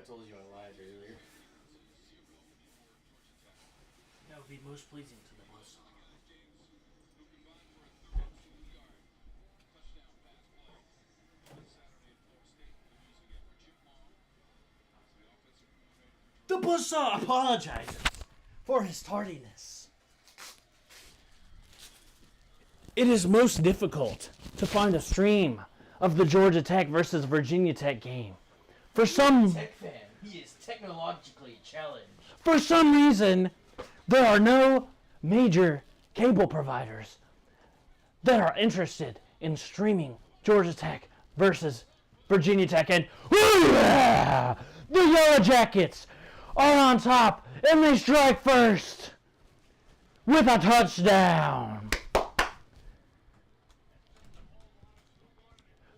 told you I lied earlier. That would be most pleasing to the BUZZSAW. The BUZZSAW apologizes for his tardiness. It is most difficult to find a stream of the Georgia Tech versus Virginia Tech game. For some Tech fan, he is technologically challenged. For some reason, there are no major cable providers that are interested in streaming Georgia Tech versus Virginia Tech. And the Yellow Jackets are on top, and they strike first with a touchdown.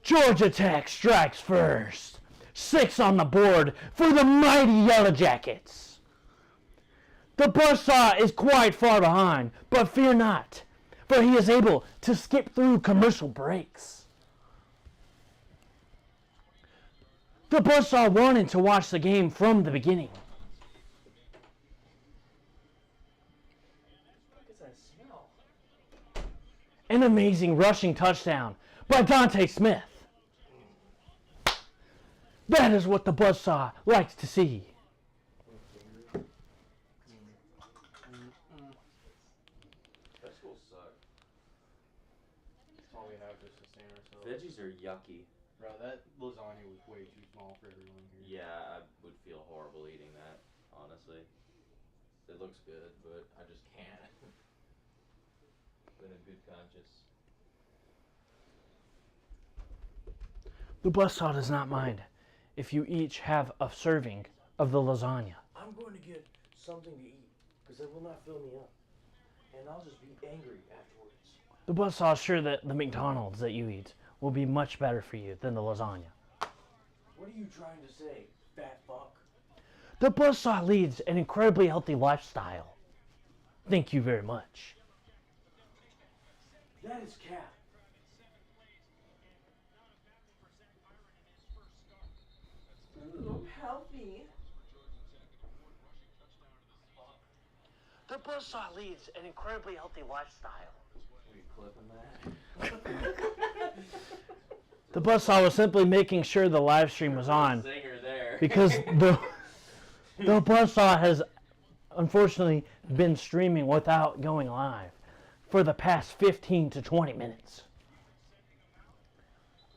Georgia Tech strikes first. 6 on the board for the mighty Yellow Jackets. The BUZZSAW is quite far behind, but fear not, for he is able to skip through commercial breaks. The BUZZSAW wanted to watch the game from the beginning. What is that smell? An amazing rushing touchdown by Dante Smith. That is what the BUZZSAW likes to see. Vegetables suck. That's all we have to sustain ourselves. Veggies are yucky. Bro, that lasagna was way too small for everyone here. Yeah, I would feel horrible eating that, honestly. It looks good, but I just can't. Been a good conscience. The BUZZSAW does not mind if you each have a serving of the lasagna. I'm going to get something to eat because it will not fill me up. And I'll just be angry afterwards. The BUZZSAW is sure that the McDonald's that you eat will be much better for you than the lasagna. What are you trying to say, fat fuck? The BUZZSAW leads an incredibly healthy lifestyle. Thank you very much. That is cap. Ooh, healthy. The BUZZSAW leads an incredibly healthy lifestyle. Are you clipping that? The BUZZSAW was simply making sure the live stream was on Singer there. because the BUZZSAW has unfortunately been streaming without going live for the past 15 to 20 minutes.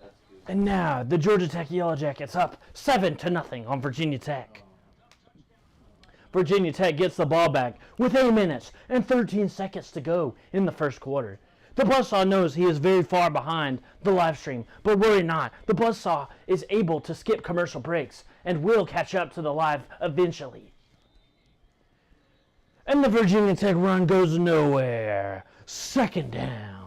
That's good. And now the Georgia Tech Yellow Jackets up 7-0 on Virginia Tech. Virginia Tech gets the ball back with 8 minutes and 13 seconds to go in the first quarter. The BUZZSAW knows he is very far behind the live stream, but worry not. The BUZZSAW is able to skip commercial breaks and will catch up to the live eventually. And the Virginia Tech run goes nowhere. Second down.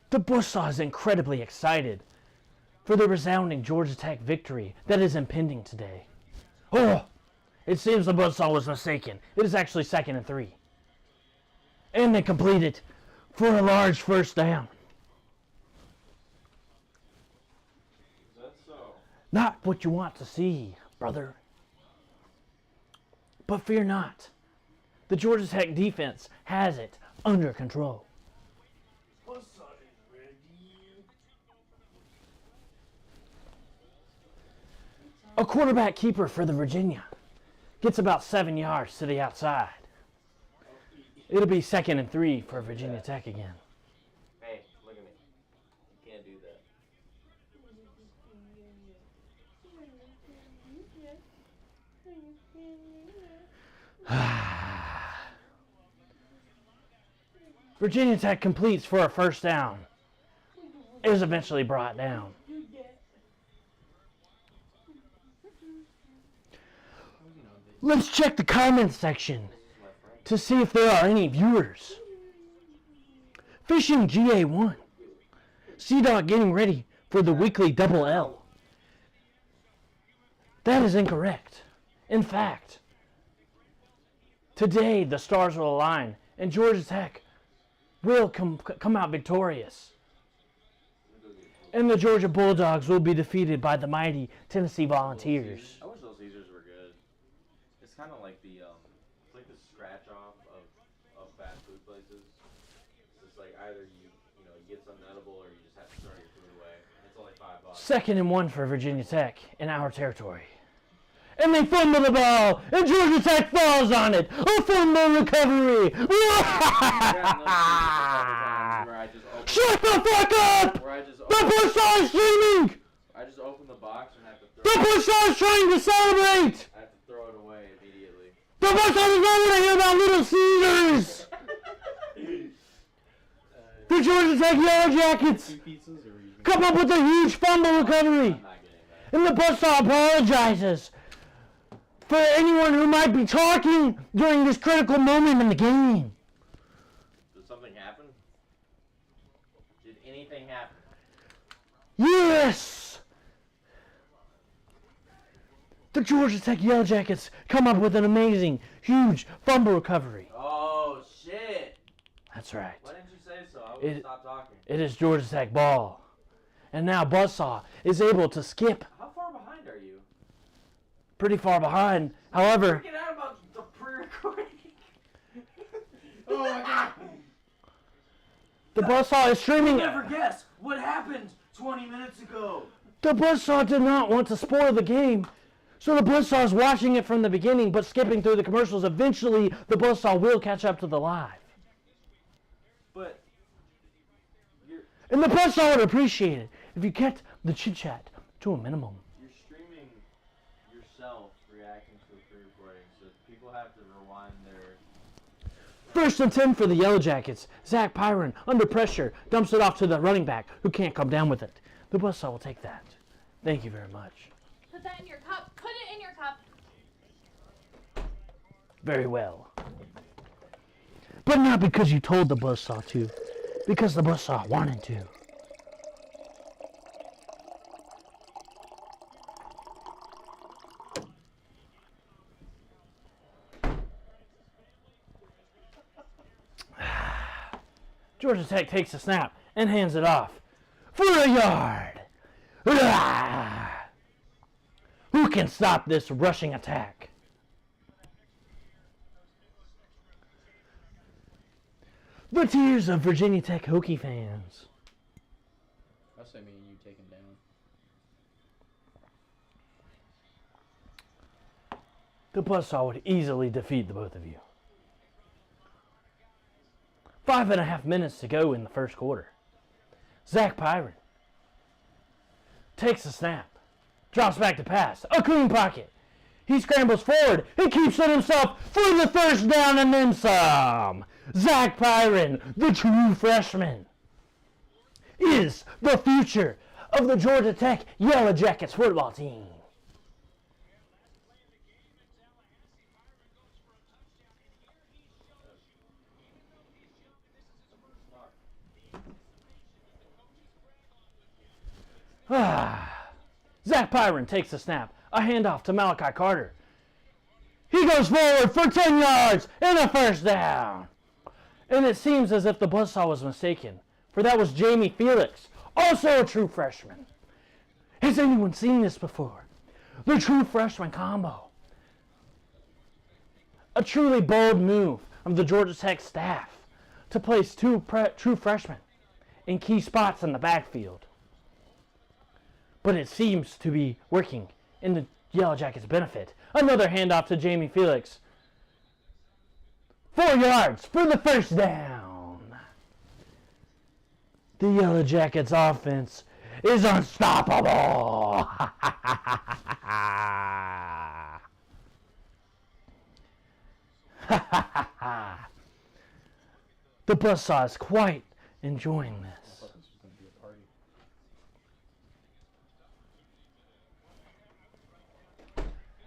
The BUZZSAW is incredibly excited for the resounding Georgia Tech victory that is impending today. Oh, it seems the BUZZSAW was mistaken. It is actually 2nd and 3. And they complete it for a large first down. Is that so? Not what you want to see, brother. But fear not. The Georgia Tech defense has it under control. BUZZSAW is ready. A quarterback keeper for the Virginia gets about 7 yards to the outside. It'll be 2nd and 3 for Virginia Tech again. Hey, look at me. You can't do that. Virginia Tech completes for a first down. It is eventually brought down. Let's check the comments section to see if there are any viewers. Fishing GA1. C-Dog getting ready for the weekly double L. That is incorrect. In fact, today the stars will align and Georgia Tech will come out victorious. And the Georgia Bulldogs will be defeated by the mighty Tennessee Volunteers. I wish those Caesars were good. It's kind of like the scratch off of fast food places. It's like either you get something edible or you just have to throw your food away. It's only $5. 2nd and 1 for Virginia Tech in our territory. And they fumble the ball, and Georgia Tech falls on it. A fumble recovery. Shut the fuck up! The BUZZSAW is streaming! I just open the box and have to throw The BUZZSAW is trying to celebrate! I have to throw it away immediately. The BUZZSAW does not want to hear about Little Caesars! The Georgia Tech Yellow Jackets come up with a huge fumble recovery. I'm not getting that. And the BUZZSAW apologizes for anyone who might be talking during this critical moment in the game. Did something happen? Did anything happen? Yes! The Georgia Tech Yellow Jackets come up with an amazing, huge fumble recovery. Oh, shit! That's right. Why didn't you say so? I would have stopped talking. It is Georgia Tech ball. And now BUZZSAW is able to skip How far behind are you? pretty far behind. However, Freaking out about the pre-recording. Oh my god! the BUZZSAW is streaming. You'll never guess what happened 20 minutes ago. The BUZZSAW did not want to spoil the game, so the BUZZSAW is watching it from the beginning, but skipping through the commercials. Eventually, the BUZZSAW will catch up to the live. But And the BUZZSAW would appreciate it if you kept the chit-chat to a minimum. you're streaming yourself reacting to a pre-recording, so people have to rewind their... 1st and 10 for the Yellow Jackets. Zach Pyron, under pressure, dumps it off to the running back, who can't come down with it. The BUZZSAW will take that. Thank you very much. Put that in your cup. Put it in your cup. Very well. But not because you told the BUZZSAW to, because the BUZZSAW wanted to. Georgia Tech takes a snap and hands it off for a yard. Who can stop this rushing attack? The tears of Virginia Tech Hokie fans. I say me and you take him down. The BUZZSAW would easily defeat the both of you. 5.5 minutes to go in the first quarter. Zach Pyron takes a snap, drops back to pass, a clean pocket. He scrambles forward, he keeps it himself for the first down and then some. Zach Pyron, the true freshman, is the future of the Georgia Tech Yellow Jackets football team. Zach Pyron takes the snap. A handoff to Malachi Carter. He goes forward for 10 yards and a first down. And it seems as if the BUZZSAW was mistaken, for that was Jamie Felix, also a true freshman. Has anyone seen this before? The true freshman combo. A truly bold move of the Georgia Tech staff to place two true freshmen in key spots in the backfield. But it seems to be working in the Yellow Jackets' benefit. Another handoff to Jamie Felix. 4 yards for the first down. The Yellow Jackets' offense is unstoppable. The BUZZSAW is quite enjoying this. I thought this was going to be a party.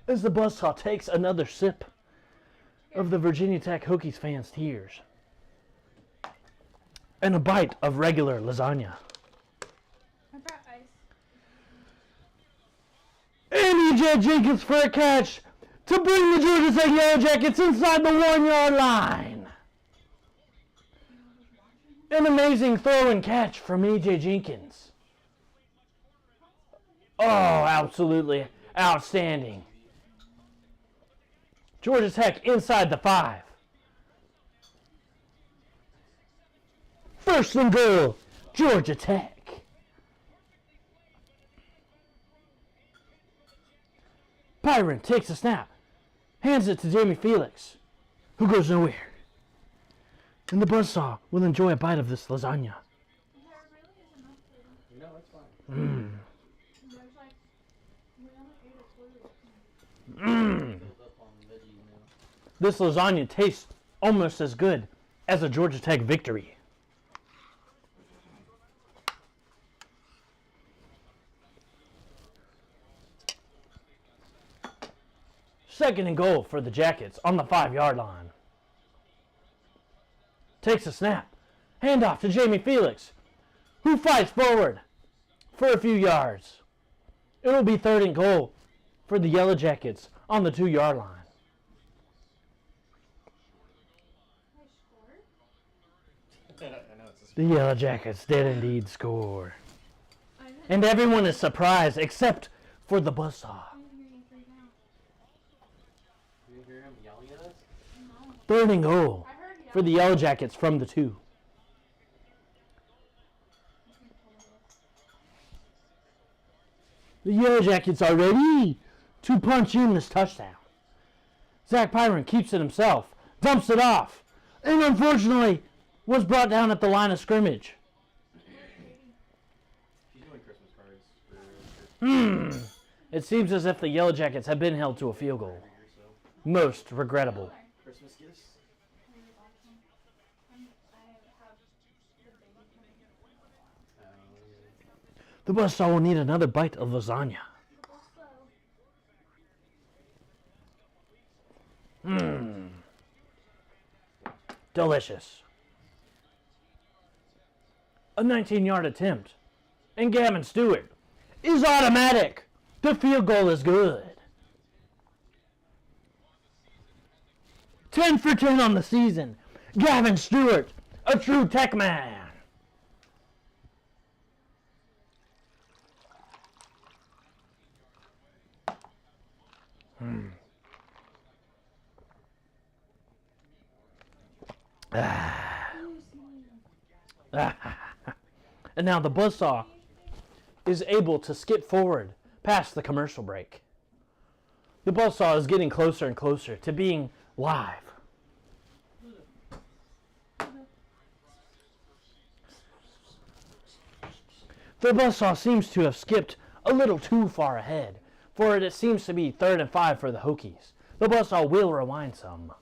As the BUZZSAW takes another sip of the Virginia Tech Hokies fans' tears and a bite of regular lasagna. I brought ice. And E.J. Jenkins for a catch to bring the Georgia Tech Yellow Jackets inside the 1 yard line. An amazing throw and catch from E.J. Jenkins. Oh, absolutely outstanding. Georgia Tech inside the 5. First and goal, Georgia Tech. Byron takes a snap, hands it to Jamie Felix, who goes nowhere. And the Buzzsaw will enjoy a bite of this lasagna. There really is enough food. No, it's fine. There's like, we only ate a quarter. Filled up on veggies now. This lasagna tastes almost as good as a Georgia Tech victory. Second and goal for the Jackets on the 5-yard line. Takes a snap. Handoff to Jamie Felix, who fights forward for a few yards. It'll be third and goal for the Yellow Jackets on the 2-yard line. They scored? I know it's a The Yellow Jackets did indeed score. I didn't And everyone is surprised except for the Buzzsaw. hear you freak out. You hear him yelling at us? No. Third and goal I heard you. for the Yellow Jackets from the 2. The Yellow Jackets are ready to punch in this touchdown. Zach Byron keeps it himself, dumps it off, and unfortunately was brought down at the line of scrimmage. She's doing Christmas cards for It seems as if the Yellow Jackets have been held to a field goal. or so. Most regrettable. Christmas gifts? I have the baby coming. The Buzzsaw will need another bite of lasagna. Delicious. A 19-yard attempt. And Gavin Stewart is automatic. The field goal is good. 10 for 10 on the season. Gavin Stewart, a true Tech man. And now the Buzzsaw is able to skip forward past the commercial break. The Buzzsaw is getting closer and closer to being live. The Buzzsaw seems to have skipped a little too far ahead, for it seems to be 3rd and 5 for the Hokies. The Buzzsaw will rewind some.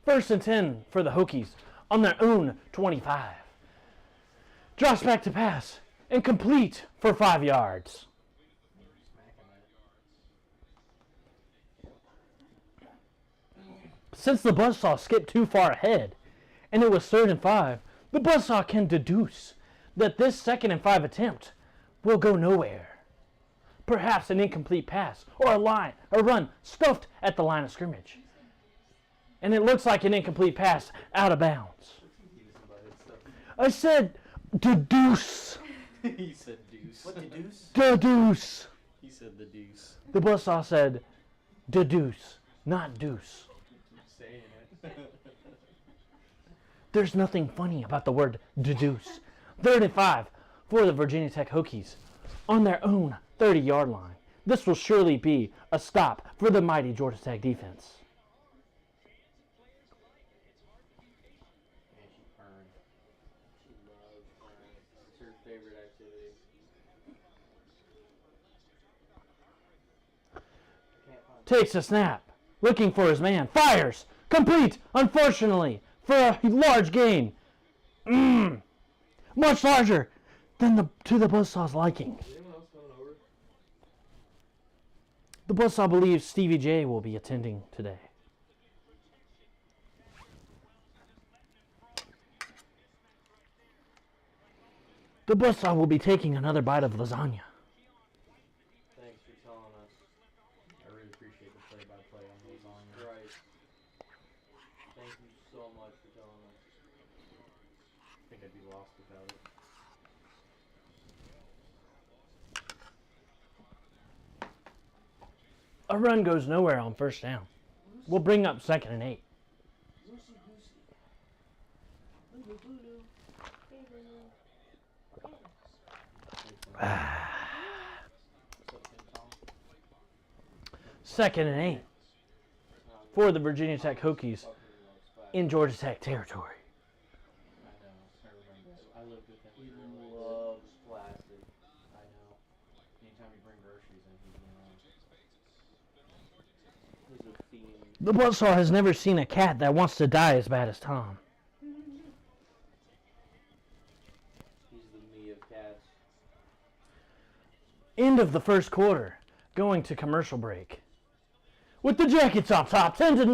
First and 10 for the Hokies on their own 25. Drops back to pass and complete for 5 yards. Since the Buzzsaw skipped too far ahead and it was 3rd and 5, the Buzzsaw can deduce that this 2nd and 5 attempt will go nowhere. Perhaps an incomplete pass or a run stuffed at the line of scrimmage. And it looks like an incomplete pass out of bounds. I said deduce. He said deuce. What the deuce? Deduce. He said the deuce. The Buzzsaw said deduce, not deuce. Saying it. There's nothing funny about the word deduce. 3rd and 5 for the Virginia Tech Hokies on their own 30-yard line. This will surely be a stop for the mighty Georgia Tech defense. Man, she purring. She loves purring. It's her favorite activity. Takes a snap, looking for his man, fires, complete, unfortunately, for a large gain. Much larger than to the Buzzsaw's liking. Is anyone else coming over? The Buzzsaw believes Stevie J will be attending today. The Buzzsaw will be taking another bite of lasagna. Thanks for telling us. I really appreciate the play-by-play on those on. Right. Thank you so much for telling us. I think I'd be lost without it. A run goes nowhere on first down. We'll bring up 2nd and 8. Loosey goosey. Boo boo boo. What's up, Tim Tom? 2nd and 8 for the Virginia Tech Hokies Fucking love Splash. in Georgia Tech territory. I know. I remember. I lived with him. He for a while. loves plastic. I know. Anytime you bring groceries in, he's around. He's a fiend. The Buzzsaw has never seen a cat that wants to die as bad as Tom. He's the me of cats. End of the first quarter, going to commercial break. With the Jackets on top, 10-0. You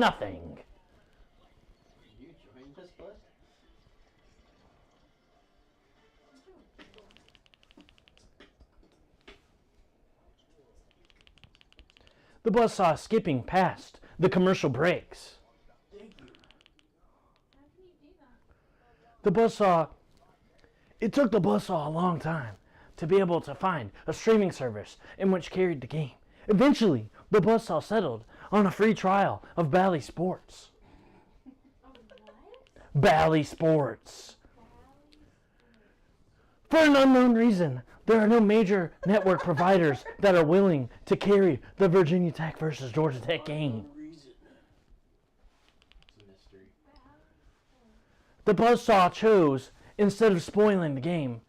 joined this, bud? The Buzzsaw skipping past the commercial breaks. Thank you. How can you do that? The Buzzsaw, it took the Buzzsaw a long time to be able to find a streaming service in which carried the game. Eventually, the Buzzsaw settled on a free trial of Bally Sports. Oh, what? Bally Sports. For an unknown reason, there are no major network providers that are willing to carry the Virginia Tech versus Georgia Tech game. Reason. It's a mystery. The Buzzsaw chose, instead of spoiling the game,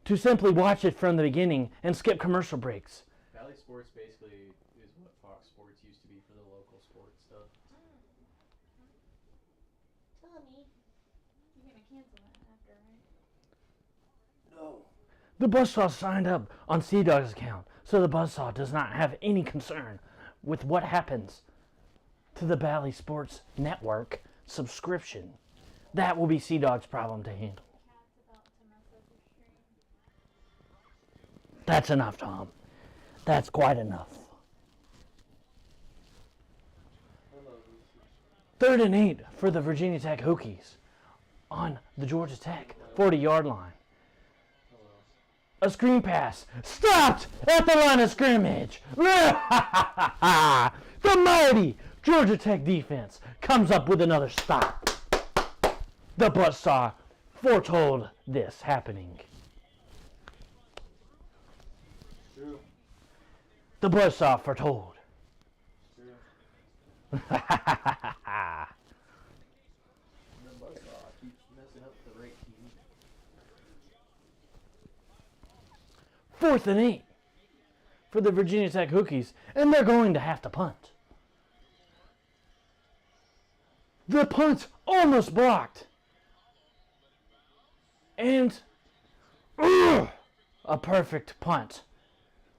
to simply watch it from the beginning and skip commercial breaks. Valley Sports basically is what Fox Sports used to be for the local sports stuff. Tommy. You're gonna cancel that after, right? No. The Buzzsaw signed up on CDog's account, so the Buzzsaw does not have any concern with what happens to the Bally Sports Network subscription. That will be CDog's problem to handle. Cat's about to mess up your stream. That's enough, Tom. That's quite enough. Hello, Lucy. 3rd and 8 for the Virginia Tech Hokies on the Georgia Tech 40-yard line. Hello. A screen pass stopped at the line of scrimmage. The mighty Georgia Tech defense comes up with another stop. The Buzzsaw foretold this happening. True. The Buzzsaw foretold. True. The And the Buzzsaw keeps messing up the right TV. 4th and 8 for the Virginia Tech Hokies, and they're going to have to punt. The punt almost blocked. And a perfect punt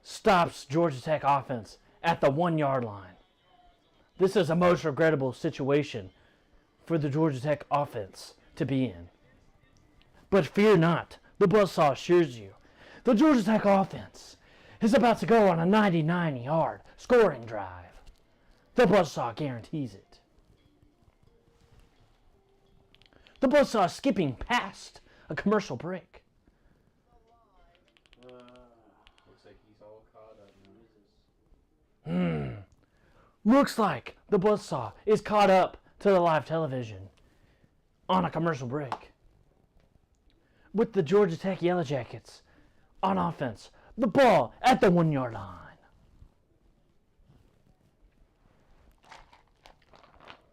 stops Georgia Tech offense at the 1-yard line. This is a most regrettable situation for the Georgia Tech offense to be in. But fear not, the Buzzsaw assures you, the Georgia Tech offense is about to go on a 99-yard scoring drive. The Buzzsaw guarantees it. The Buzzsaw skipping past a commercial break. Looks like he's all caught up now. Looks like the Buzzsaw is caught up to the live television on a commercial break. With the Georgia Tech Yellow Jackets on offense, the ball at the 1-yard line.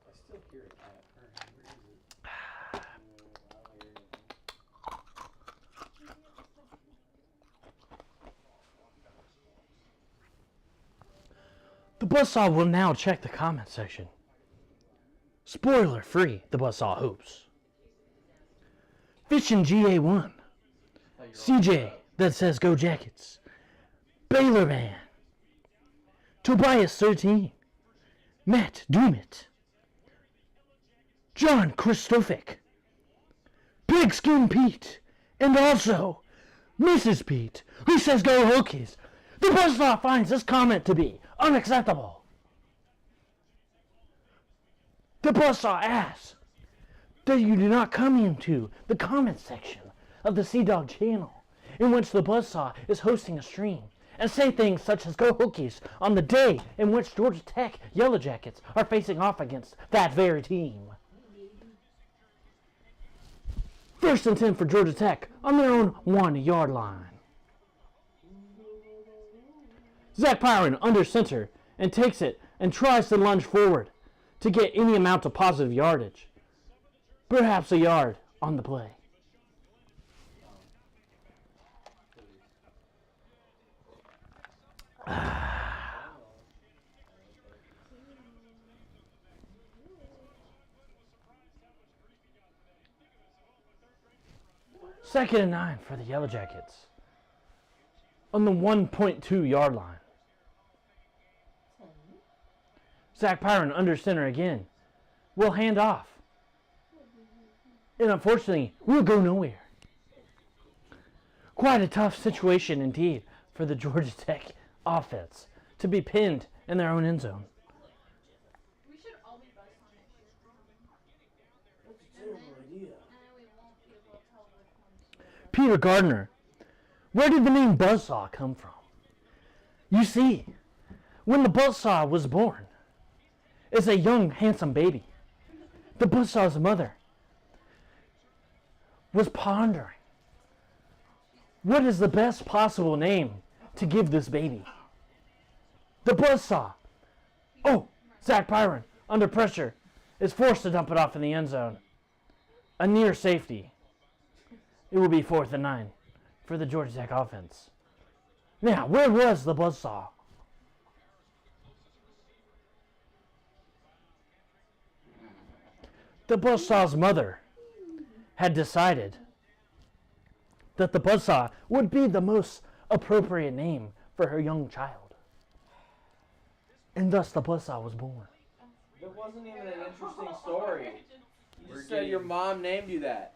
I still hear a cat purring. Where is it? I don't hear anything. The Buzzsaw will now check the comment section. Spoiler free, the Buzzsaw hopes. Fishing GA1. CJ that says go Jackets. Baylor Man. Tobias 13. Matt Doomit. John Christophic. Pigskin Pete. And also Mrs. Pete, who says go Hokies. The Buzzsaw finds this comment to be unacceptable. The Buzzsaw asks, that you do not come into the comment section of the Sea Dog channel, in which the BUZZSAW is hosting a stream, and say things such as "Go Hokies" on the day in which Georgia Tech Yellow Jackets are facing off against that very team. 1st and 10 for Georgia Tech on their own 1-yard line. Zach Byron under center and takes it and tries to lunge forward to get any amount of positive yardage. Perhaps a yard on the play. Second and 9 for the Yellow Jackets on the 1.2-yard line. Zach Byron under center again. Will hand off. And unfortunately, will go nowhere. Quite a tough situation indeed for the Georgia Tech offense to be pinned in their own end zone. We should all be BUZZSAW next year. That's a terrible idea. And then we won't be able to tell which one's Peter Gardner, where did the name BUZZSAW come from? You see, when the BUZZSAW was born, as a young, handsome baby, the BUZZSAW's mother was pondering, what is the best possible name to give this baby? The BUZZSAW. Oh, Zach Byron, under pressure, is forced to dump it off in the end zone. A near safety. It will be 4th and 9 for the Georgia Tech offense. Now, where was the BUZZSAW? The BUZZSAW's mother had decided that the BUZZSAW would be the most appropriate name for her young child. And thus the BUZZSAW was born. That wasn't even an interesting story. You We're just said your getting- mom named you that.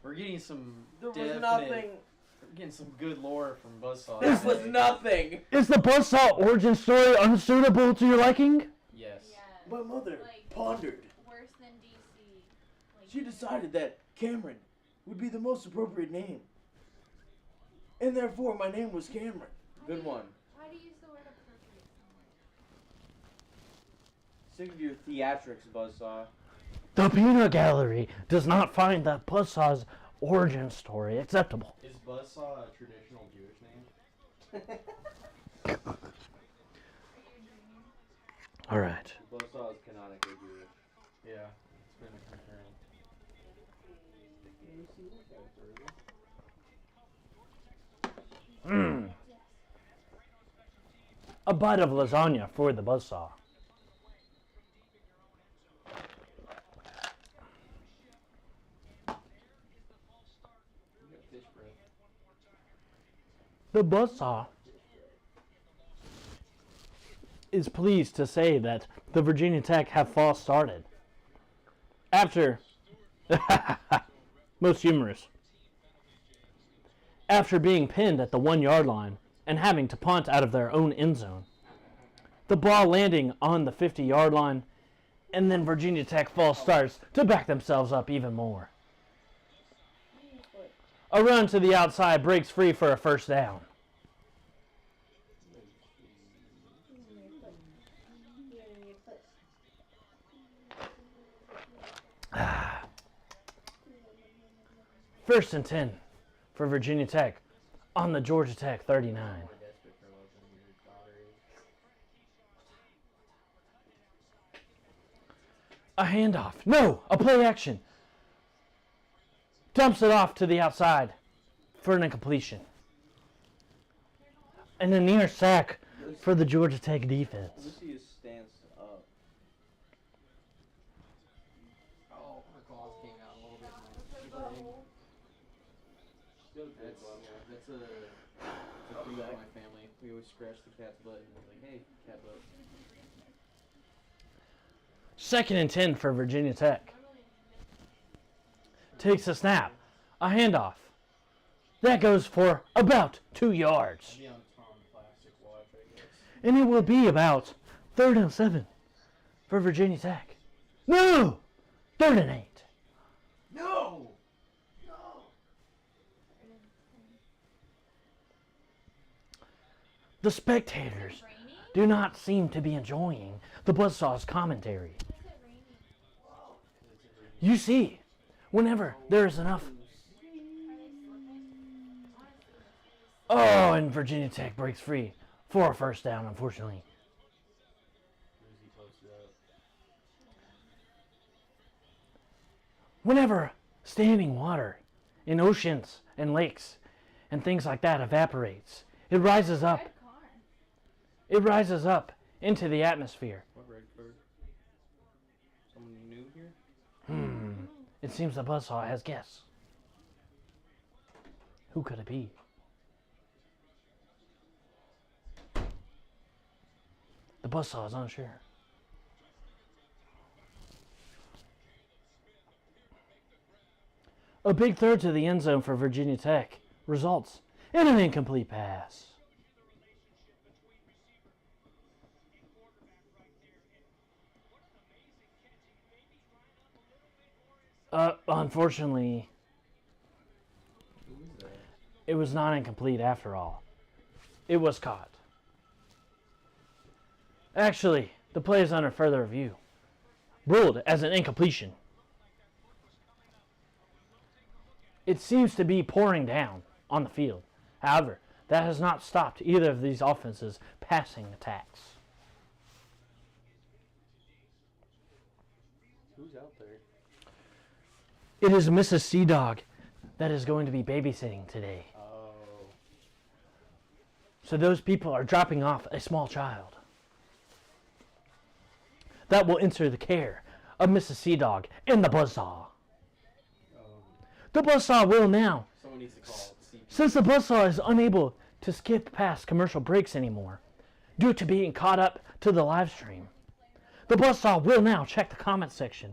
We're getting some There was definite- nothing. We're getting some good lore from BUZZSAW. This today. was nothing. Is the BUZZSAW origin story unsuitable to your liking? Yes. Yeah. My mother Like, pondered. worse than DC. Like, She decided that Cameron would be the most appropriate name. And therefore, my name was Cameron. Good one. Why do you use the word appropriate so much? Sick of your theatrics, Buzzsaw. The Peanut Gallery does not find that BUZZSAW's origin story acceptable. Is BUZZSAW a traditional Jewish name? Are you dreaming? All right. Buzzsaw is canonically Jewish. Yeah, it's been confirmed. A bite of lasagna for the BUZZSAW. Fish bread. The BUZZSAW is pleased to say that the Virginia Tech have false started. After, most humorous, after being pinned at the 1-yard line and having to punt out of their own end zone. The ball landing on the 50-yard line, and then Virginia Tech false starts to back themselves up even more. A run to the outside breaks free for a first down. First and 10 for Virginia Tech on the Georgia Tech 39. More desperate for love than your daughter is. A handoff. No, a play action. Dumps it off to the outside for an incompletion. And a near sack for the Georgia Tech defense. Lucius stands up. Oh, her claws came out a little bit. That's a thing with my family. We always scratch the cat's butt and we're like, hey, cat butt. Second and 10 for Virginia Tech. Takes a snap. A handoff. That goes for about 2 yards. I'll be on Tom Plastic watch, I guess. And it will be about 3rd and 7 for Virginia Tech. No! 3rd and 8. The spectators Raining? do not seem to be enjoying the BUZZSAW's commentary. Why is it raining? You see, whenever there is enough. Are they slipping? Honestly, Oh, and Virginia Tech breaks free for a first down, unfortunately. Uzi posted up. Whenever standing water in oceans and lakes and things like that evaporates, it rises up. red car. It rises up into the atmosphere. What Redford? Someone new here? It seems the BUZZSAW has guests. Who could it be? The BUZZSAW is unsure. A big throw to the end zone for Virginia Tech results in an incomplete pass. Unfortunately, Who is that? it was not incomplete after all. It was caught. Actually, the play is under further review. Ruled as an incompletion. It seems to be pouring down on the field. However, that has not stopped either of these offenses' passing attacks. Who's out there? It is Mrs. Sea Dog that is going to be babysitting today. Oh. So those people are dropping off a small child. That will enter the care of Mrs. Sea Dog and the BUZZSAW. The BUZZSAW will now, Someone needs to call CP. since the BUZZSAW is unable to skip past commercial breaks anymore, due to being caught up to the live stream, the BUZZSAW will now check the comment section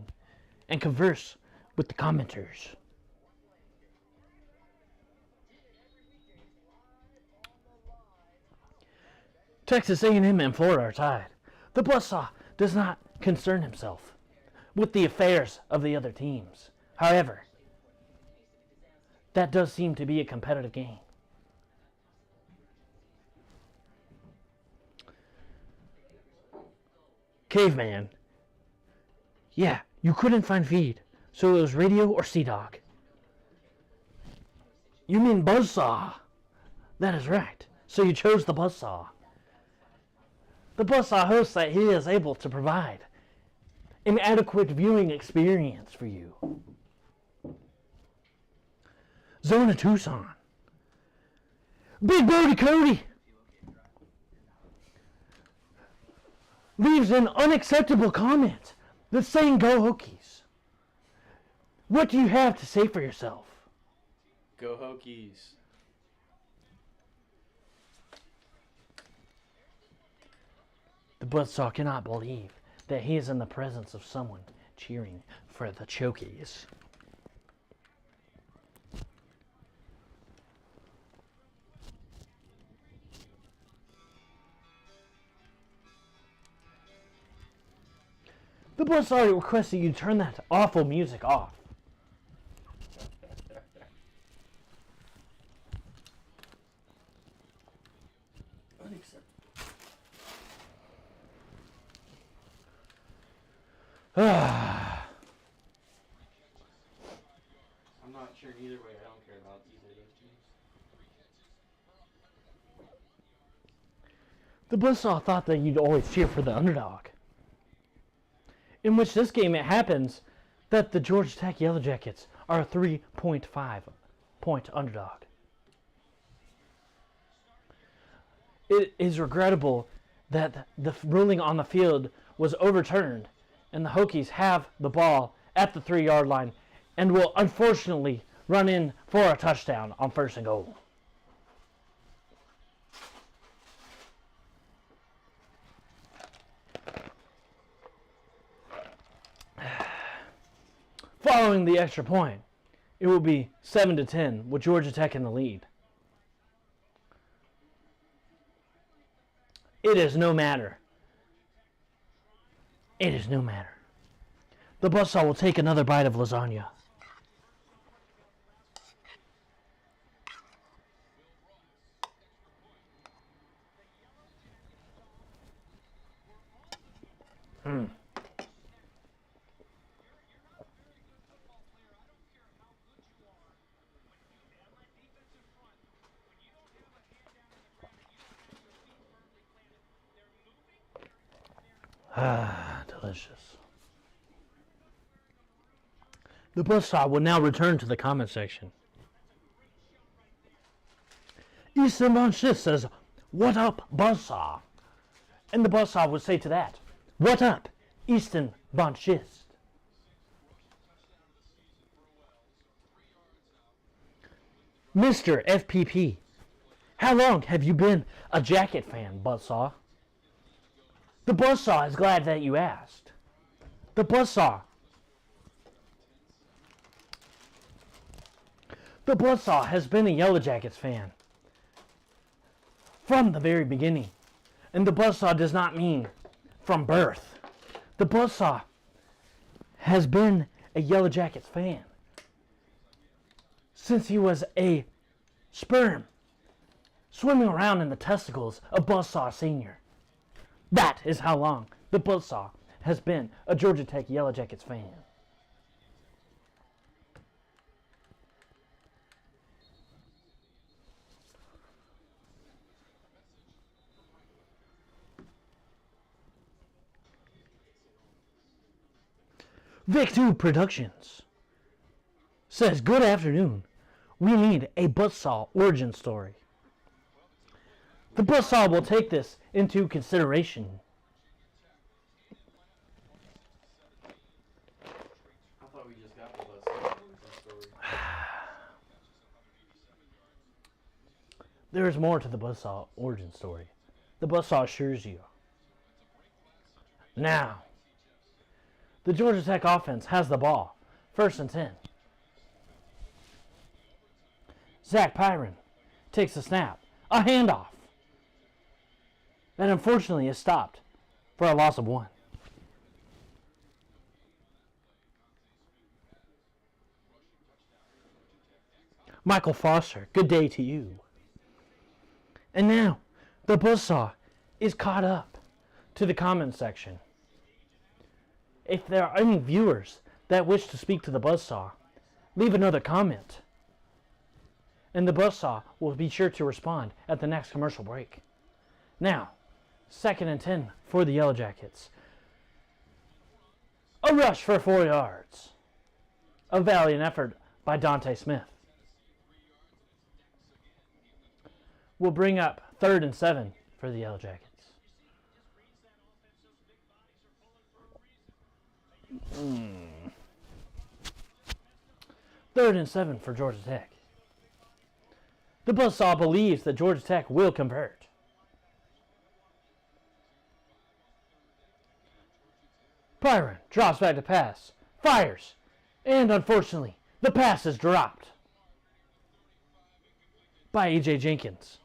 and converse with the commenters. Texas A&M and Florida are tied. The BUZZSAW does not concern himself with the affairs of the other teams. However, that does seem to be a competitive game. Caveman. Yeah, you couldn't find feed, so it was radio or Sea Dog. You mean BUZZSAW? That is right. So you chose the BUZZSAW. The BUZZSAW hopes that he is able to provide an adequate viewing experience for you. Zona Tucson. Big Brody Cody leaves an unacceptable comment that's saying go Hokies. What do you have to say for yourself? Go Hokies. The BUZZSAW cannot believe that he is in the presence of someone cheering for the Chokies. The BUZZSAW requests that you turn that awful music off. I'm not sure either way. I don't care about either of those teams. The BUZZSAW thought that you'd always cheer for the underdog. In which this game it happens that the Georgia Tech Yellow Jackets are a 3.5 point underdog. It is regrettable that the ruling on the field was overturned and the Hokies have the ball at the 3-yard line and will unfortunately run in for a touchdown on 1st and goal. Following the extra point, it will be 7-10 with Georgia Tech in the lead. It is no matter. It is no matter. The BUZZSAW will take another bite of lasagna. Ah, delicious. The BUZZSAW will now return to the comment section. Easton Von Schiss says, "What up, BUZZSAW?" And the BUZZSAW would say to that, "What up, Easton Von Schiss?" Mr. FPP, how long have you been a Jacket fan, BUZZSAW? The BUZZSAW is glad that you asked. The BUZZSAW has been a Yellow Jackets fan from the very beginning. And the BUZZSAW does not mean from birth. The BUZZSAW has been a Yellow Jackets fan since he was a sperm swimming around in the testicles of BUZZSAW Sr. That is how long the BUZZSAW has been a Georgia Tech Yellow Jackets fan. Vic2 Productions says, "Good afternoon. We need a BUZZSAW origin story." The BUZZSAW will take this into consideration. I thought we just got the BUZZSAW story. There is more to the BUZZSAW origin story. The BUZZSAW assures you. Now, the Georgia Tech offense has the ball. 1st and 10. Zach Pyron takes a snap. A handoff. That unfortunately is stopped for a loss of 1. Michael Foster, good day to you. And now, the BUZZSAW is caught up to the comment section. If there are any viewers that wish to speak to the BUZZSAW, leave another comment. And the BUZZSAW will be sure to respond at the next commercial break. Now, 2nd and 10 for the Yellow Jackets. A rush for 4 yards. A valiant effort by Dante Smith. Will bring up 3rd and 7 for the Yellow Jackets. 3rd and 7 for Georgia Tech. The BUZZSAW believes that Georgia Tech will convert. Pyron drops back to pass, fires, and unfortunately, the pass is dropped by A.J. Jenkins.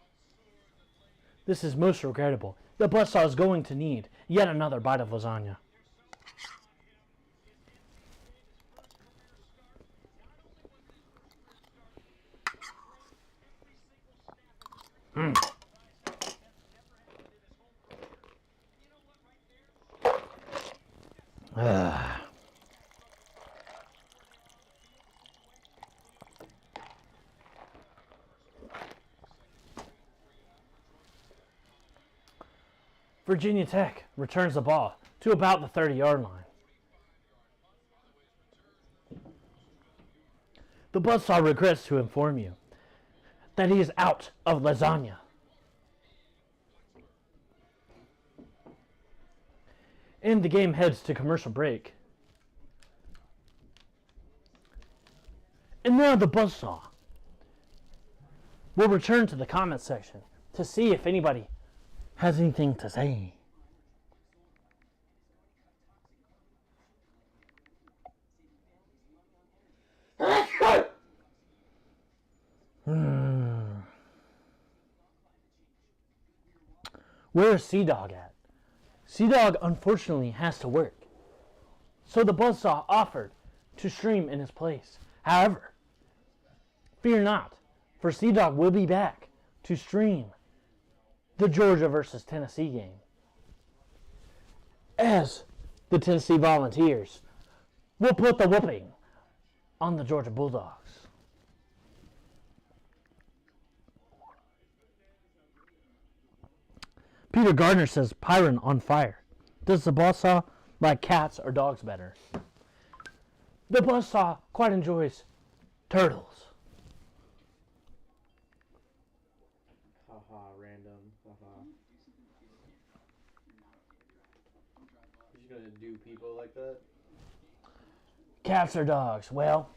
This is most regrettable. The BUZZSAW is going to need yet another bite of lasagna. Virginia Tech returns the ball to about the 30-yard line. The BUZZSAW regrets to inform you that he is out of lasagna. And the game heads to commercial break. And now the BUZZSAW will return to the comment section to see if anybody has anything to say. Where is Sea-Dog at? Sea-Dog unfortunately has to work, so the BUZZSAW offered to stream in his place. However, fear not, for Sea-Dog will be back to stream the Georgia versus Tennessee game, as the Tennessee Volunteers will put the whooping on the Georgia Bulldogs. Peter Gardner says, Pyron on fire. Does the buzzsaw like cats or dogs better? The buzzsaw quite enjoys turtles. Haha, random. Haha. You're just gonna do people like that? Cats or dogs? Well,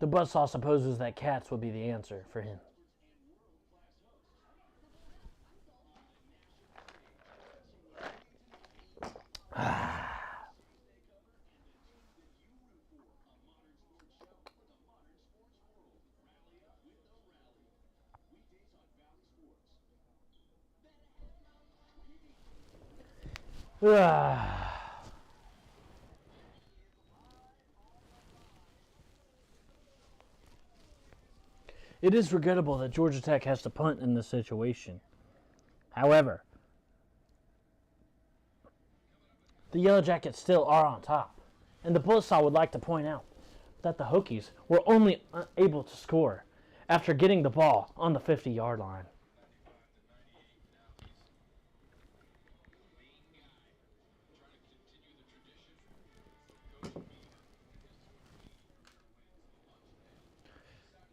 the buzzsaw supposes that cats would be the answer for him. It is regrettable that Georgia Tech has to punt in this situation. However, the Yellow Jackets still are on top. And the Buzzsaw would like to point out that the Hokies were only able to score after getting the ball on the 50-yard line.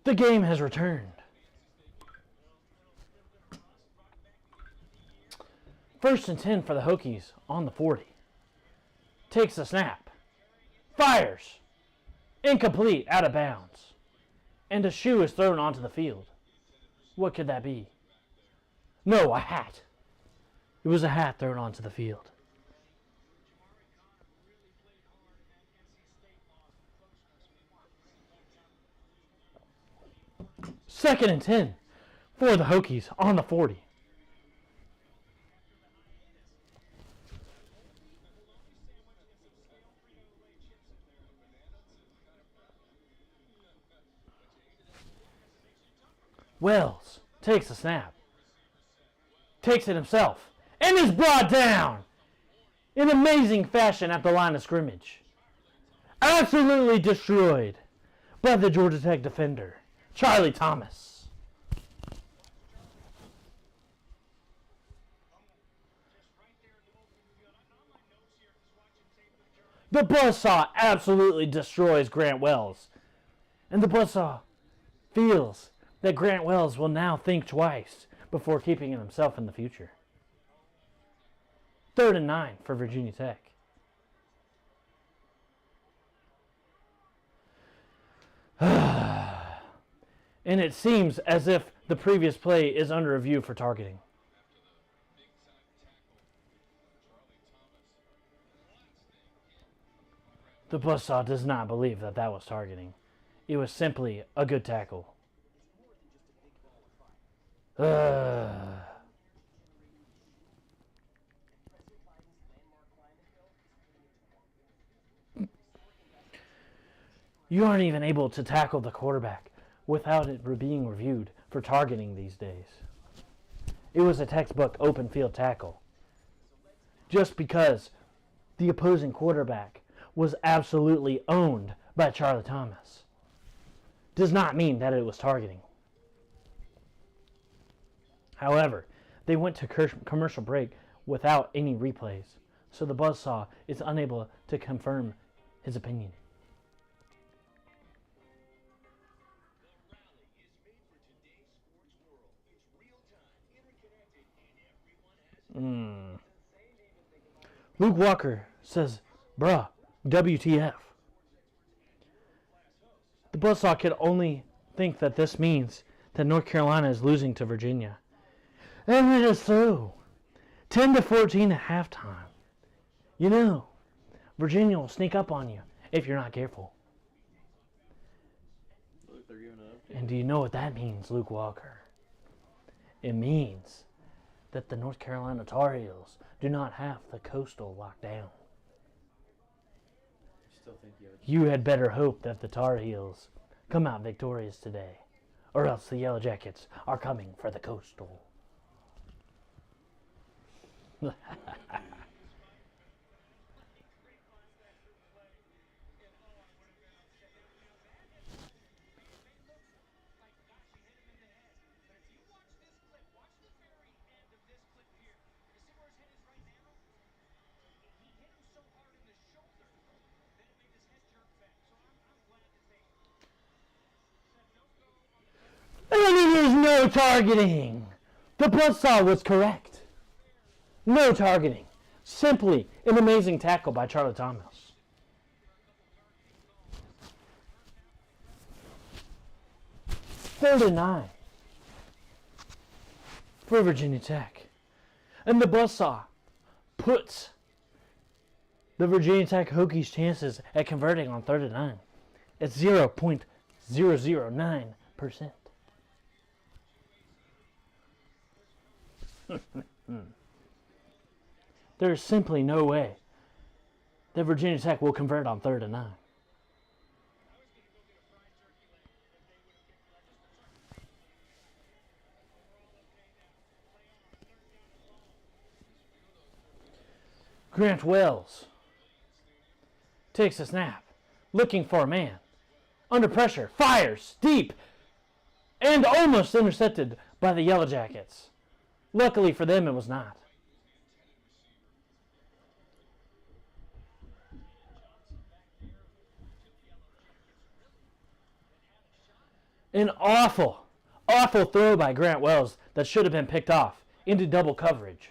The game has returned. First and 10 for the Hokies on the 40. Takes the snap. Fires. Incomplete, out of bounds. And a shoe is thrown onto the field. What could that be? No, a hat. It was a hat thrown onto the field. Second and 10 for the Hokies on the 40. Wells takes the snap. Takes it himself. And is brought down in amazing fashion at the line of scrimmage. Absolutely destroyed by the Georgia Tech defender, Charlie Thomas. The Buzzsaw absolutely destroys Grant Wells. And the Buzzsaw feels that Grant Wells will now think twice before keeping it himself in the future. 3rd and 9 for Virginia Tech. And it seems as if the previous play is under review for targeting. The Buzzsaw does not believe that that was targeting. It was simply a good tackle. You aren't even able to tackle the quarterback without it being reviewed for targeting these days. It was a textbook open field tackle. Just because the opposing quarterback was absolutely owned by Charlie Thomas does not mean that it was targeting. However, they went to commercial break without any replays, so the Buzzsaw is unable to confirm his opinion. Luke Walker says, bruh, WTF. The Buzzsaw could only think that this means that North Carolina is losing to Virginia. And it is so. 10-14 at halftime. You know, Virginia will sneak up on you if you're not careful. Look, they're giving up. And do you know what that means, Luke Walker? It means that the North Carolina Tar Heels do not have the coastal locked down. I still think You had better hope that the Tar Heels come out victorious today, or else the Yellow Jackets are coming for the coastal. And it is no targeting. The buzzsaw was correct. No targeting. Simply an amazing tackle by Charlie Thomas. Third and 9 for Virginia Tech. And the buzzsaw puts the Virginia Tech Hokies' chances at converting on 3rd and 9 at 0.009%. There is simply no way that Virginia Tech will convert on 3rd and 9. Grant Wells takes a snap, looking for a man. Under pressure, fires deep, and almost intercepted by the Yellow Jackets. Luckily for them, it was not. An awful throw by Grant Wells that should have been picked off into double coverage.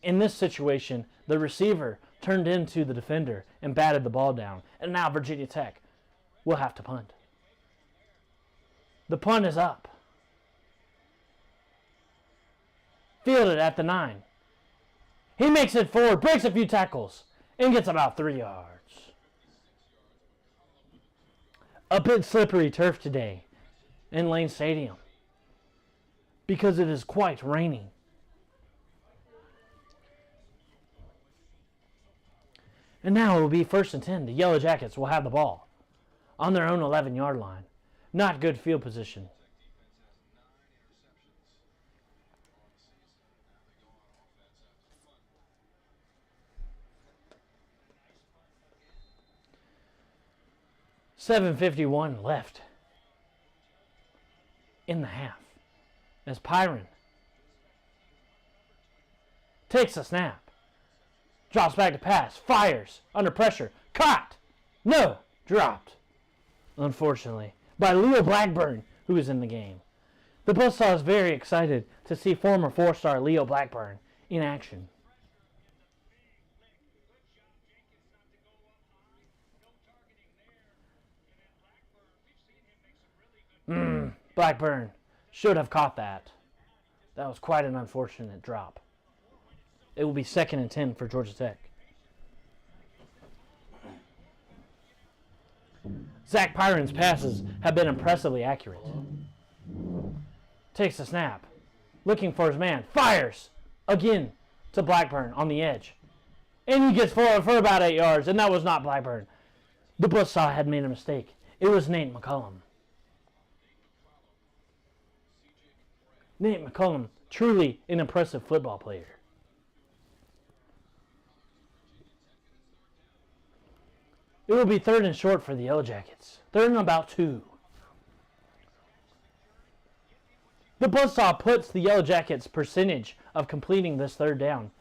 In this situation, the receiver turned into the defender and batted the ball down, and now Virginia Tech will have to punt. The punt is up. Fielded at the 9. He makes it forward, breaks a few tackles, and gets about 3 yards. A bit slippery turf today in Lane Stadium because it is quite raining. And now it will be 1st and 10. The Yellow Jackets will have the ball on their own 11-yard line. Not good field position. .751 left in the half as Pyron takes a snap, drops back to pass, fires, under pressure, caught, no, dropped, unfortunately, by Leo Blackburn, who is in the game. The Buzzsaw is very excited to see former 4-star Leo Blackburn in action. Blackburn should have caught that. That was quite an unfortunate drop. It will be 2nd and 10 for Georgia Tech. Zach Pyron's passes have been impressively accurate. Takes a snap. Looking for his man. Fires again to Blackburn on the edge. And he gets forward for about 8 yards, and that was not Blackburn. The Buzzsaw had made a mistake. It was Nate McCullum. Nate McCullum, truly an impressive football player. It will be 3rd and short for the Yellow Jackets. 3rd and about 2. The Buzzsaw puts the Yellow Jackets' percentage of completing this 3rd down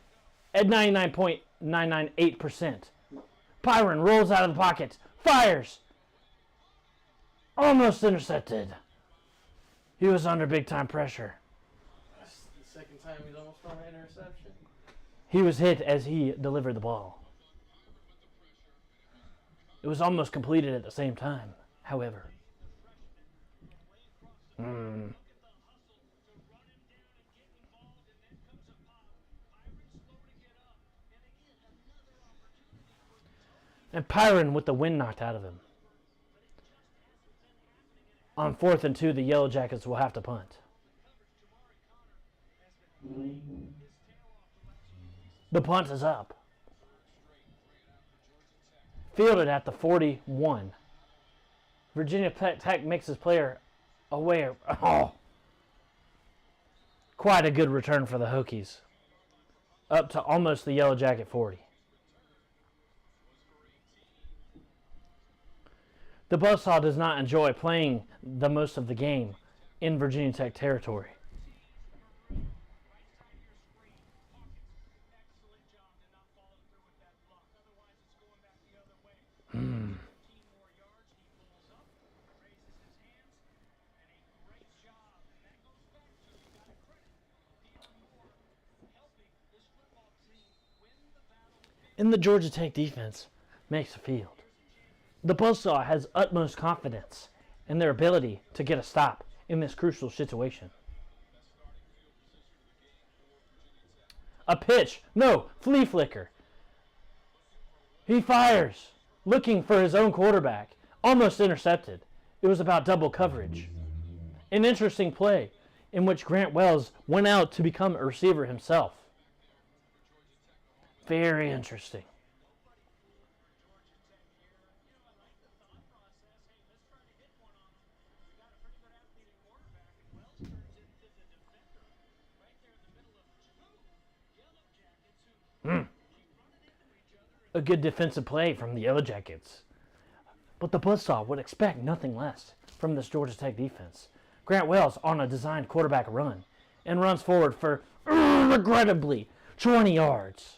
at 99.998%. Pyron rolls out of the pocket, fires, almost intercepted. He was under big-time pressure. That's the second time he's almost thrown an interception. He was hit as he delivered the ball. It was almost completed at the same time, however. And Pyron with the wind knocked out of him. On 4th and 2, the Yellow Jackets will have to punt. The punt is up. Fielded at the 41. Virginia Tech makes his player away. Oh. Quite a good return for the Hokies. Up to almost the Yellow Jacket 40. The Buzzsaw does not enjoy playing the most of the game in Virginia Tech territory. And the Georgia Tech defense makes a field. The Buzzsaw has utmost confidence in their ability to get a stop in this crucial situation. A pitch. No, flea flicker. He fires, looking for his own quarterback. Almost intercepted. It was about double coverage. An interesting play in which Grant Wells went out to become a receiver himself. Very interesting. A good defensive play from the Yellow Jackets. But the Buzzsaw would expect nothing less from this Georgia Tech defense. Grant Wells on a designed quarterback run and runs forward for, regrettably, 20 yards.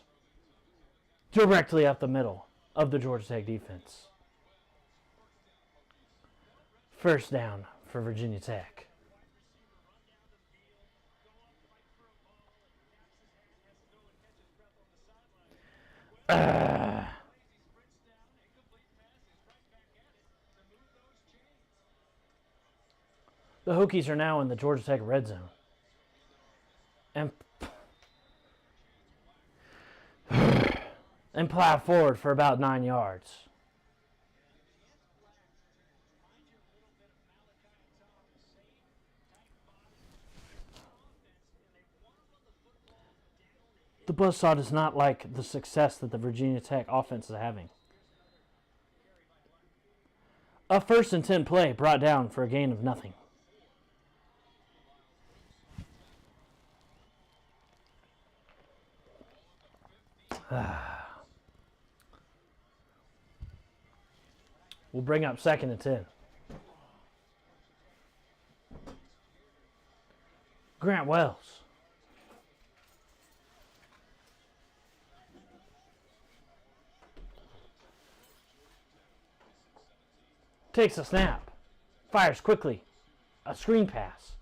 Directly up the middle of the Georgia Tech defense. First down for Virginia Tech. The Hokies are now in the Georgia Tech red zone. And plow forward for about 9 yards. The Buzzsaw does not like the success that the Virginia Tech offense is having. A 1st and 10 play brought down for a gain of nothing. We'll bring up 2nd and 10. Grant Wells. Takes a snap. Fires quickly. A screen pass.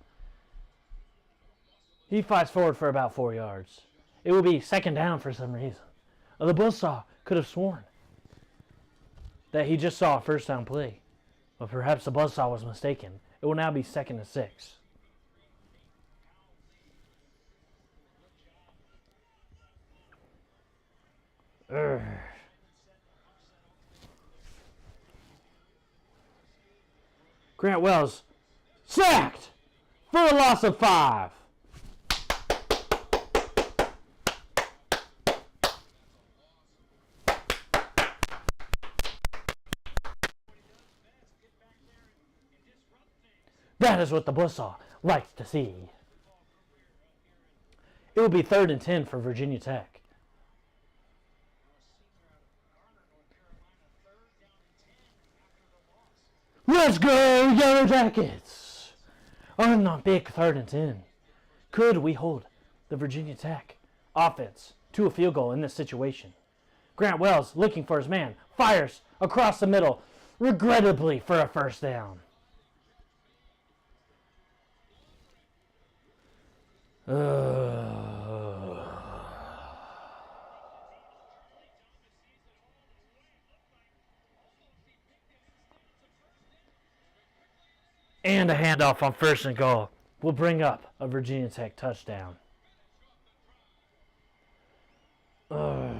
He flies forward for about 4 yards. It will be 2nd down for some reason. The Buzzsaw could have sworn that he just saw a 1st down play. But perhaps the Buzzsaw was mistaken. It will now be 2nd and 6. Grant Wells sacked for a loss of 5. That is what the Buzzsaw likes to see. It will be 3rd and 10 for Virginia Tech. Let's go, Yellow Jackets! On a big 3rd and 10. Could we hold the Virginia Tech offense to a field goal in this situation? Grant Wells, looking for his man, fires across the middle, regrettably for a 1st down. And a handoff on 1st and goal will bring up a Virginia Tech touchdown. The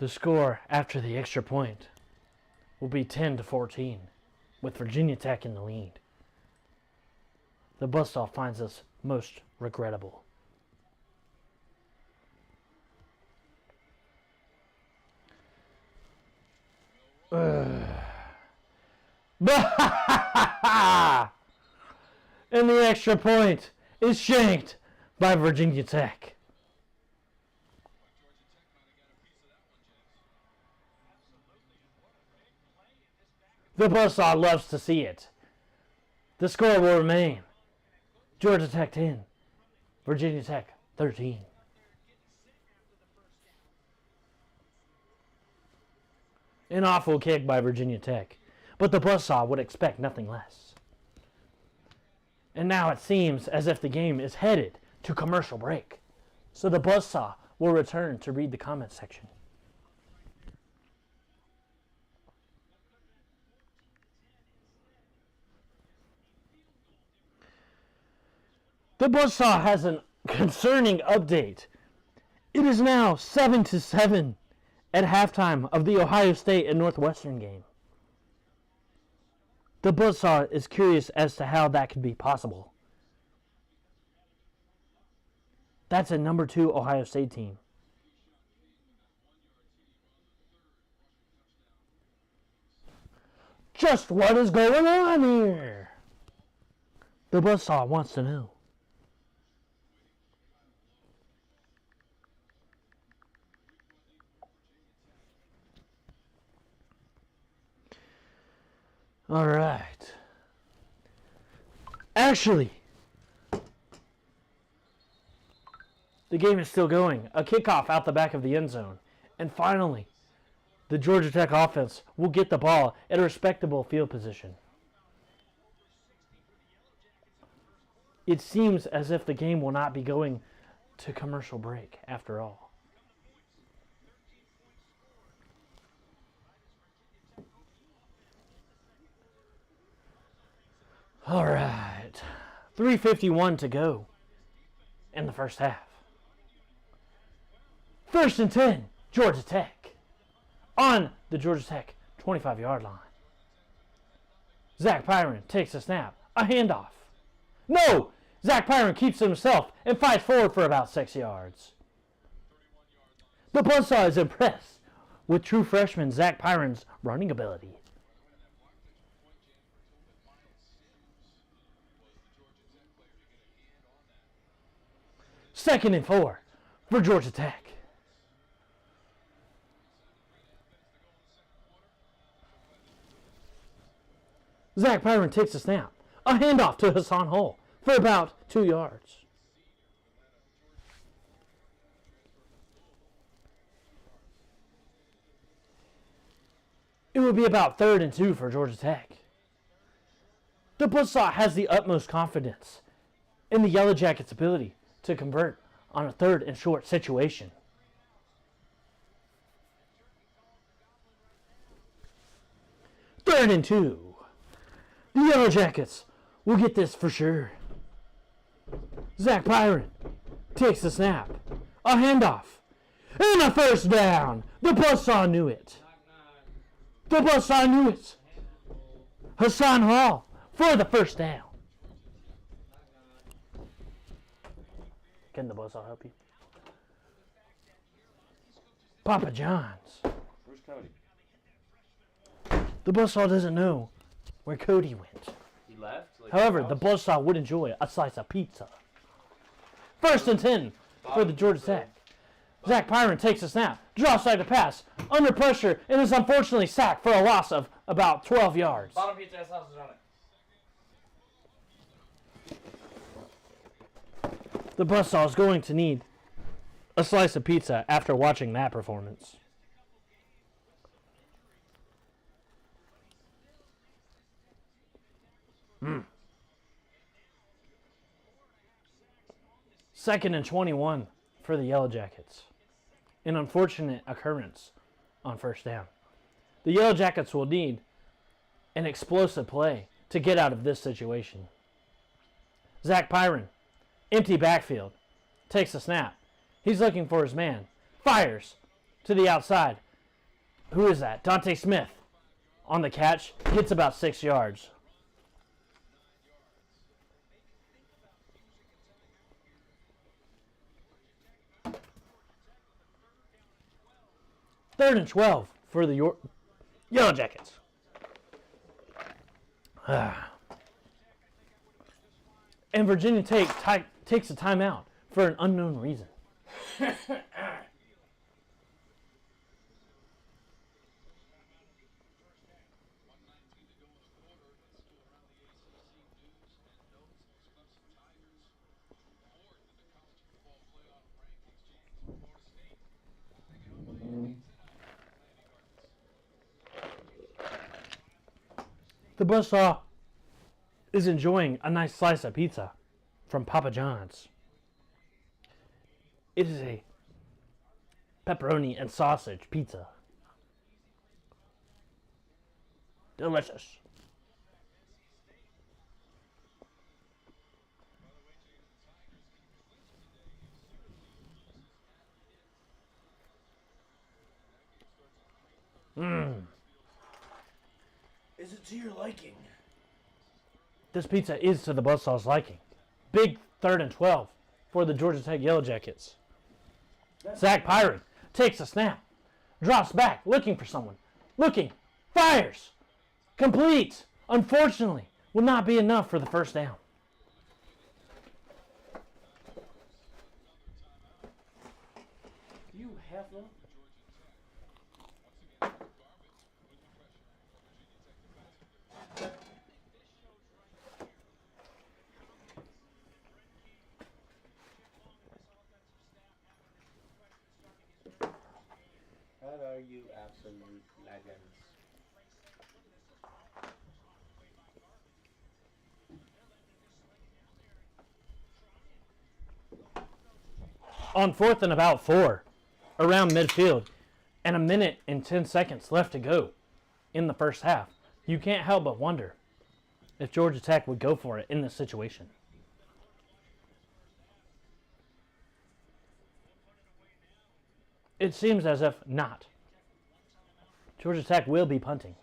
score after the extra point will be 10-14, with Virginia Tech in the lead. The Buzzsaw finds this most regrettable. And the extra point is shanked by Virginia Tech. The Buzzsaw loves to see it. The score will remain Georgia Tech 10, Virginia Tech 13. An awful kick by Virginia Tech, but the Buzzsaw would expect nothing less. And now it seems as if the game is headed to commercial break. So the Buzzsaw will return to read the comment section. The Buzzsaw has a concerning update. It is now 7-7 at halftime of the Ohio State and Northwestern game. The Buzzsaw is curious as to how that could be possible. That's a number 2 Ohio State team. Just what is going on here? The Buzzsaw wants to know. All right. Actually, the game is still going. A kickoff out the back of the end zone. And finally, the Georgia Tech offense will get the ball at a respectable field position. It seems as if the game will not be going to commercial break after all. All right, 3:51 to go in the first half. 1st and 10, Georgia Tech. On the Georgia Tech 25-yard line. Zach Pyron takes a snap, a handoff. No! Zach Pyron keeps it himself and fights forward for about 6 yards. The Buzzsaw is impressed with true freshman Zach Pyron's running ability. 2nd and 4 for Georgia Tech. Zach Pyron takes a snap. A handoff to Hassan Hall for about 2 yards. It will be about 3rd and 2 for Georgia Tech. The Buzzsaw has the utmost confidence in the Yellow Jackets' ability to convert on a 3rd and short situation. Third and 2. The Yellow Jackets will get this for sure. Zach Pyron takes the snap. A handoff. And a first down. The Buzzsaw knew it. The Buzzsaw knew it. Hassan Hall for the first down. Can the Buzzsaw help you? Papa John's. Where's Cody? The Buzzsaw doesn't know where Cody went. He left? Like, However, the Buzzsaw would enjoy a slice of pizza. 1st and 10 for the Georgia Tech. Zach Pyron takes a snap, draws side to pass, under pressure, and is unfortunately sacked for a loss of about 12 yards. Bottom pizza has sausage on it. The Buzzsaw is going to need a slice of pizza after watching that performance. Second and 21 for the Yellow Jackets. An unfortunate occurrence on first down. The Yellow Jackets will need an explosive play to get out of this situation. Zach Pyron, empty backfield, takes a snap. He's looking for his man. Fires to the outside. Who is that? Dante Smith on the catch. Gets about 6 yards. Third and 12 for the Yellow Jackets. And Virginia Tech takes a timeout for an unknown reason. The buzzsaw is enjoying a nice slice of pizza from Papa John's. It is a pepperoni and sausage pizza. Delicious. Is it to your liking? This pizza is to the buzzsaw's liking. Big 3rd and 12 for the Georgia Tech Yellow Jackets. Zach Pyron takes a snap, drops back, looking for someone. Looking, fires, complete. Unfortunately, will not be enough for the first down. You have them? What are you absolute legends? On 4th and about 4, around midfield, and 1 minute and 10 seconds left to go in the first half, you can't help but wonder if Georgia Tech would go for it in this situation. It seems as if not. Georgia Tech will be punting.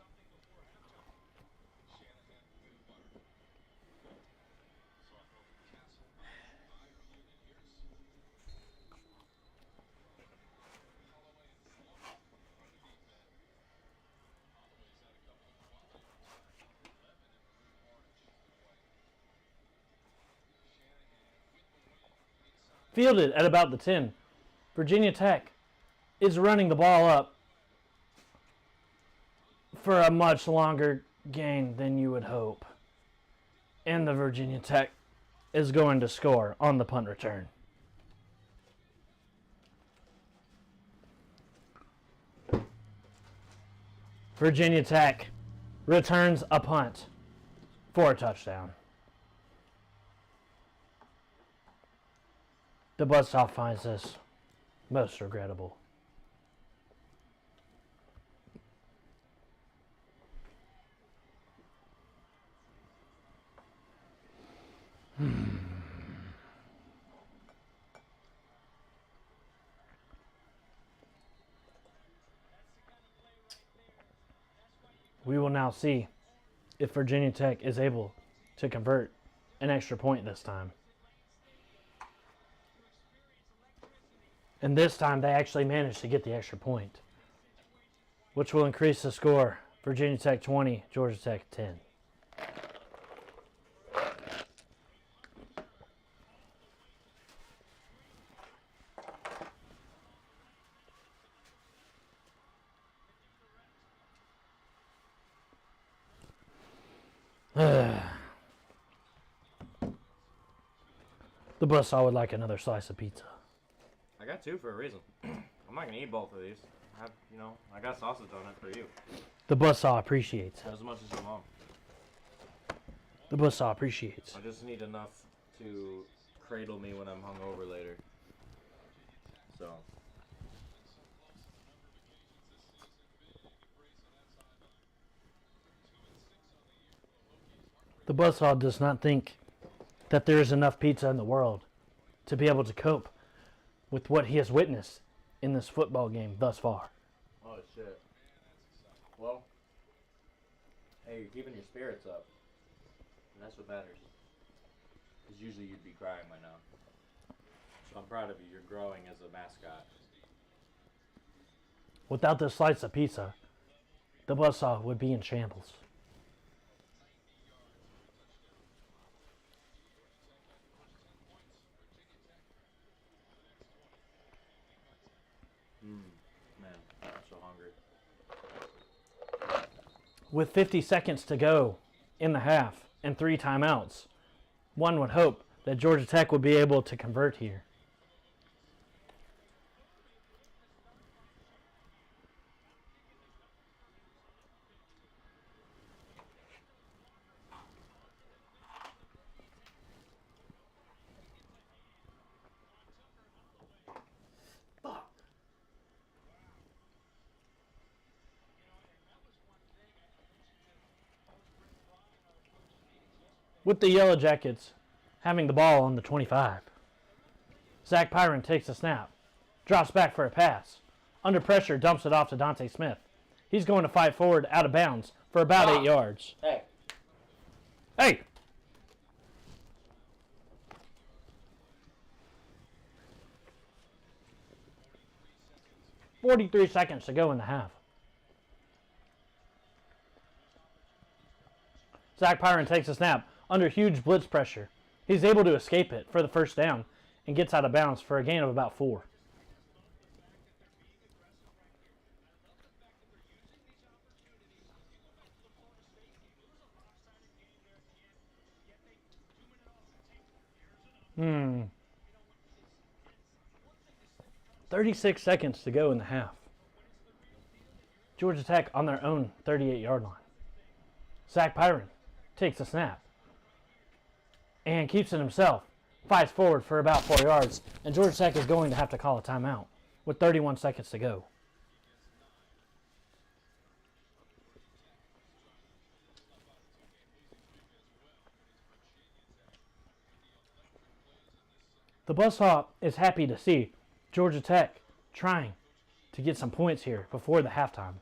Fielded at about the 10, Virginia Tech is running the ball up for a much longer gain than you would hope. And the Virginia Tech is going to score on the punt return. Virginia Tech returns a punt for a touchdown. The buzzsaw finds this most regrettable. We will now see if Virginia Tech is able to convert an extra point this time. And this time they actually managed to get the extra point, which will increase the score. Virginia Tech 20, Georgia Tech 10. The buzzsaw would like another slice of pizza. I got 2 for a reason. I'm not gonna eat both of these. I got sausage on it for you. The buzzsaw appreciates. As much as you want. The buzzsaw appreciates. I just need enough to cradle me when I'm hungover later. So. The buzzsaw does not think that there is enough pizza in the world to be able to cope with what he has witnessed in this football game thus far. Oh, shit. Well, hey, you're keeping your spirits up. And that's what matters. Because usually you'd be crying by now. So I'm proud of you. You're growing as a mascot. Without this slice of pizza, the BUZZSAW would be in shambles. Man, I'm so hungry. With 50 seconds to go in the half and 3 timeouts, one would hope that Georgia Tech would be able to convert here. With the Yellow Jackets having the ball on the 25. Zach Pyron takes a snap, drops back for a pass. Under pressure, dumps it off to Dante Smith. He's going to fight forward out of bounds for about 8 yards. Hey. Hey! "43 seconds to go in the half. Zach Pyron takes a snap under huge blitz pressure. He's able to escape it for the first down and gets out of bounds for a gain of about 4. Hmm. 36 seconds to go in the half. Georgia Tech on their own 38-yard line. Zach Pyron takes a snap and keeps it himself. Fights forward for about 4 yards, and Georgia Tech is going to have to call a timeout with 31 seconds to go. The BUZZSAW is happy to see Georgia Tech trying to get some points here before the halftime.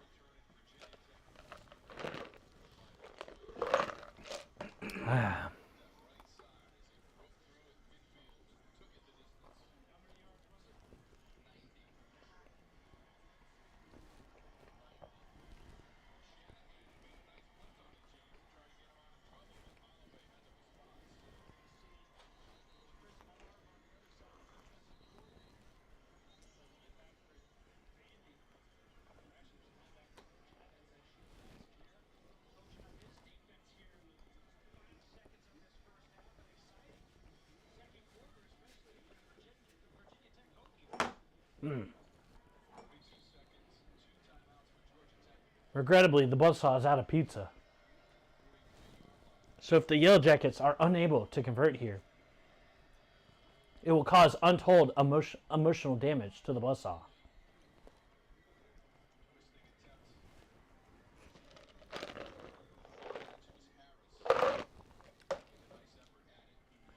Regrettably, the BUZZSAW is out of pizza. So if the Yellow Jackets are unable to convert here, it will cause untold emotional damage to the BUZZSAW.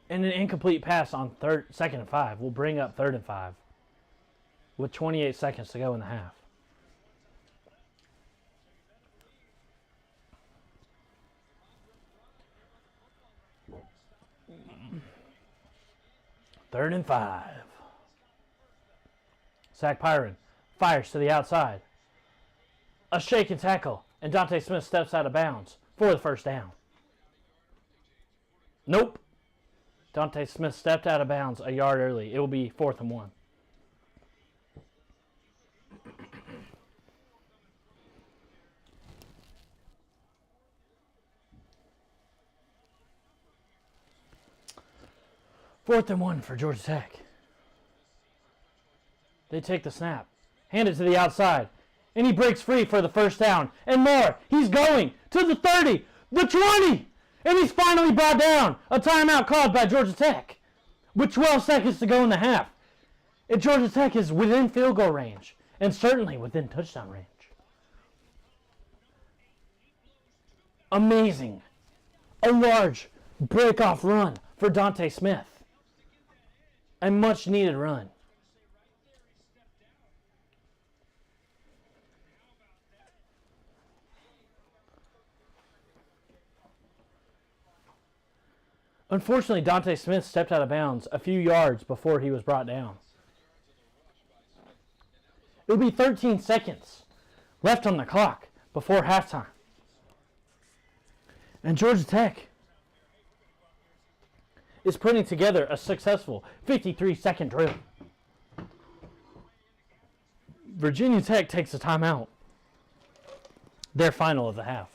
And an incomplete pass on 2nd and 5 will bring up 3rd and 5 with 28 seconds to go in the half. Third and 5. Zach Pyron fires to the outside. A shake and tackle, and Dante Smith steps out of bounds for the first down. Nope. Dante Smith stepped out of bounds a yard early. It will be 4th and 1. Fourth and 1 for Georgia Tech. They take the snap, hand it to the outside, and he breaks free for the first down. And more. He's going to the 30, the 20, and he's finally brought down. A timeout called by Georgia Tech with 12 seconds to go in the half. And Georgia Tech is within field goal range and certainly within touchdown range. Amazing. A large break-off run for Dante Smith. A much-needed run. Unfortunately, Dante Smith stepped out of bounds a few yards before he was brought down. It will be 13 seconds left on the clock before halftime. And Georgia Tech is putting together a successful 53-second drill. Virginia Tech takes a timeout. Their final of the half.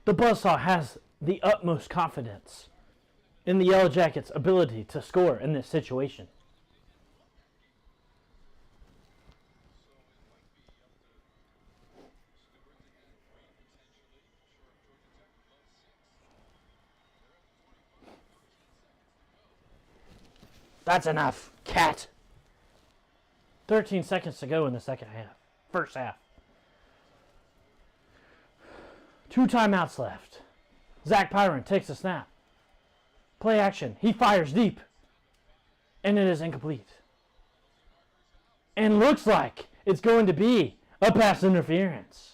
The BUZZSAW has the utmost confidence in the Yellow Jackets' ability to score in this situation. That's enough, cat. 13 seconds to go in the first half. 2 timeouts left. Zach Pyron takes a snap. Play action. He fires deep. And it is incomplete. And looks like it's going to be a pass interference.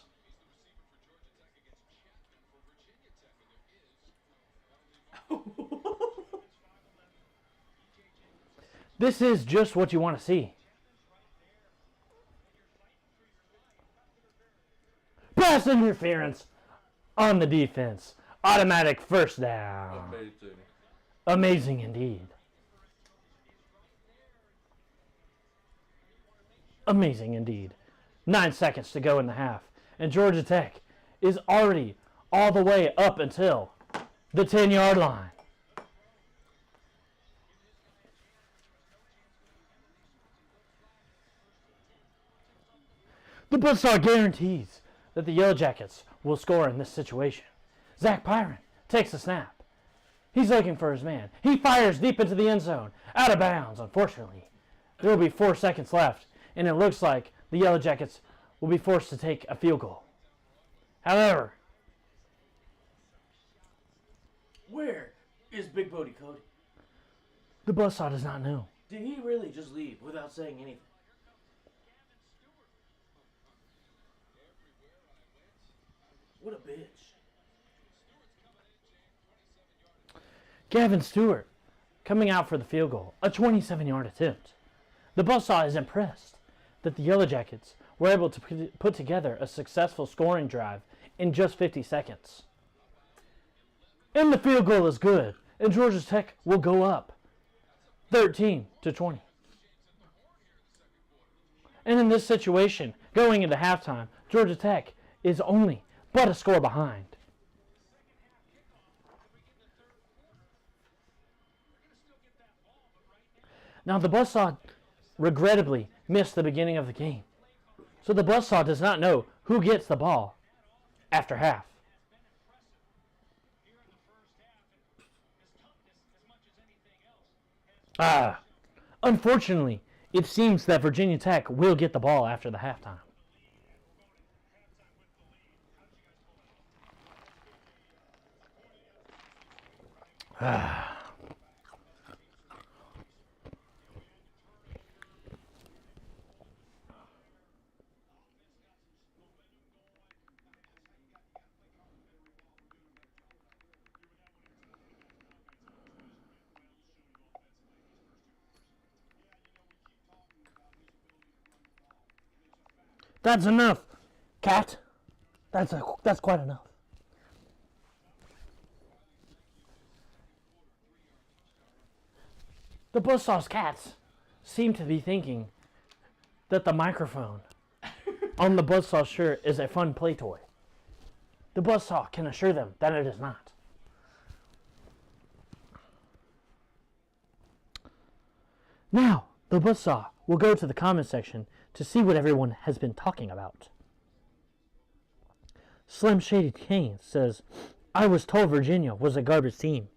This is just what you want to see. Pass interference on the defense. Automatic first down. Amazing indeed. Amazing indeed. 9 seconds to go in the half. And Georgia Tech is already all the way up until the 10-yard line. The BUZZSAW guarantees that the Yellow Jackets will score in this situation. Zach Pyron takes a snap. He's looking for his man. He fires deep into the end zone. Out of bounds, unfortunately. There will be 4 seconds left, and it looks like the Yellow Jackets will be forced to take a field goal. However, Where is Big Bodie Cody? the BUZZSAW does not know. Did he really just leave without saying anything? What a bitch. Gavin Stewart coming out for the field goal. A 27-yard attempt. The BUZZSAW is impressed that the Yellow Jackets were able to put together a successful scoring drive in just 50 seconds. And the field goal is good, and Georgia Tech will go up 13-20. And in this situation, going into halftime, Georgia Tech is only but a score behind. Now the BUZZSAW regrettably missed the beginning of the game. So the BUZZSAW does not know who gets the ball after half. Unfortunately, it seems that Virginia Tech will get the ball after the halftime. That's enough, cat. That's quite enough. The BUZZSAW's cats seem to be thinking that the microphone on the BUZZSAW shirt is a fun play toy. The BUZZSAW can assure them that it is not. Now, the BUZZSAW will go to the comment section to see what everyone has been talking about. Slim Shady Kane says, I was told Virginia was a garbage team.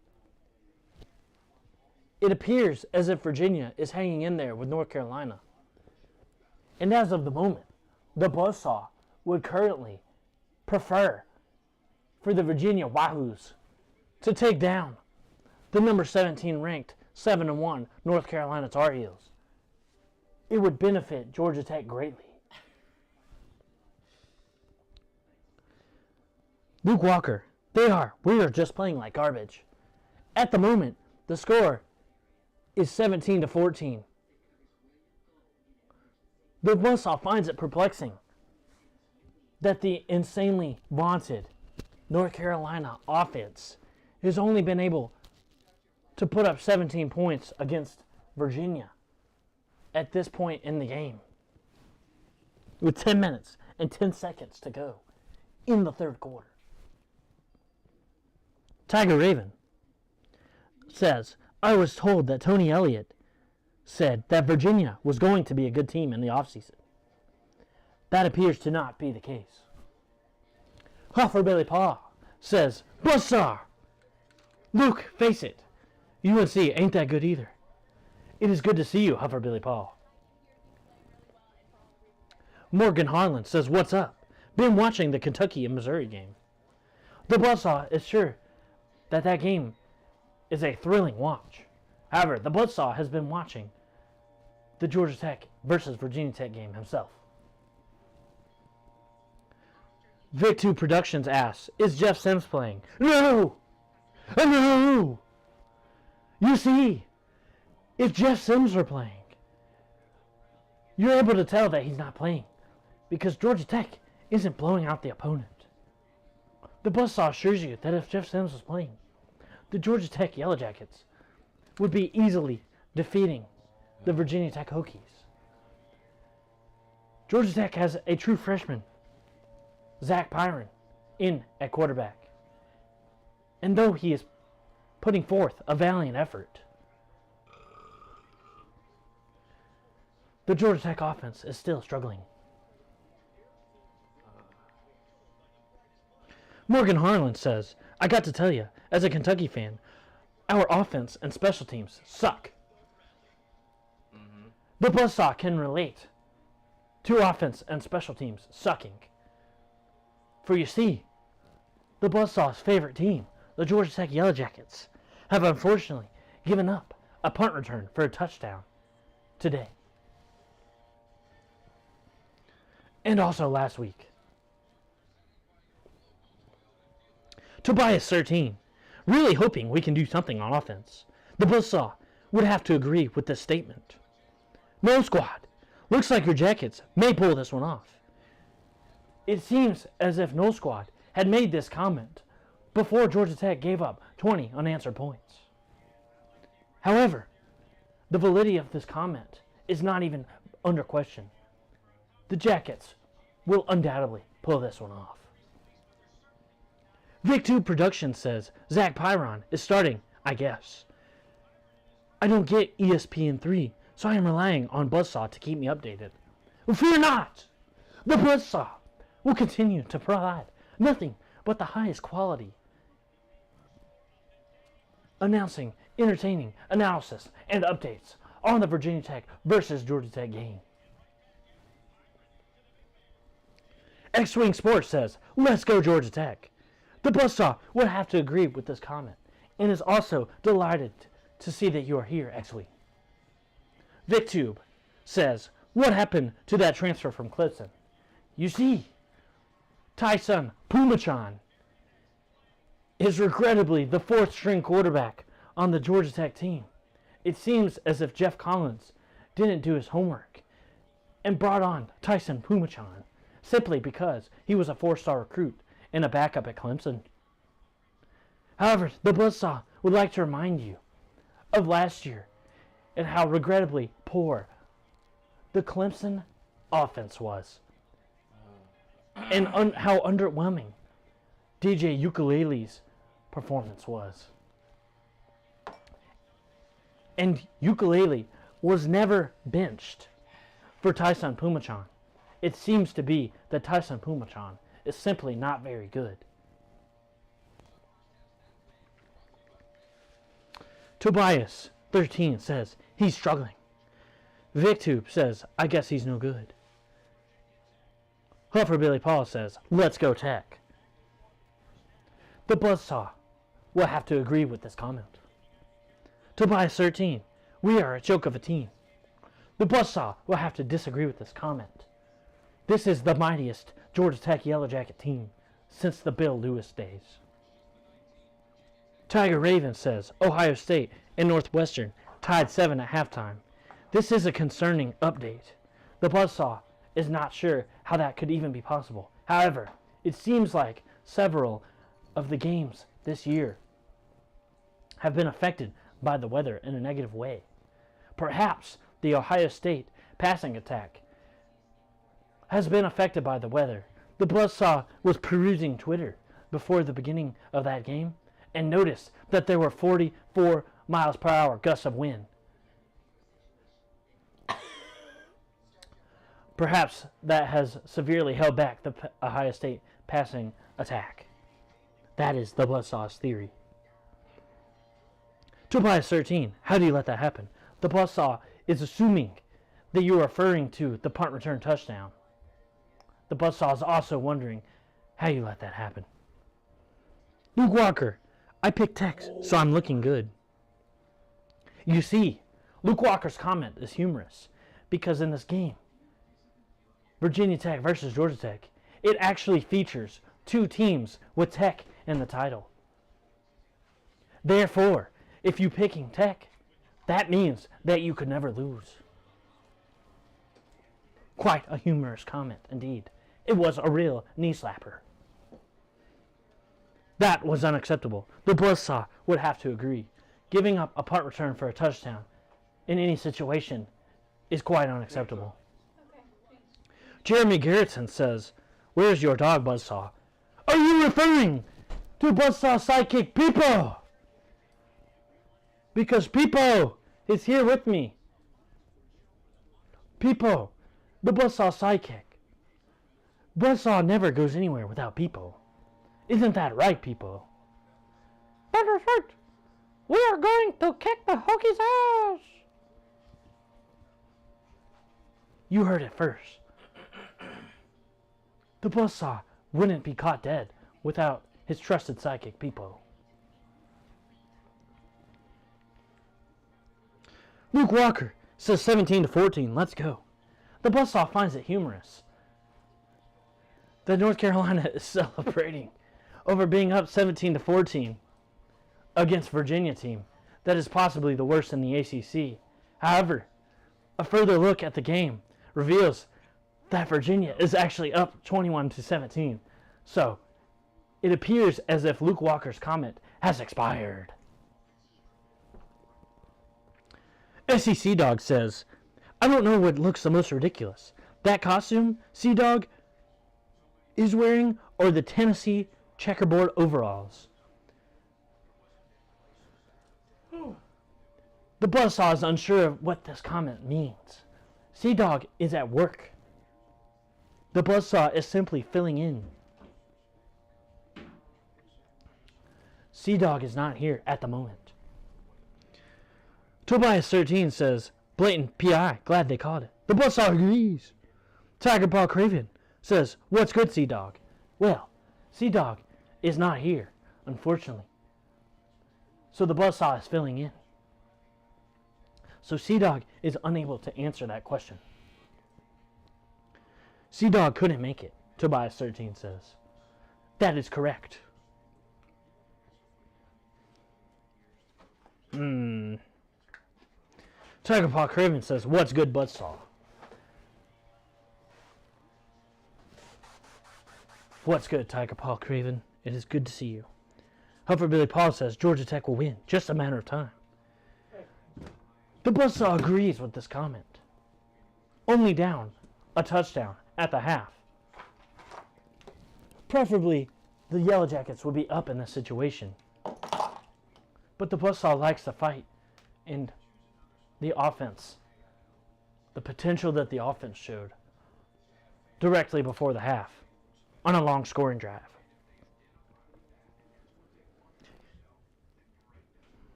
It appears as if Virginia is hanging in there with North Carolina. And as of the moment, the BUZZSAW would currently prefer for the Virginia Wahoos to take down the number 17 ranked 7-1 North Carolina Tar Heels. It would benefit Georgia Tech greatly. Luke Walker, we are just playing like garbage. At the moment, the score is 17-14. The BUZZSAW finds it perplexing that the insanely vaunted North Carolina offense has only been able to put up 17 points against Virginia at this point in the game, with 10 minutes and 10 seconds to go in the third quarter. Tiger Raven says, I was told that Tony Elliott said that Virginia was going to be a good team in the offseason. That appears to not be the case. Huffer Billy Paw says, BUZZSAW! Luke, face it, UNC ain't that good either. It is good to see you, Huffer Billy Paw. Morgan Harlan says, what's up? Been watching the Kentucky and Missouri game. The BUZZSAW is sure that game is a thrilling watch. However, the BUZZSAW has been watching the Georgia Tech versus Virginia Tech game himself. Vic2 Productions asks, is Jeff Sims playing? No! No! You see, if Jeff Sims were playing, you're able to tell that he's not playing because Georgia Tech isn't blowing out the opponent. The BUZZSAW assures you that if Jeff Sims was playing, the Georgia Tech Yellow Jackets would be easily defeating the Virginia Tech Hokies. Georgia Tech has a true freshman, Zach Pyron, in at quarterback. And though he is putting forth a valiant effort, the Georgia Tech offense is still struggling. Morgan Harlan says, I got to tell you, as a Kentucky fan, our offense and special teams suck. The BUZZSAW can relate to offense and special teams sucking. For you see, the BUZZSAW's favorite team, the Georgia Tech Yellow Jackets, have unfortunately given up a punt return for a touchdown today. And also last week. Tobias 13, really hoping we can do something on offense. The BUZZSAW would have to agree with this statement. No squad, looks like your Jackets may pull this one off. It seems as if no squad had made this comment before Georgia Tech gave up 20 unanswered points. However, the validity of this comment is not even under question. The Jackets will undoubtedly pull this one off. Vic2 Productions says Zach Pyron is starting, I guess. I don't get ESPN3, so I am relying on BUZZSAW to keep me updated. Well, fear not! The BUZZSAW will continue to provide nothing but the highest quality, announcing, entertaining analysis and updates on the Virginia Tech versus Georgia Tech game. X-Wing Sports says, let's go Georgia Tech. The BUZZSAW would have to agree with this comment and is also delighted to see that you are here, X-Wing. VicTube says, what happened to that transfer from Clemson? You see, Tyson Pumachan is regrettably the fourth string quarterback on the Georgia Tech team. It seems as if Jeff Collins didn't do his homework and brought on Tyson Pumachan simply because he was a four-star recruit and a backup at Clemson. However, the BUZZSAW would like to remind you of last year and how regrettably poor the Clemson offense was and how underwhelming DJ Ukulele's performance was. And Ukulele was never benched for Tyson Pumachan. It seems to be that Tyson Pumachan is simply not very good. Tobias 13 says he's struggling. VicTube says, I guess he's no good. Huffer Billy Paul says, let's go Tech. The BUZZSAW will have to agree with this comment. Tobias 13, we are a joke of a team. The BUZZSAW will have to disagree with this comment. This is the mightiest Georgia Tech Yellow Jacket team since the Bill Lewis days. Tiger Raven says Ohio State and Northwestern tied 7 at halftime. This is a concerning update. The Buzzsaw is not sure how that could even be possible. However, it seems like several of the games this year have been affected by the weather in a negative way. Perhaps the Ohio State passing attack has been affected by the weather. The Buzzsaw was perusing Twitter before the beginning of that game and noticed that there were 44 miles per hour gusts of wind. Perhaps that has severely held back the Ohio State passing attack. That is the Buzzsaw's theory. Tobias 13, how do you let that happen? The Buzzsaw is assuming that you are referring to the punt return touchdown. The Buzzsaw is also wondering how you let that happen. Luke Walker, I picked Tex, so I'm looking good. You see, Luke Walker's comment is humorous because in this game, Virginia Tech versus Georgia Tech, it actually features two teams with Tech in the title. Therefore, if you're picking Tech, that means that you could never lose. Quite a humorous comment indeed. It was a real knee slapper. That was unacceptable. The Buzzsaw would have to agree. Giving up a punt return for a touchdown in any situation is quite unacceptable. Okay, thanks. Jeremy Garrettson says, "Where's your dog, Buzzsaw?" Are you referring to Buzzsaw sidekick Peepo? Because Peepo is here with me. Peepo, the Buzzsaw sidekick. Buzzsaw never goes anywhere without Peepo. Isn't that right, Peepo? That is right. We are going to kick the Hokies' ass. You heard it first. The Buzzsaw wouldn't be caught dead without his trusted sidekick, Peepo. Luke Walker says 17-14. Let's go. The Buzzsaw finds it humorous that North Carolina is celebrating over being up 17-14 against Virginia team that is possibly the worst in the ACC. However, a further look at the game reveals that Virginia is actually up 21-17. So, it appears as if Luke Walker's comment has expired. SEC Dog says, I don't know what looks the most ridiculous. That costume Sea-Dog is wearing or the Tennessee checkerboard overalls. The Buzzsaw is unsure of what this comment means. Sea-Dog is at work. The Buzzsaw is simply filling in. Sea-Dog is not here at the moment. Tobias 13 says, blatant PI, glad they caught it. The Buzzsaw agrees. Tiger Paw Craven says, what's good, Sea-Dog? Well, Sea-Dog is not here, unfortunately. So the Buzzsaw is filling in. So Sea-Dog is unable to answer that question. Sea-Dog couldn't make it, Tobias 13 says. That is correct. Tiger Paw Craven says, what's good, Buzzsaw? What's good, Tiger Paw Craven? It is good to see you. Huffer Billy Paul says, Georgia Tech will win. Just a matter of time. The Buzzsaw agrees with this comment. Only down a touchdown at the half. Preferably, the Yellow Jackets would be up in this situation. But the Buzzsaw likes to fight, and the offense, the potential that the offense showed directly before the half on a long scoring drive.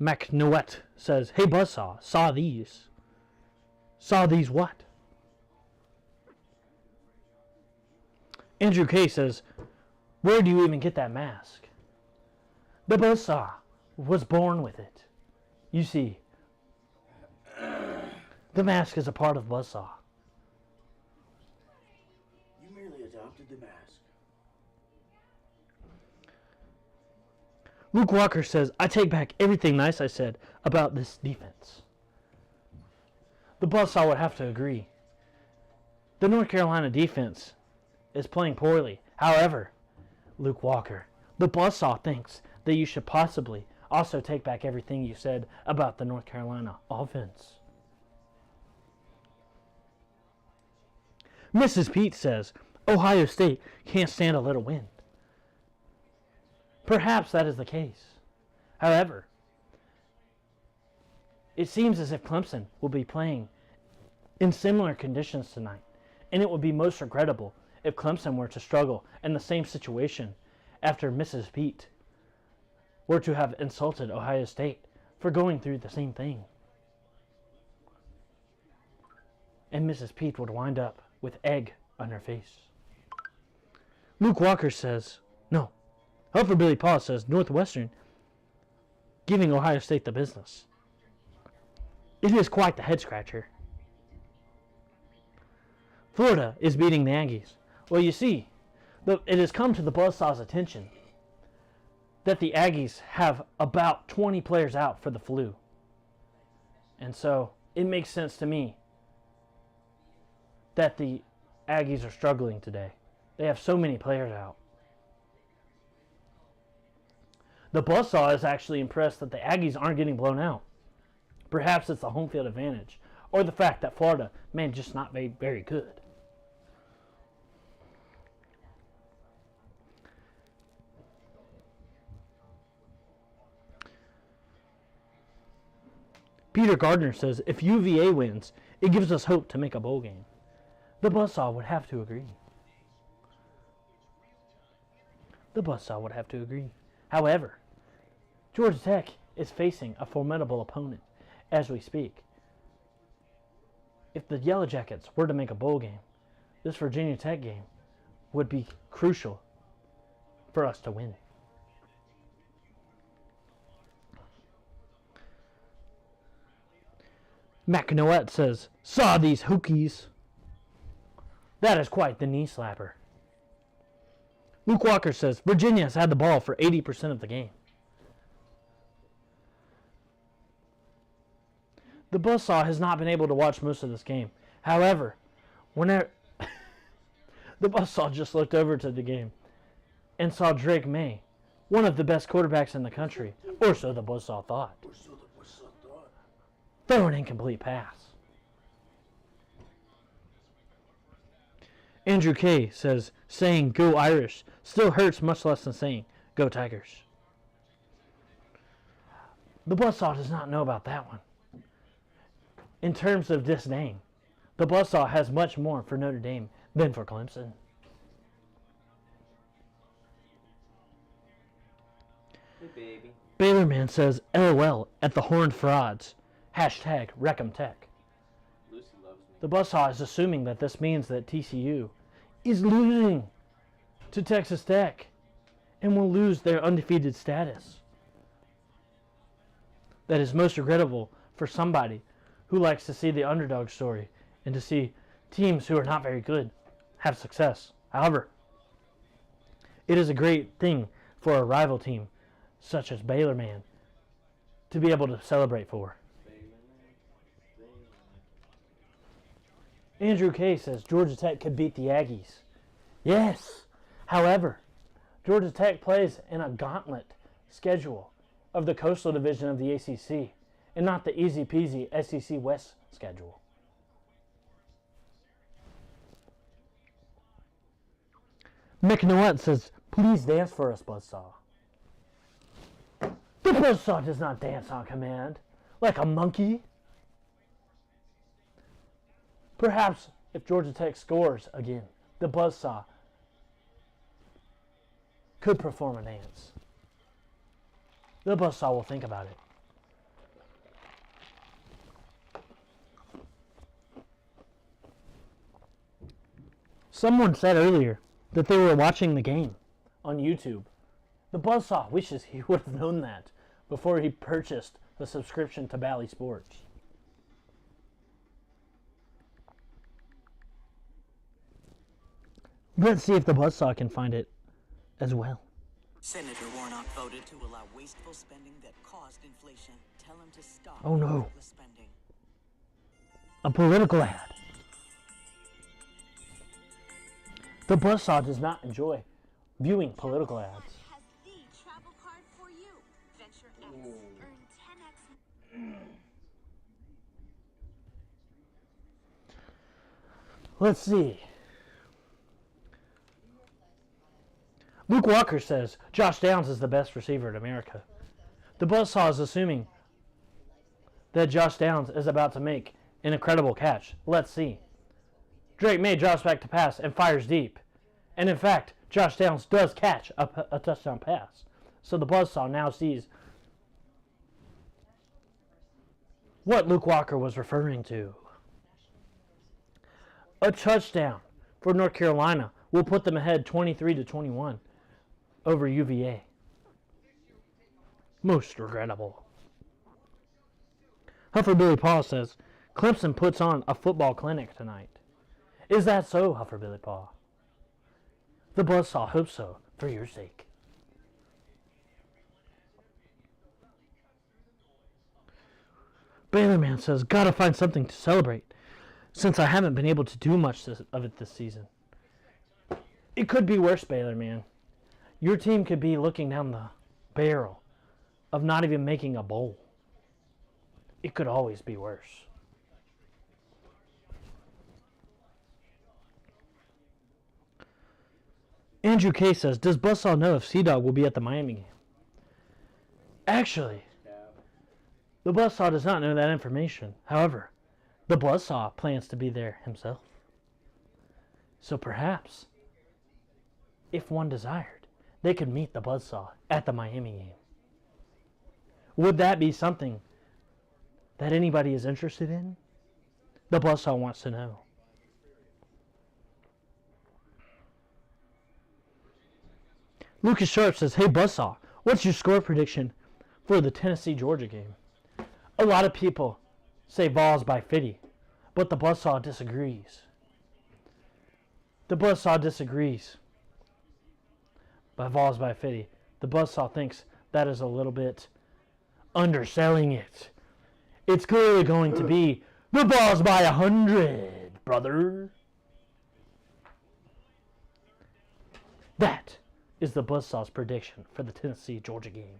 McNoet says, hey Buzzsaw, saw these. Saw these what? Andrew K says, where do you even get that mask? The Buzzsaw was born with it. You see, the mask is a part of Buzzsaw. You merely lifted the mask. Luke Walker says, I take back everything nice I said about this defense. The BUZZSAW would have to agree. The North Carolina defense is playing poorly. However, Luke Walker, the BUZZSAW thinks that you should possibly also take back everything you said about the North Carolina offense. Mrs. Pete says, Ohio State can't stand a little wind. Perhaps that is the case. However, it seems as if Clemson will be playing in similar conditions tonight, and it would be most regrettable if Clemson were to struggle in the same situation after Mrs. Pete were to have insulted Ohio State for going through the same thing. And Mrs. Pete would wind up with egg on her face. Luke Walker says, no. However, Billy Paul says Northwestern giving Ohio State the business. It is quite the head scratcher. Florida is beating the Aggies. Well, you see, it has come to the BUZZSAW's attention that the Aggies have about 20 players out for the flu. And so it makes sense to me that the Aggies are struggling today. They have so many players out. The BUZZSAW is actually impressed that the Aggies aren't getting blown out. Perhaps it's the home field advantage, or the fact that Florida may just not be very good. Peter Gardner says, if UVA wins, it gives us hope to make a bowl game. The BUZZSAW would have to agree. The BUZZSAW would have to agree. However, Georgia Tech is facing a formidable opponent as we speak. If the Yellow Jackets were to make a bowl game, this Virginia Tech game would be crucial for us to win. Matt Knoett says, saw these Hokies. That is quite the knee slapper. Luke Walker says, Virginia has had the ball for 80% of the game. The BUZZSAW has not been able to watch most of this game. However, whenever the BUZZSAW just looked over to the game and saw Drake May, one of the best quarterbacks in the country, or so the BUZZSAW thought, throw an incomplete pass. Andrew K. says, saying go Irish still hurts much less than saying go Tigers. The BUZZSAW does not know about that one. In terms of disdain, the BUZZSAW has much more for Notre Dame than for Clemson. Hey, baby. Baylorman says, LOL at the horned frauds. Hashtag Wreck'emTech. Lucy loves me. The BUZZSAW is assuming that this means that TCU is losing to Texas Tech and will lose their undefeated status. That is most regrettable for somebody who likes to see the underdog story and to see teams who are not very good have success. However, it is a great thing for a rival team such as Baylorman to be able to celebrate for. Andrew K. says Georgia Tech could beat the Aggies. Yes. However, Georgia Tech plays in a gauntlet schedule of the Coastal Division of the ACC and not the easy-peasy SEC West schedule. Mick Noet says, please dance for us, BUZZSAW. The BUZZSAW does not dance on command like a monkey. Perhaps if Georgia Tech scores again, the BUZZSAW could perform a dance. The BUZZSAW will think about it. Someone said earlier that they were watching the game on YouTube. The BUZZSAW wishes he would have known that before he purchased the subscription to Bally Sports. Let's see if the buzzsaw can find it as well. Senator Warnock voted to allow wasteful spending that caused inflation. Tell him to stop. Oh, no. reckless spending. A political ad. The buzzsaw does not enjoy viewing political ads. Has the travel card for you. Venture X. Earn 10x. Let's see. Luke Walker says Josh Downs is the best receiver in America. The buzzsaw is assuming that Josh Downs is about to make an incredible catch. Let's see. Drake May drops back to pass and fires deep. And in fact, Josh Downs does catch a touchdown pass. So the buzzsaw now sees what Luke Walker was referring to. A touchdown for North Carolina will put them ahead 23-21 over UVA. Most regrettable. Huffer Billy Paul says, Clemson puts on a football clinic tonight. Is that so, Huffer Billy Paul? The buzzsaw hopes so, for your sake. Baylorman says, gotta find something to celebrate, since I haven't been able to do much of it this season. It could be worse, Baylorman. Your team could be looking down the barrel of not even making a bowl. It could always be worse. Andrew K says, does Buzzsaw know if Sea-Dog will be at the Miami game? Actually, the Buzzsaw does not know that information. However, the Buzzsaw plans to be there himself. So perhaps, if one desired, they could meet the Buzzsaw at the Miami game. Would that be something that anybody is interested in? The Buzzsaw wants to know. Lucas Sharp says, hey Buzzsaw, what's your score prediction for the Tennessee-Georgia game? A lot of people say Vols by 50, but the Buzzsaw disagrees. The Buzzsaw disagrees by Vols by 50. The Buzzsaw thinks that is a little bit underselling it. It's clearly going to be the Vols by 100, brother. That is the Buzzsaw's prediction for the Tennessee-Georgia game.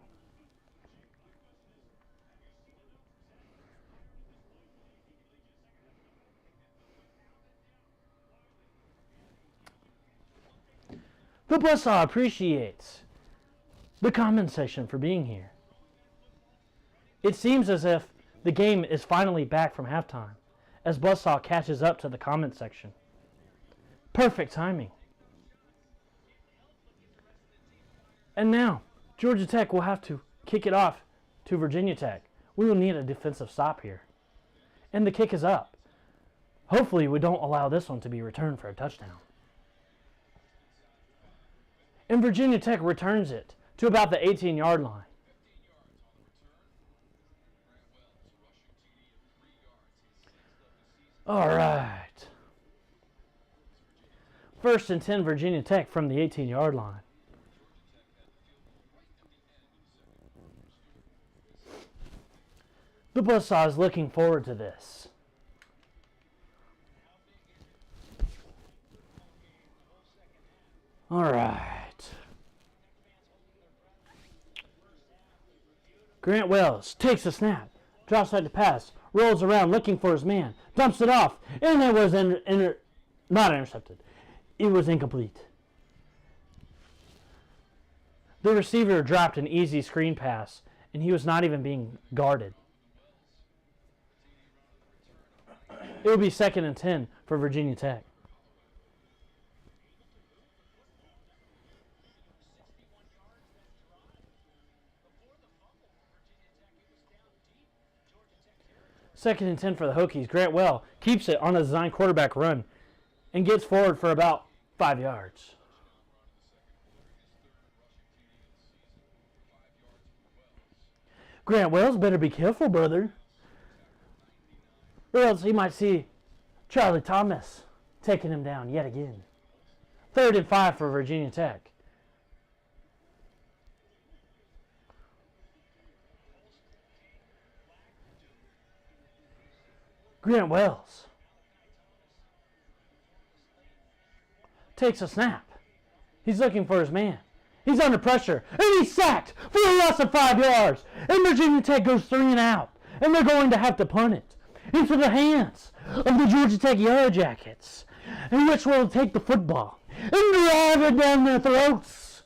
The Buzzsaw appreciates the comment section for being here. It seems as if the game is finally back from halftime as Buzzsaw catches up to the comment section. Perfect timing. And now, Georgia Tech will have to kick it off to Virginia Tech. We will need a defensive stop here. And the kick is up. Hopefully we don't allow this one to be returned for a touchdown. And Virginia Tech returns it to about the 18-yard line. All right. 1st and 10 Virginia Tech from the 18-yard line. The Buzzsaw is looking forward to this. All right. Grant Wells takes the snap, drops back to pass, rolls around looking for his man, dumps it off, and it was not intercepted. It was incomplete. The receiver dropped an easy screen pass, and he was not even being guarded. It will be 2nd and 10 for Virginia Tech. Second and 10 for the Hokies. Grant Well keeps it on a design quarterback run and gets forward for about 5 yards. Grant Wells better be careful, brother, or else he might see Charlie Thomas taking him down yet again. 3rd and 5 for Virginia Tech. Grant Wells takes a snap. He's looking for his man. He's under pressure, and he's sacked for a loss of 5 yards. And Virginia Tech goes 3 and out, and they're going to have to punt it into the hands of the Georgia Tech Yellow Jackets, in which will take the football and drive it down their throats.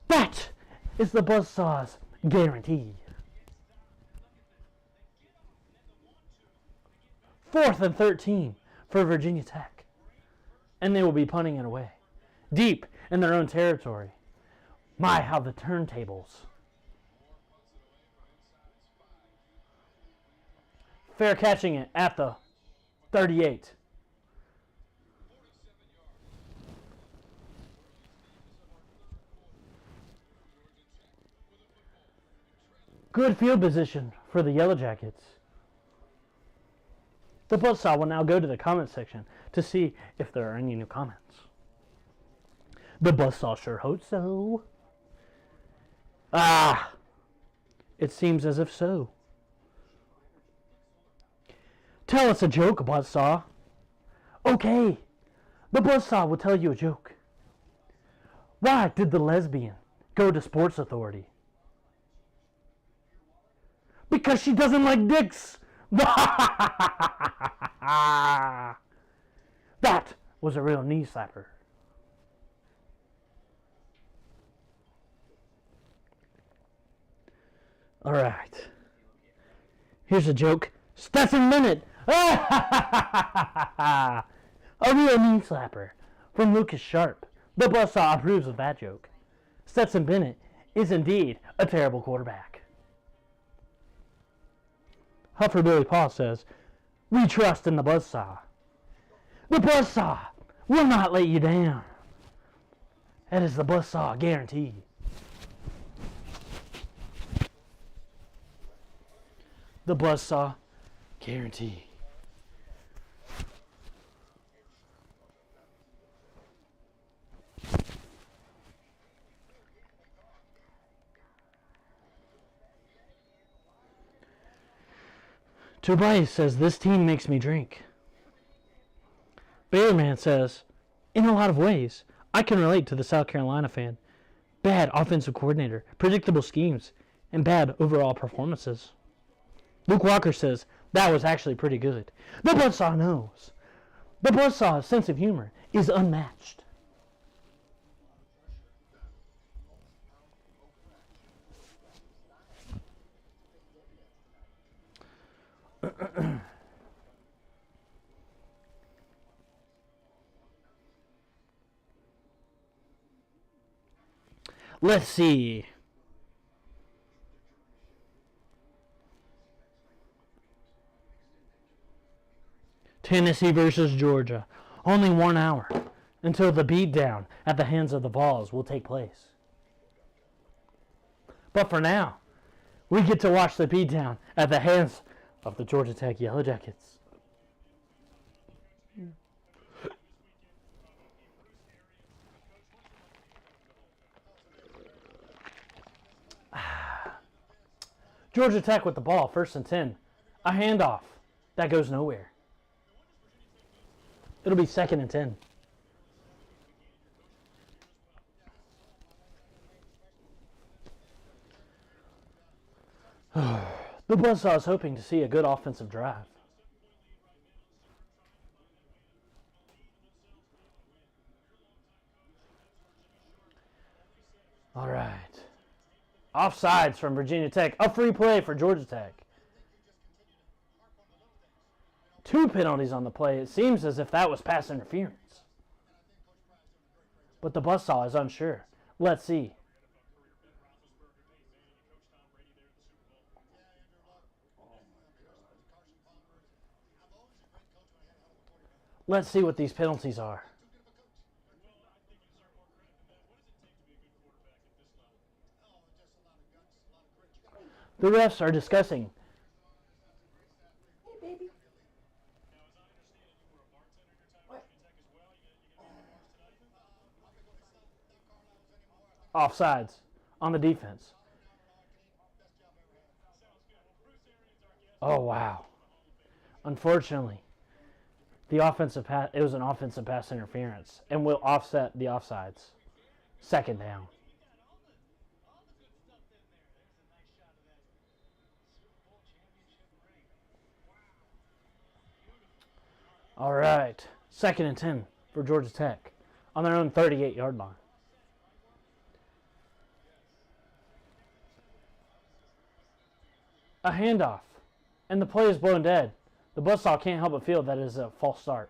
That is the BUZZSAW's guarantee. 4th and 13 for Virginia Tech, and they will be punting it away, deep in their own territory. My, how the turntables. Fair catching it at the 38. Good field position for the Yellow Jackets. The BUZZSAW will now go to the comment section to see if there are any new comments. The BUZZSAW sure hopes so. Ah! It seems as if so. Tell us a joke, BUZZSAW. Okay, the BUZZSAW will tell you a joke. Why did the lesbian go to Sports Authority? Because she doesn't like dicks. That was a real knee slapper. All right. Here's a joke. Stetson Bennett. A real knee slapper from Lucas Sharp. The BUZZSAW approves of that joke. Stetson Bennett is indeed a terrible quarterback. Huffer Billy Paul says, we trust in the BUZZSAW. The BUZZSAW will not let you down. That is the BUZZSAW guarantee. The BUZZSAW guarantee. Tobias says, this team makes me drink. Bearman says, in a lot of ways, I can relate to the South Carolina fan. Bad offensive coordinator, predictable schemes, and bad overall performances. Luke Walker says, that was actually pretty good. The BUZZSAW knows. The BUZZSAW's sense of humor is unmatched. Let's see. Tennessee versus Georgia. Only 1 hour until the beatdown at the hands of the Vols will take place. But for now, we get to watch the beatdown at the hands of the Georgia Tech Yellow Jackets. Georgia Tech with the ball, 1st and 10. A handoff. That goes nowhere. It'll be 2nd and 10. The BUZZSAW is hoping to see a good offensive drive. All right. Offsides from Virginia Tech. A free play for Georgia Tech. 2 penalties on the play. It seems as if that was pass interference. But the BUZZSAW is unsure. Let's see. Let's see what these penalties are. The refs are discussing. Hey, baby. offsides on the defense. Oh, wow. Unfortunately, the offensive pass, it was an offensive pass interference and will offset the offsides. Second down. All right. 2nd and 10 for Georgia Tech on their own 38-yard line. A handoff, and the play is blown dead. The BUZZSAW can't help but feel that it is a false start.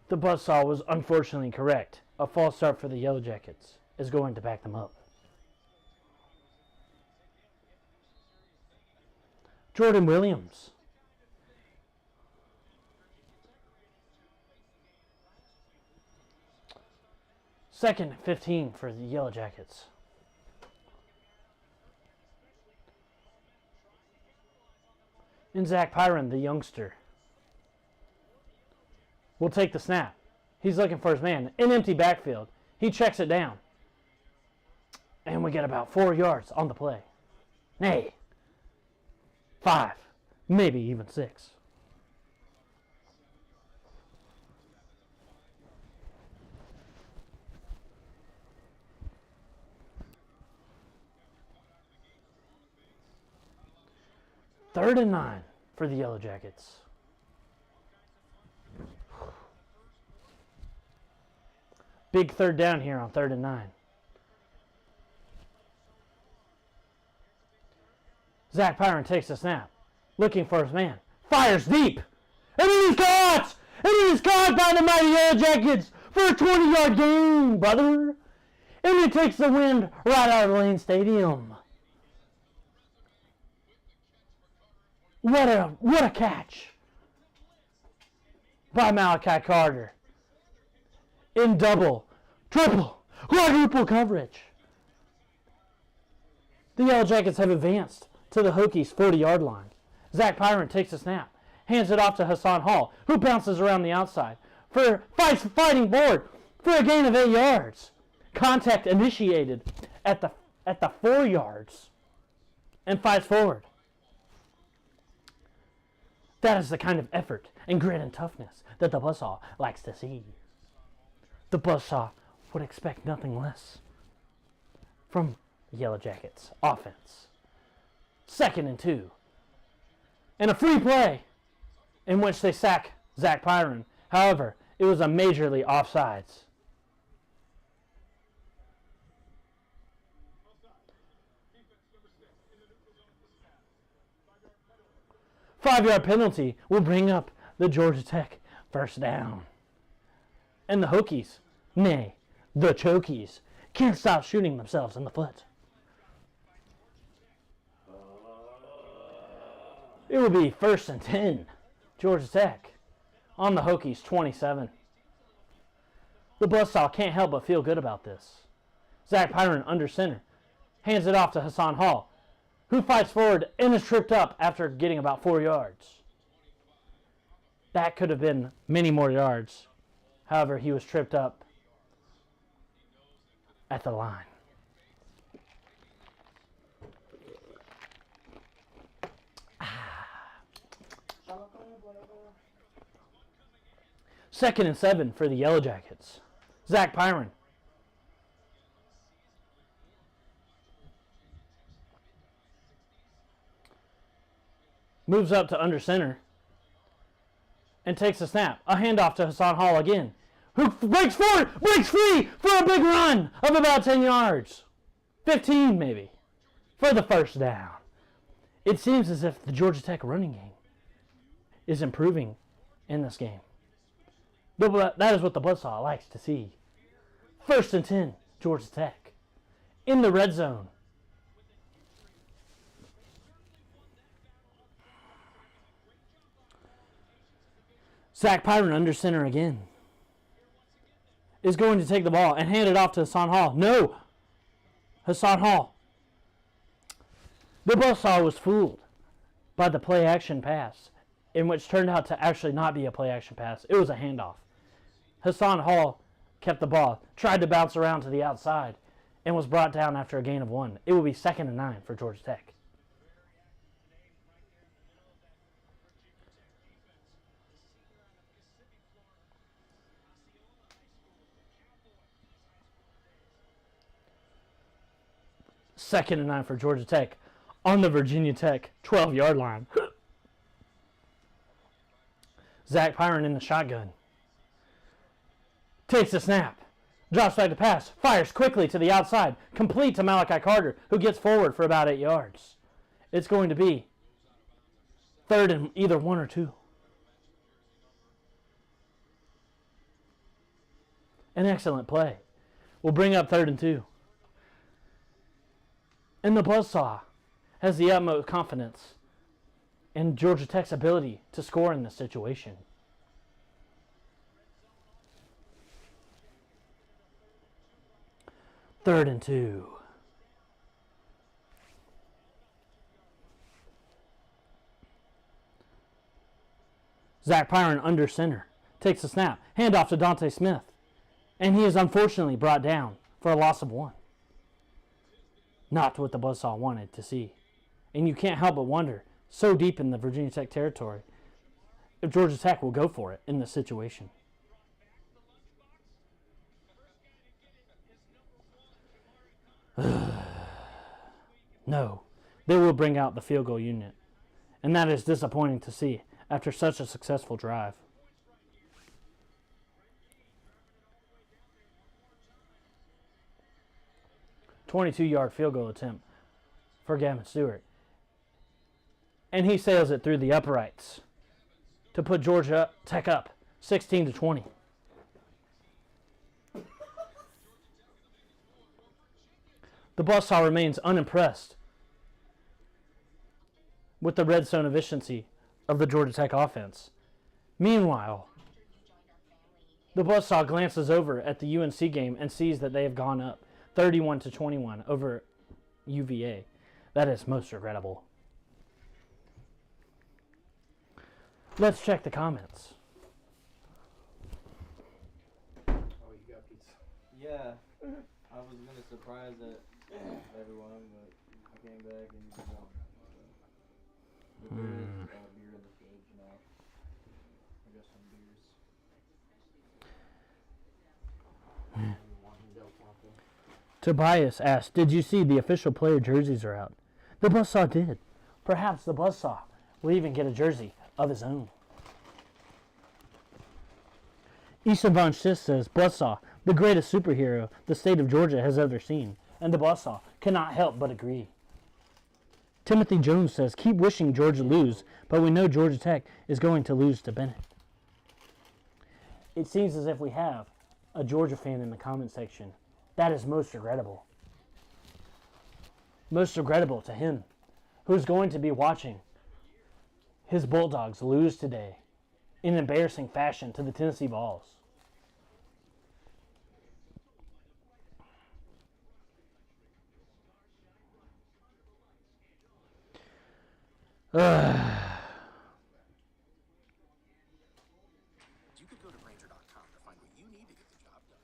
The BUZZSAW was unfortunately correct. A false start for the Yellow Jackets is going to back them up. Jordan Williams. Second and 15 for the Yellow Jackets. And Zach Pyron, the youngster, will take the snap. He's looking for his man. An empty backfield. He checks it down. And we get about 4 yards on the play. Nay. 5. Maybe even 6. Third and 9 for the Yellow Jackets. Big third down here on 3rd and 9. Zach Pyron takes the snap, looking for his man. Fires deep, and it is caught! And it is caught by the mighty Yellow Jackets for a 20-yard gain, brother. And it takes the wind right out of Lane Stadium. What a catch by Malachi Carter in double, triple, quadruple coverage. The Yellow Jackets have advanced to the Hokies' 40-yard line. Zach Pyron takes a snap, hands it off to Hassan Hall, who bounces around the outside fighting forward for a gain of 8 yards. Contact initiated at the 4 yards and fights forward. That is the kind of effort and grit and toughness that the BUZZSAW likes to see. The BUZZSAW would expect nothing less from the Yellow Jackets offense. 2nd and 2. And a free play in which they sack Zach Pyron. However, it was a majorly offsides. Five-yard penalty will bring up the Georgia Tech first down. And the Hokies, nay, the Chokies, can't stop shooting themselves in the foot. It will be 1st and 10, Georgia Tech, on the Hokies 27. The BUZZSAW can't help but feel good about this. Zach Pyron under center, hands it off to Hassan Hall, who fights forward and is tripped up after getting about 4 yards. That could have been many more yards. However, he was tripped up at the line. Second and 7 for the Yellow Jackets. Zach Pyron. Moves up to under center and takes a snap. A handoff to Hassan Hall again, who breaks forward, breaks free for a big run of about 10 yards. 15 maybe, for the first down. It seems as if the Georgia Tech running game is improving in this game. That is what the BUZZSAW likes to see. 1st and 10, Georgia Tech, in the red zone. Zach Pyron under center again. Is going to take the ball and hand it off to Hassan Hall. No! Hassan Hall. The BUZZSAW was fooled by the play action pass in which turned out to actually not be a play-action pass. It was a handoff. Hassan Hall kept the ball, tried to bounce around to the outside, and was brought down after a gain of 1. It will be 2nd and 9 for Georgia Tech. Second and 9 for Georgia Tech on the Virginia Tech 12-yard line. Zach Pyron in the shotgun. Takes the snap. Drops back to pass. Fires quickly to the outside. Complete to Malachi Carter, who gets forward for about 8 yards. It's going to be 3rd and either 1 or 2. An excellent play. We'll bring up 3rd and 2. And the BUZZSAW has the utmost confidence in Georgia Tech's ability to score in this situation. Third and 2. Zach Pyron under center. Takes the snap. Handoff to Dante Smith. And he is unfortunately brought down for a loss of 1. Not what the BUZZSAW wanted to see. And you can't help but wonder, so deep in the Virginia Tech territory, if Georgia Tech will go for it in this situation. No, they will bring out the field goal unit. And that is disappointing to see after such a successful drive. .22-yard field goal attempt for Gavin Stewart. And he sails it through the uprights to put Georgia Tech up 16-20. The BUZZSAW remains unimpressed with the red zone efficiency of the Georgia Tech offense. Meanwhile, the BUZZSAW glances over at the UNC game and sees that they have gone up 31-21 over UVA. That is most regrettable. Let's check the comments. Oh, you got pizza. Yeah, I was gonna surprise everyone, but I came back and you know, the beer in the fridge now. I got some beers. Tobias asked, did you see the official player jerseys are out? The BUZZSAW did. Perhaps the BUZZSAW will even get a jersey of his own. Ethan Von Schiss says, BUZZSAW, the greatest superhero the state of Georgia has ever seen. And the BUZZSAW cannot help but agree. Timothy Jones says, keep wishing Georgia lose, but we know Georgia Tech is going to lose to Bennett. It seems as if we have a Georgia fan in the comment section. That is most regrettable. Most regrettable to him, who's going to be watching his Bulldogs lose today in embarrassing fashion to the Tennessee Vols. You could go to Ranger.com to find what you need to get the job done.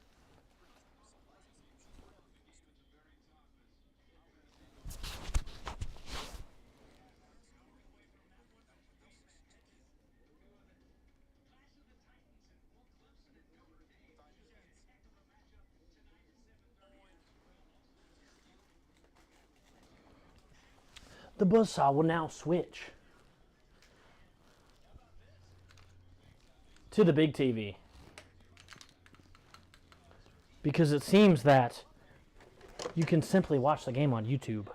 The BUZZSAW will now switch to the big TV, because it seems that you can simply watch the game on YouTube.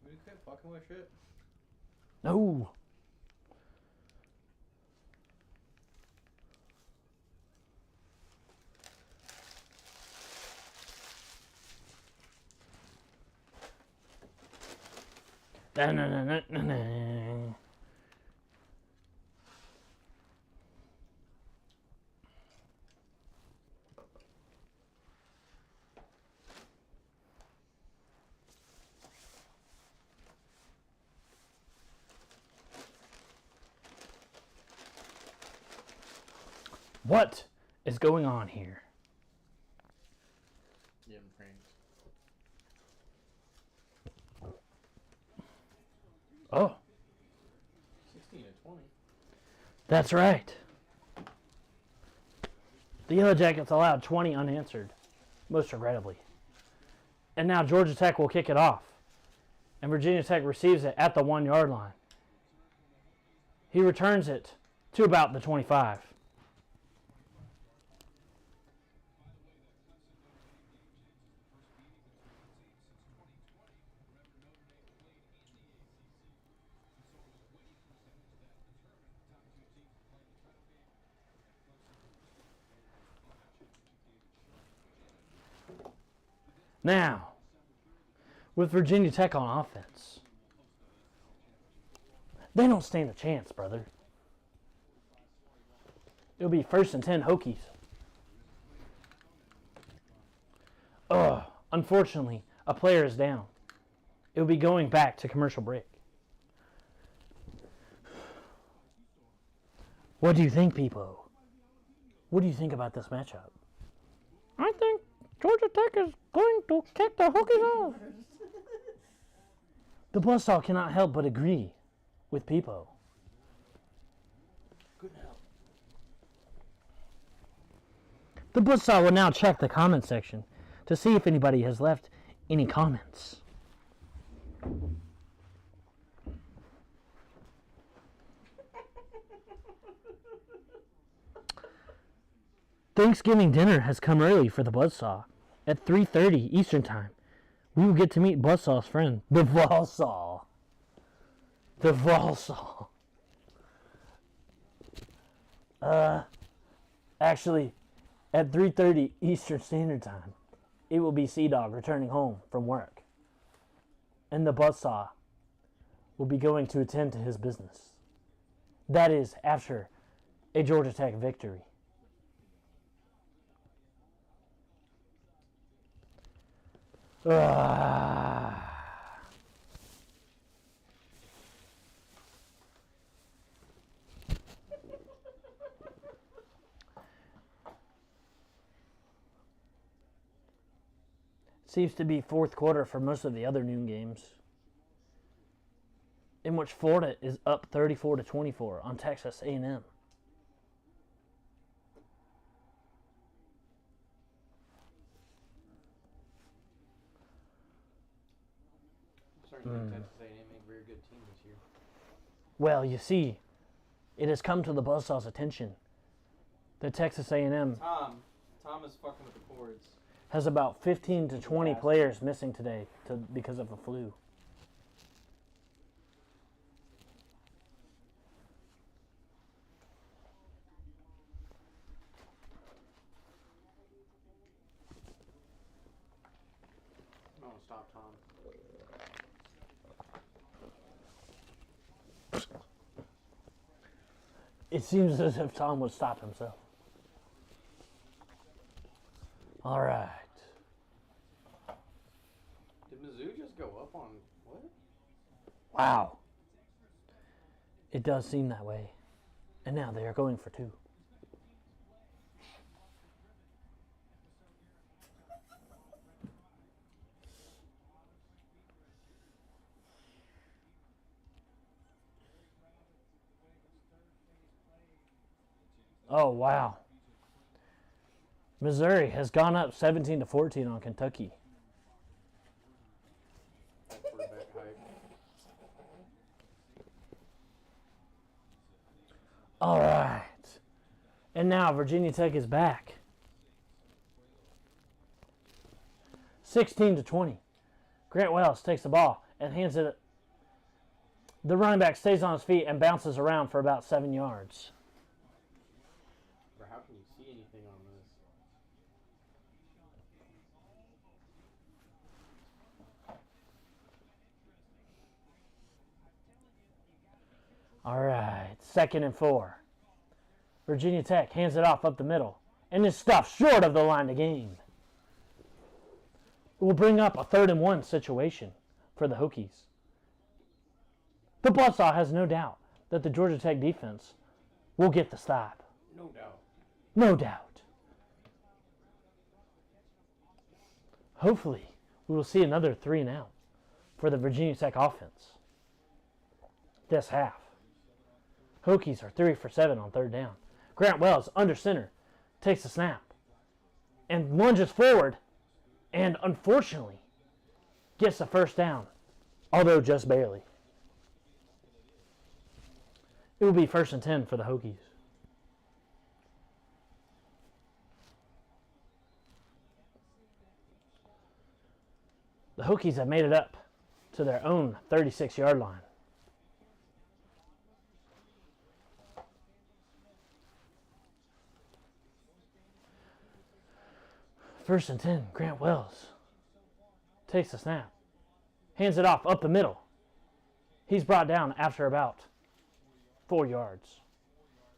We quit fucking with shit. No. What is going on here? Yeah, I'm pranked. Oh, 16-20. that's right. The Yellow Jackets allowed 20 unanswered, most regrettably. And now Georgia Tech will kick it off. And Virginia Tech receives it at the 1 yard line. He returns it to about the 25. Now, with Virginia Tech on offense, they don't stand a chance, brother. It'll be 1st and 10 Hokies. Unfortunately, a player is down. It will be going back to commercial break. What do you think, people? What do you think about this matchup? I think Georgia Tech is going to kick the Hokies off. The BUZZSAW cannot help but agree with Peepo. Good help. The BUZZSAW will now check the comment section to see if anybody has left any comments. Thanksgiving dinner has come early for the BUZZSAW. At 3:30 Eastern Time, we will get to meet BUZZSAW's friend, the BUZZSAW. The BUZZSAW. Actually, at 3:30 Eastern Standard Time, it will be Sea-Dog returning home from work. And the BUZZSAW will be going to attend to his business. That is after a Georgia Tech victory. Seems to be fourth quarter for most of the other noon games, in which Florida is up 34-24 on Texas A&M. Starting to think Texas A&M ain't a very good team this year. Well, you see, it has come to the BUZZSAW's attention that Texas A&M Tom is fucking with the cords. has about 15 to 20 players missing today because of the flu. Oh, stop, Tom. It seems as if Tom would stop himself. All right. Did Mizzou just go up on what? Wow. It does seem that way. And now they are going for two. Oh, wow. Missouri has gone up 17-14 on Kentucky. That quarterback hype. All right. And now Virginia Tech is back. 16-20. Grant Wells takes the ball and hands it. The running back stays on his feet and bounces around for about 7 yards. Bro, how can you see anything on this? All right, 2nd and 4. Virginia Tech hands it off up the middle and is stuffed short of the line of game. It will bring up a 3rd and 1 situation for the Hokies. The BUZZSAW has no doubt that the Georgia Tech defense will get the stop. No doubt. No doubt. Hopefully, we will see another 3 and out for the Virginia Tech offense this half. Hokies are 3 for 7 on third down. Grant Wells, under center, takes the snap and lunges forward and, unfortunately, gets the first down, although just barely. It will be 1st and 10 for the Hokies. The Hokies have made it up to their own 36-yard line. First and 10, Grant Wells takes the snap, hands it off up the middle. He's brought down after about 4 yards,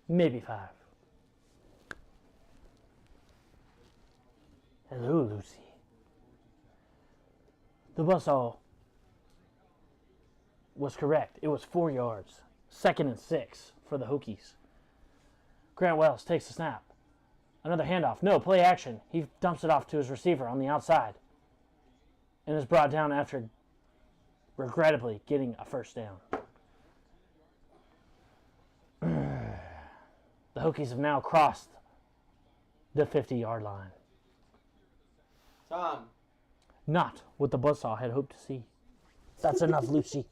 maybe 5. Hello, Lucy. The BUZZSAW was correct. It was 4 yards. 2nd and 6 for the Hokies. Grant Wells takes the snap. Another handoff. No, play action. He dumps it off to his receiver on the outside and is brought down after regrettably getting a first down. The Hokies have now crossed the 50-yard line. Tom. Not what the BUZZSAW had hoped to see. That's enough, Lucy.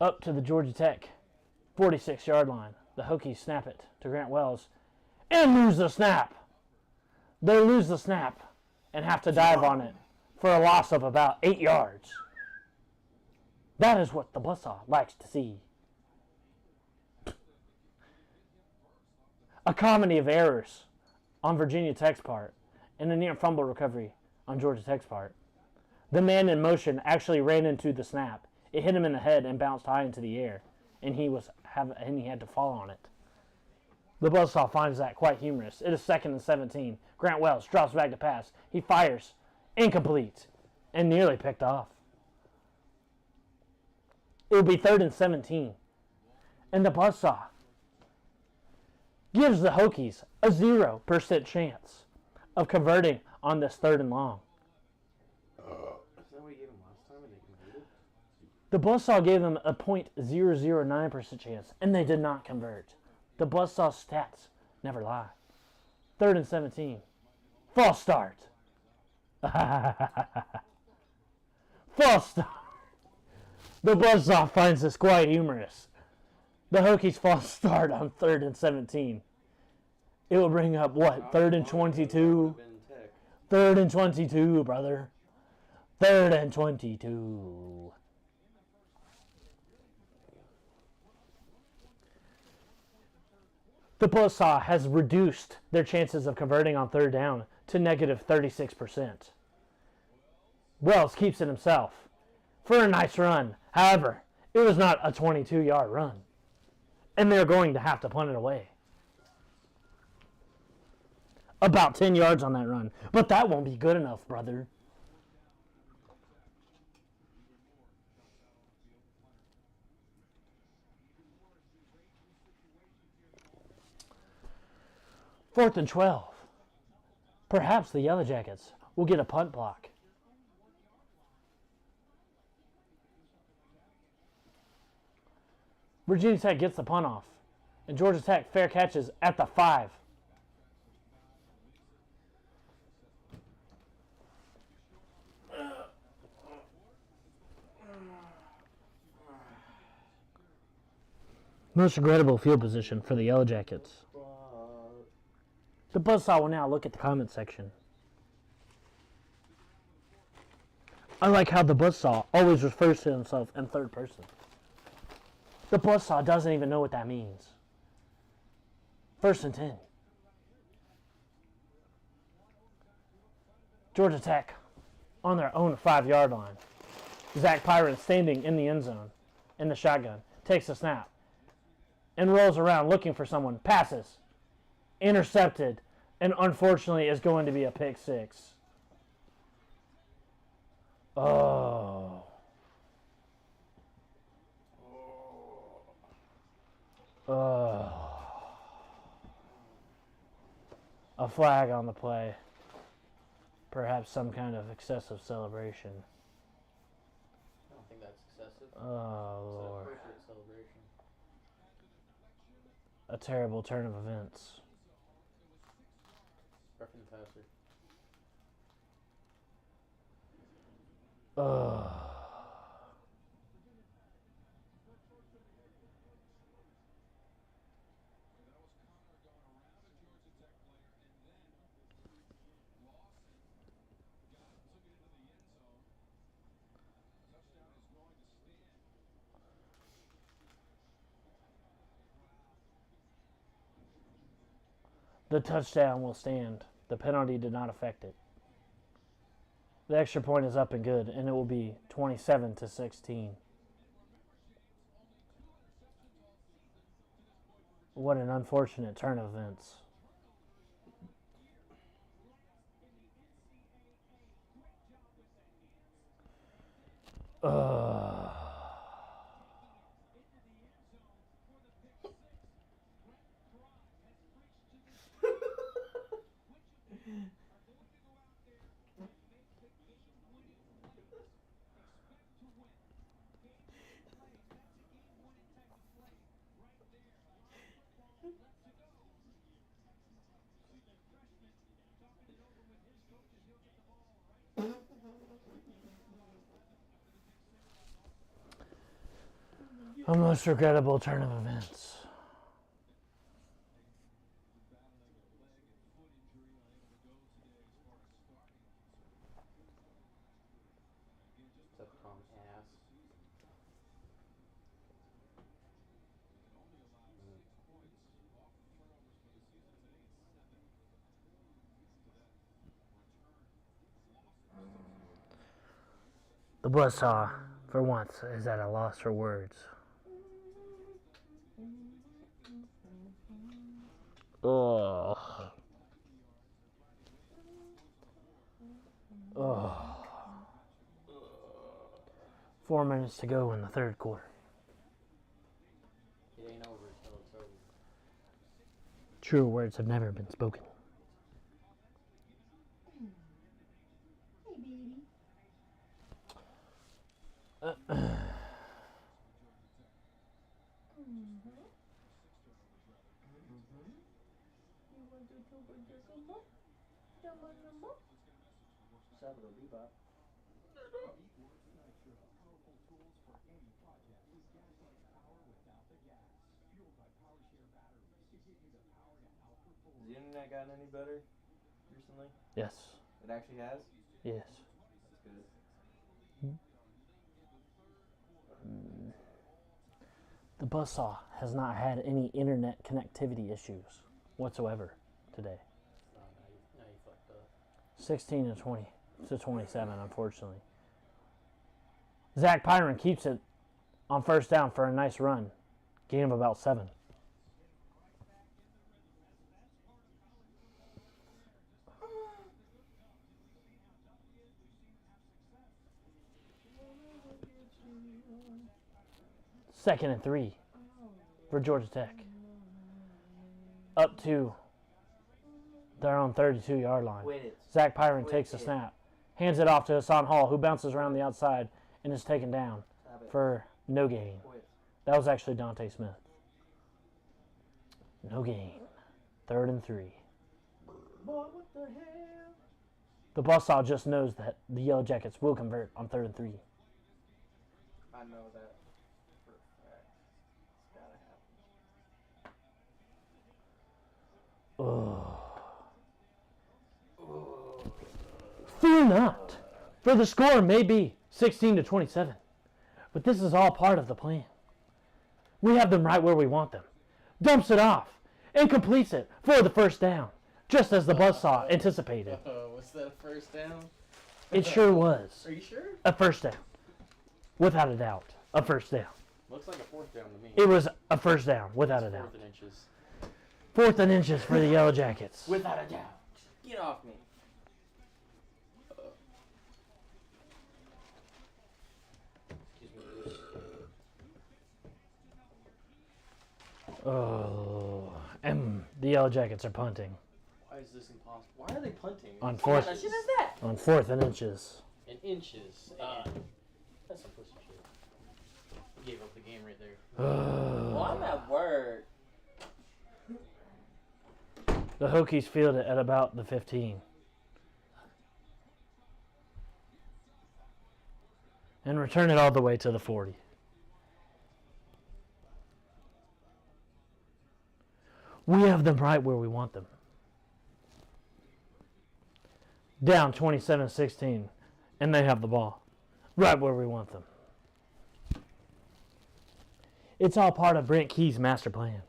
Up to the Georgia Tech 46-yard line. The Hokies snap it to Grant Wells and lose the snap. They lose the snap and have to dive on it for a loss of about 8 yards. That is what the BUZZSAW likes to see. A comedy of errors on Virginia Tech's part and a near fumble recovery on Georgia Tech's part. The man in motion actually ran into the snap. It hit him in the head and bounced high into the air, and he had to fall on it. The BUZZSAW finds that quite humorous. It is 2nd and 17. Grant Wells drops back to pass. He fires, incomplete, and nearly picked off. It will be 3rd and 17, and the BUZZSAW gives the Hokies a 0% chance of converting on this 3rd and long. Is that what you gave him last time and they converted? The BUZZSAW gave them a .009% chance, and they did not convert. The BUZZSAW stats never lie. 3rd and 17. False start. False start. The BUZZSAW finds this quite humorous. The Hokies false start on 3rd and 17. It will bring up what? 3rd and 22? 3rd and 22, brother. 3rd and 22. The BUZZSAW has reduced their chances of converting on 3rd down to negative 36%. Wells keeps it himself for a nice run. However, it was not a 22-yard run, and they're going to have to punt it away. About 10 yards on that run, but that won't be good enough, brother. Fourth and 12. Perhaps the Yellow Jackets will get a punt block. Virginia Tech gets the punt off, and Georgia Tech fair catches at the 5. Most regrettable field position for the Yellow Jackets. The BUZZSAW will now look at the comment section. I like how the BUZZSAW always refers to himself in 3rd person. The BUZZSAW doesn't even know what that means. 1st and 10. Georgia Tech on their own 5-yard line. Zach Pyron standing in the end zone in the shotgun. Takes a snap and rolls around looking for someone. Passes. Intercepted. And unfortunately is going to be a pick 6. Oh. Oh. A flag on the play. Perhaps some kind of excessive celebration. I don't think that's excessive. Oh, It's an Lord. appropriate celebration. A terrible turn of events. Roughing the passer. Ugh. The touchdown will stand. The penalty did not affect it. The extra point is up and good, and it will be 27-16. What an unfortunate turn of events. Ugh. A most regrettable turn of events. Except Tom ass. The buzzsaw, for once, is at a loss for words. Ugh. Ugh. 4 minutes to go in the third quarter. It ain't over until it's over. True words have never been spoken. Hey, baby. You want to jumbo jumbo? Jumbo jumbo? Sabado Bebop. Has the internet gotten any better recently? Yes. It actually has? Yes. That's good. The buzzsaw has not had any internet connectivity issues whatsoever today. Oh, now you fucked up. 16-27, unfortunately. Zach Pyron keeps it on first down for a nice run. Gain of about 7. Second and 3 for Georgia Tech. Up to their own 32-yard line. Quit it. Zach Pyron Quit takes the it. snap, hands it off to Hassan Hall, who bounces around the outside and is taken down Stop it. for no gain. Quit. That was actually Dante Smith. No gain. 3rd and 3. Boy, what the hell? The buzzsaw just knows that the Yellow Jackets will convert on 3rd and 3. I know that for a fact. It's gotta happen. Fear not, for the score may be 16-27, but this is all part of the plan. We have them right where we want them. Dumps it off and completes it for the first down, just as the buzzsaw anticipated. Was that a first down? It sure was. Are you sure? A first down. Without a doubt. A first down. Looks like a fourth down to me. It was a first down, without a It's doubt. 4th and inches. 4th and inches for the Yellow Jackets. Without a doubt. Get off me. Excuse me. Oh, and the Yellow Jackets are punting. Why is this impossible? Why are they punting? On What fourth. kind of shit is that? On 4th and inches. In inches. That's some pussy shit. He gave up the game right there. Well, I'm at work. The Hokies field it at about the 15. And return it all the way to the 40. We have them right where we want them. Down 27-16. And they have the ball. Right where we want them. It's all part of Brent Key's master plan.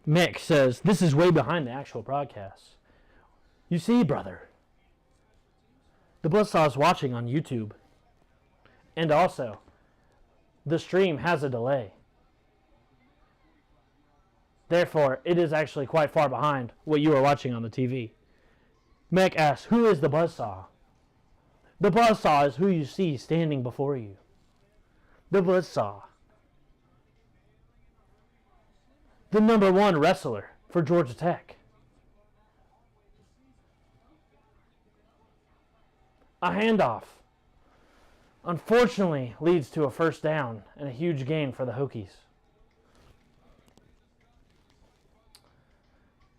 Mick says, this is way behind the actual broadcast. You see, brother, the BUZZSAW is watching on YouTube. And also, the stream has a delay. Therefore, it is actually quite far behind what you are watching on the TV. Mick asks, who is the BUZZSAW? The BUZZSAW is who you see standing before you. The BUZZSAW. The #1 wrestler for Georgia Tech. A handoff, unfortunately, leads to a first down and a huge gain for the Hokies.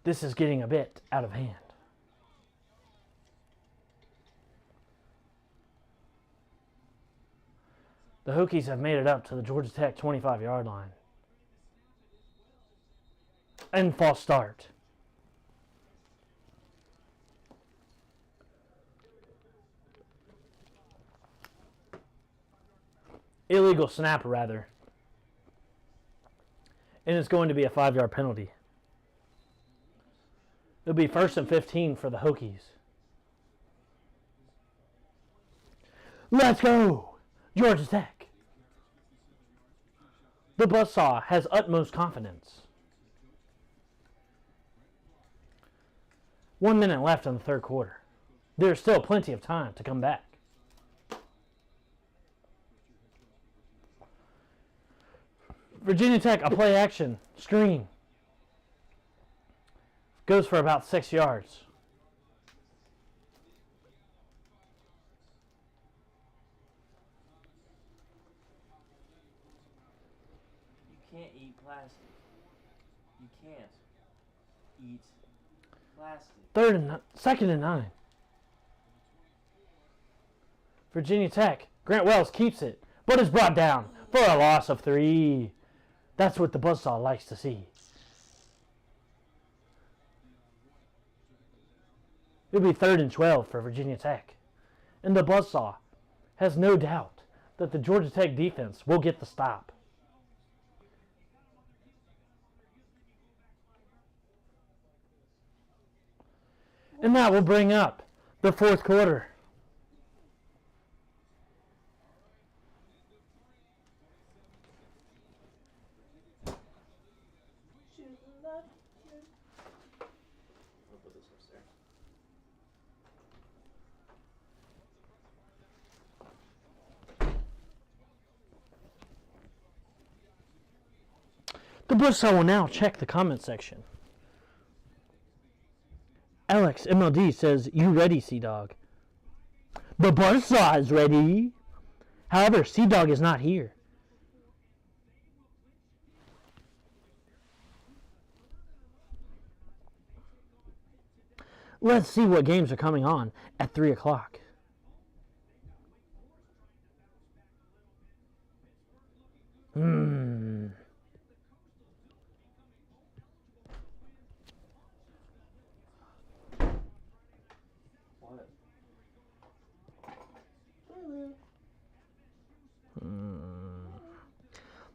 This is getting a bit out of hand. The Hokies have made it up to the Georgia Tech 25-yard line. And false start. Illegal snap, rather. And it's going to be a 5-yard penalty. It'll be 1st and 15 for the Hokies. Let's go, Georgia Tech. The BUZZSAW has utmost confidence. 1 minute left in the third quarter. There's still plenty of time to come back. Virginia Tech, a play action, screen. Goes for about 6 yards. You can't eat plastic. You can't eat plastic. 2nd and 9. Virginia Tech. Grant Wells keeps it, but is brought down for a loss of 3. That's what the BUZZSAW likes to see. It'll be 3rd and 12 for Virginia Tech. And the BUZZSAW has no doubt that the Georgia Tech defense will get the stop. And that will bring up the fourth quarter. I'll put this upstairs. The BUZZSAW will now check the comment section. Alex MLD says, you ready, Sea-Dog? The BUZZSAW is ready. However, Sea-Dog is not here. Let's see what games are coming on at 3 o'clock. What?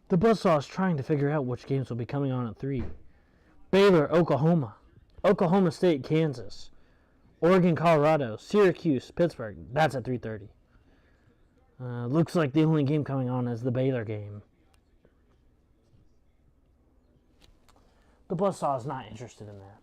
The BUZZSAW is trying to figure out which games will be coming on at 3. Baylor, Oklahoma. Oklahoma State, Kansas. Oregon, Colorado. Syracuse, Pittsburgh. That's at 3:30. Looks like the only game coming on is the Baylor game. The BUZZSAW is not interested in that.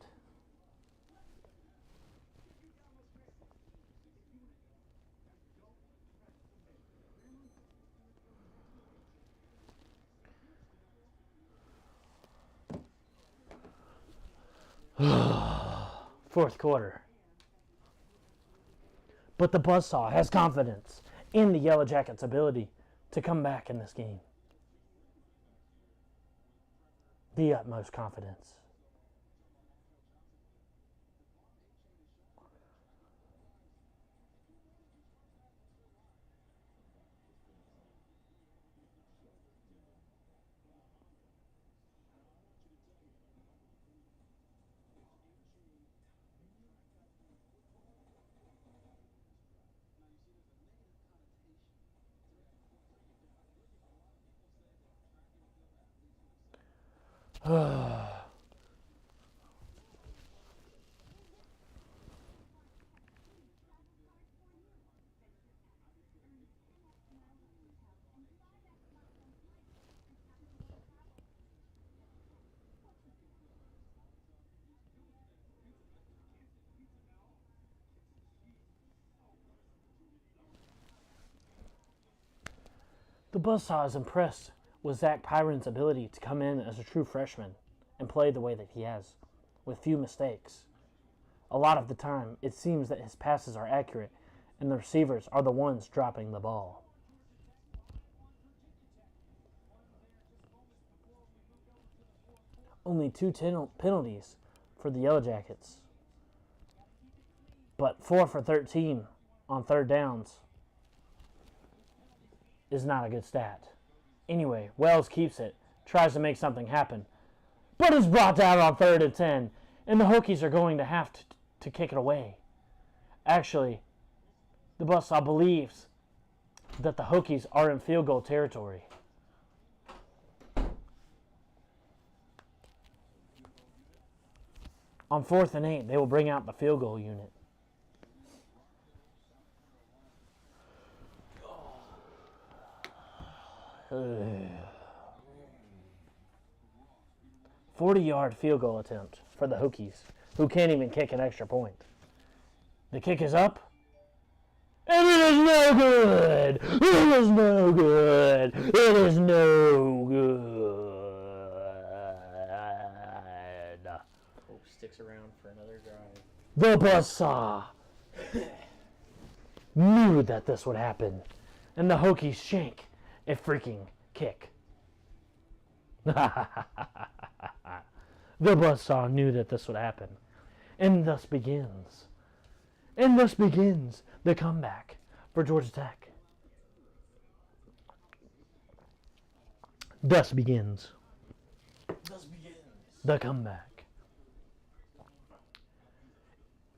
Fourth quarter. But the Buzzsaw has confidence in the Yellow Jackets' ability to come back in this game. The utmost confidence. The Buzzsaw is impressed with Zach Pyron's ability to come in as a true freshman and play the way that he has, with few mistakes. A lot of the time, it seems that his passes are accurate and the receivers are the ones dropping the ball. Only 2 penalties for the Yellow Jackets, but 4 for 13 on third downs is not a good stat. Anyway, Wells keeps it, tries to make something happen, but is brought down on 3rd and 10, and the Hokies are going to have to kick it away. Actually, the Buzzsaw believes that the Hokies are in field goal territory. On 4th and 8, they will bring out the field goal unit. Uh, 40-yard field goal attempt for the Hokies, who can't even kick an extra point. The kick is up, and it is no good! It is no good! It is no good! Hope sticks around for another drive. The Buzzsaw knew that this would happen, and the Hokies shank a freaking kick. The Buzzsaw knew that this would happen, and thus begins the comeback for Georgia Tech. Thus begins the comeback.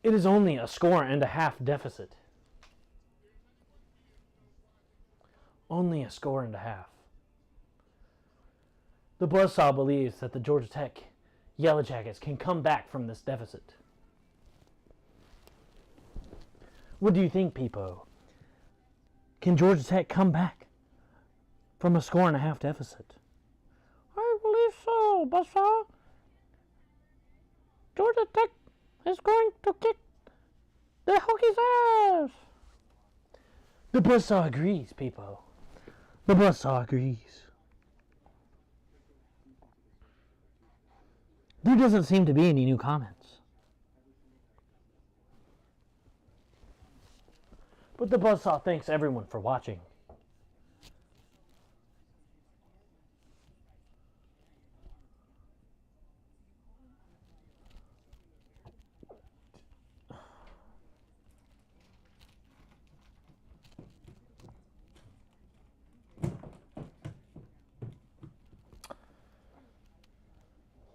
It is only a score and a half deficit. Only a score and a half. The Buzzsaw believes that the Georgia Tech Yellow Jackets can come back from this deficit. What do you think, Peepo? Can Georgia Tech come back from a score and a half deficit? I believe so, Buzzsaw. Georgia Tech is going to kick the Hokies' ass. The Buzzsaw agrees, Peepo. The Buzzsaw agrees. There doesn't seem to be any new comments. But the Buzzsaw thanks everyone for watching.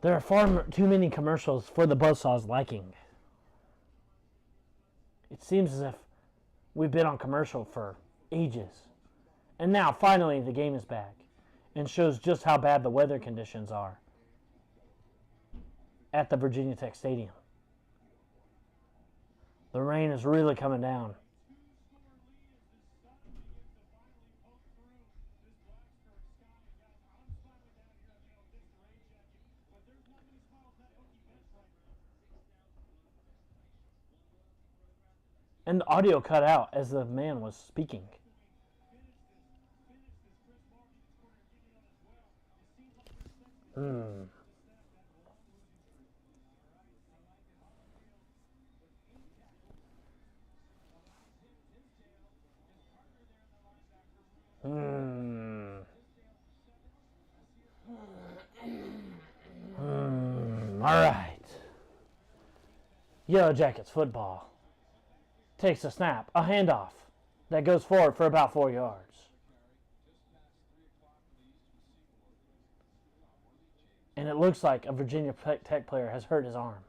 There are far too many commercials for the Buzzsaw's liking. It seems as if we've been on commercial for ages. And now, finally, the game is back and shows just how bad the weather conditions are at the Virginia Tech Stadium. The rain is really coming down. And the audio cut out as the man was speaking. All right. Yellow Jackets football. Takes a snap, a handoff that goes forward for about 4 yards. And it looks like a Virginia Tech player has hurt his arm.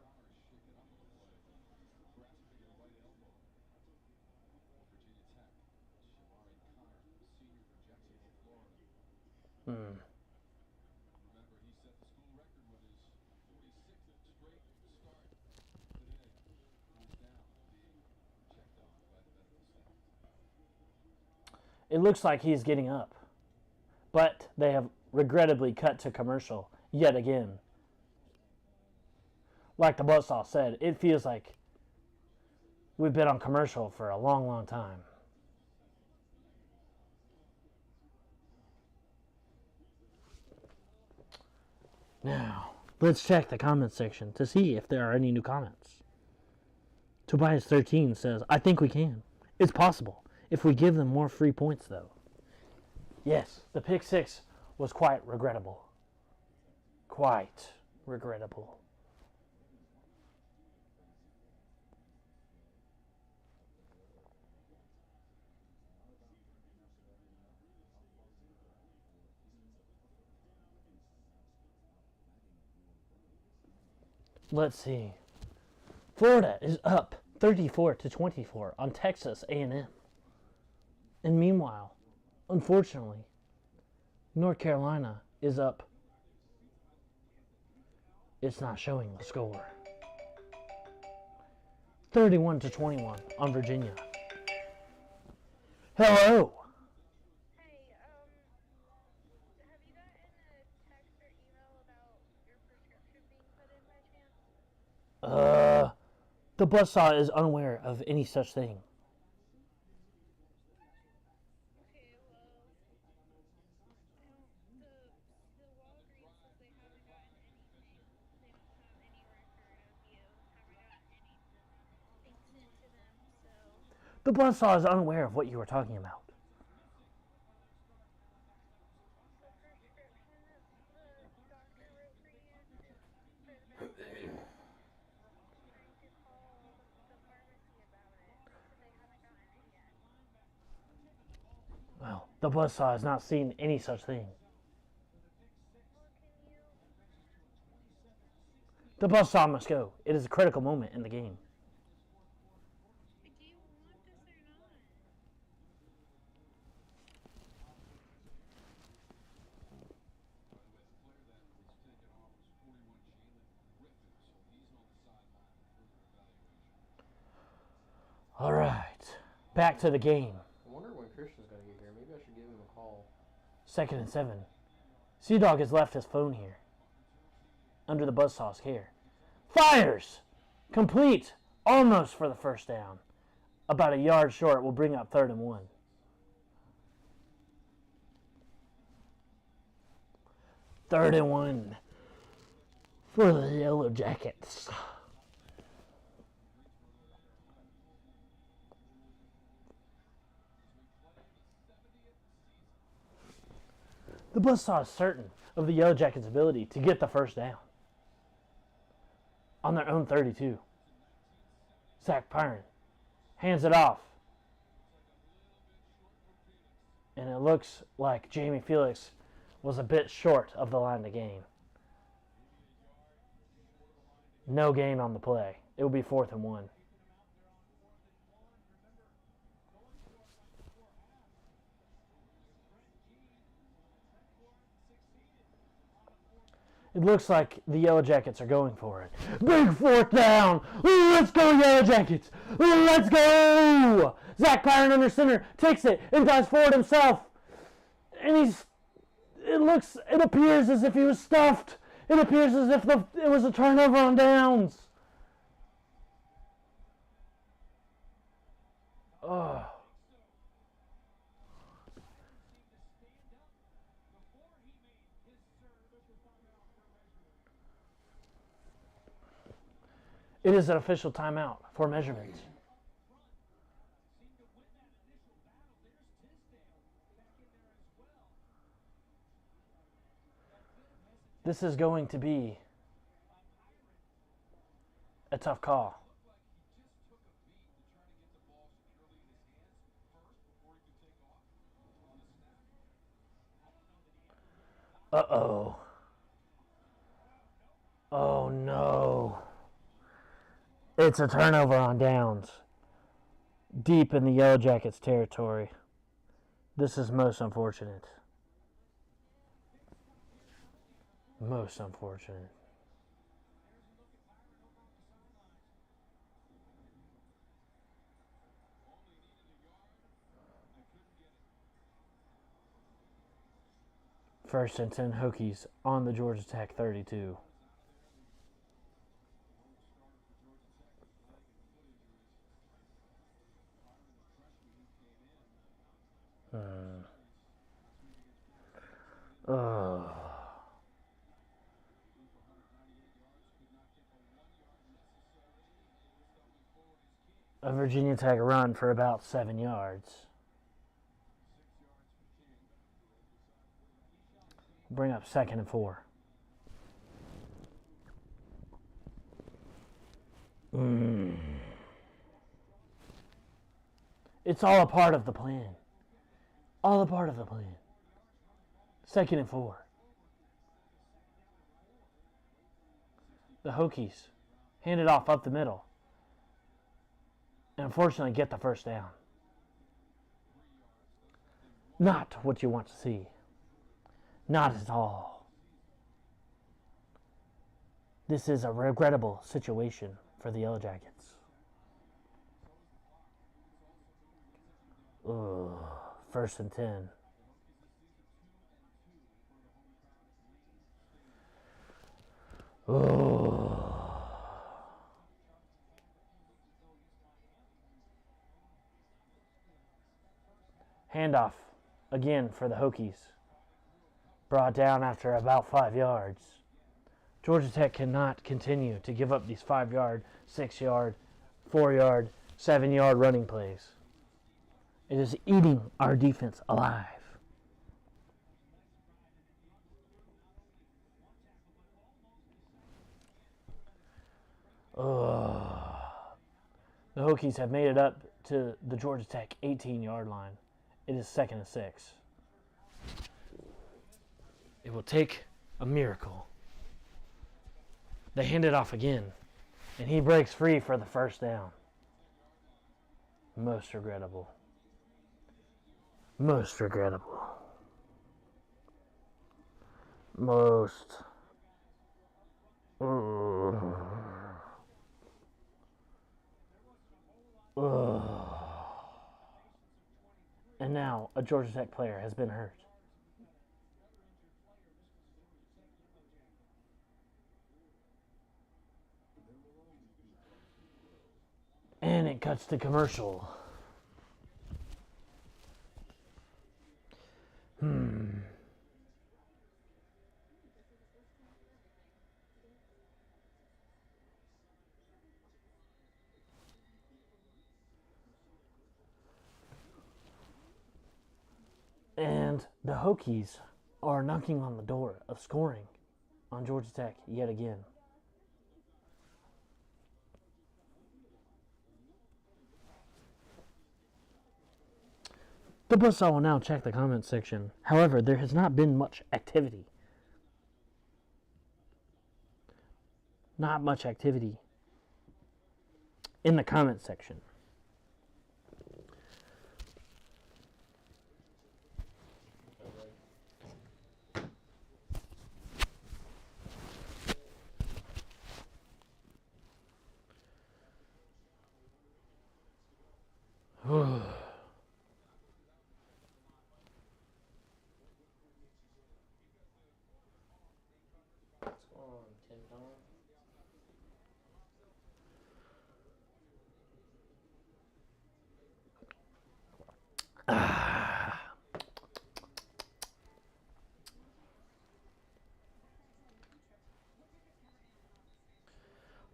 It looks like he's getting up. But they have regrettably cut to commercial yet again. Like the BUZZSAW said, it feels like we've been on commercial for a long, long time. Now, let's check the comment section to see if there are any new comments. Tobias13 says, I think we can. It's possible. If we give them more free points, though. Yes, the pick six was quite regrettable. Quite regrettable. Let's see. Florida is up 34-24 on Texas A&M. And meanwhile, unfortunately, North Carolina is up. It's not showing the score. 31-21 on Virginia. Hello. Hey, have you gotten a text or email about your prescription being put in by chance? The BUZZSAW is unaware of any such thing. Okay, well, the Walgreens says they haven't gotten anything. They don't have any record of you. Haven't gotten anything sent to them, so. The BUZZSAW is unaware of what you were talking about. The prescription that the doctor wrote for you for the medication. Trying to call the pharmacy about it. They said they haven't gotten it yet. Well, the BUZZSAW has not seen any such thing. Well, can you? The BUZZSAW must go. It is a critical moment in the game. Do you want this or not? All right. Back to the game. I wonder when Christian's going to get here. Maybe I should give him a call. 2nd and 7. Sea-Dog has left his phone here. Under the BUZZSAW's care. Fires! Complete! Almost for the first down. About a yard short will bring up 3rd and 1. Third and 1 for the Yellow Jackets. The BUZZSAW is certain of the Yellow Jackets' ability to get the first down. On their own 32. Zach Pyron hands it off. And it looks like Jamie Felix was a bit short of the line to gain. No gain on the play. It will be 4th and 1. It looks like the Yellow Jackets are going for it. Big 4th down. Let's go, Yellow Jackets. Let's go. Zach Pyron under center takes it and dives forward himself. And it appears as if he was stuffed. It appears as if it was a turnover on downs. Oh. It is an official timeout for measurement. This is going to be a tough call. Uh-oh. Oh, no. It's a turnover on downs. Deep in the Yellow Jackets territory. This is most unfortunate. Most unfortunate. First and 10 Hokies on the Georgia Tech 32. A Virginia Tech run for about 7 yards. Bring up 2nd and 4. It's all a part of the plan. All a part of the plan. 2nd and 4. The Hokies hand it off up the middle. And unfortunately get the first down. Not what you want to see. Not at all. This is a regrettable situation for the Yellow Jackets. Ugh. 1st and 10. Ugh. Handoff again for the Hokies. Brought down after about 5 yards. Georgia Tech cannot continue to give up these 5-yard, 6-yard, 4-yard, 7-yard running plays. It is eating our defense alive. The Hokies have made it up to the Georgia Tech 18-yard line. It is 2nd and 6. It will take a miracle. They hand it off again, and he breaks free for the first down. Most regrettable. Most regrettable. Most. And now a Georgia Tech player has been hurt. And it cuts to commercial. And the Hokies are knocking on the door of scoring on Georgia Tech yet again. The BUZZSAW will now check the comments section. However, there has not been much activity. Not much activity in the comments section.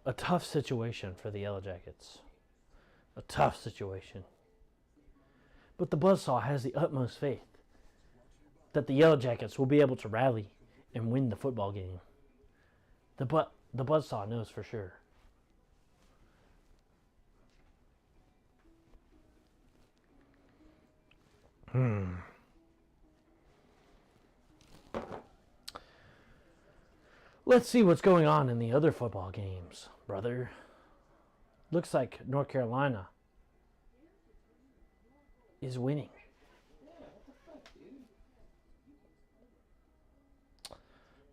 A tough situation for the Yellow Jackets. A tough situation. But the BUZZSAW has the utmost faith that the Yellow Jackets will be able to rally and win the football game. The BUZZSAW knows for sure. Let's see what's going on in the other football games, brother. Looks like North Carolina is winning.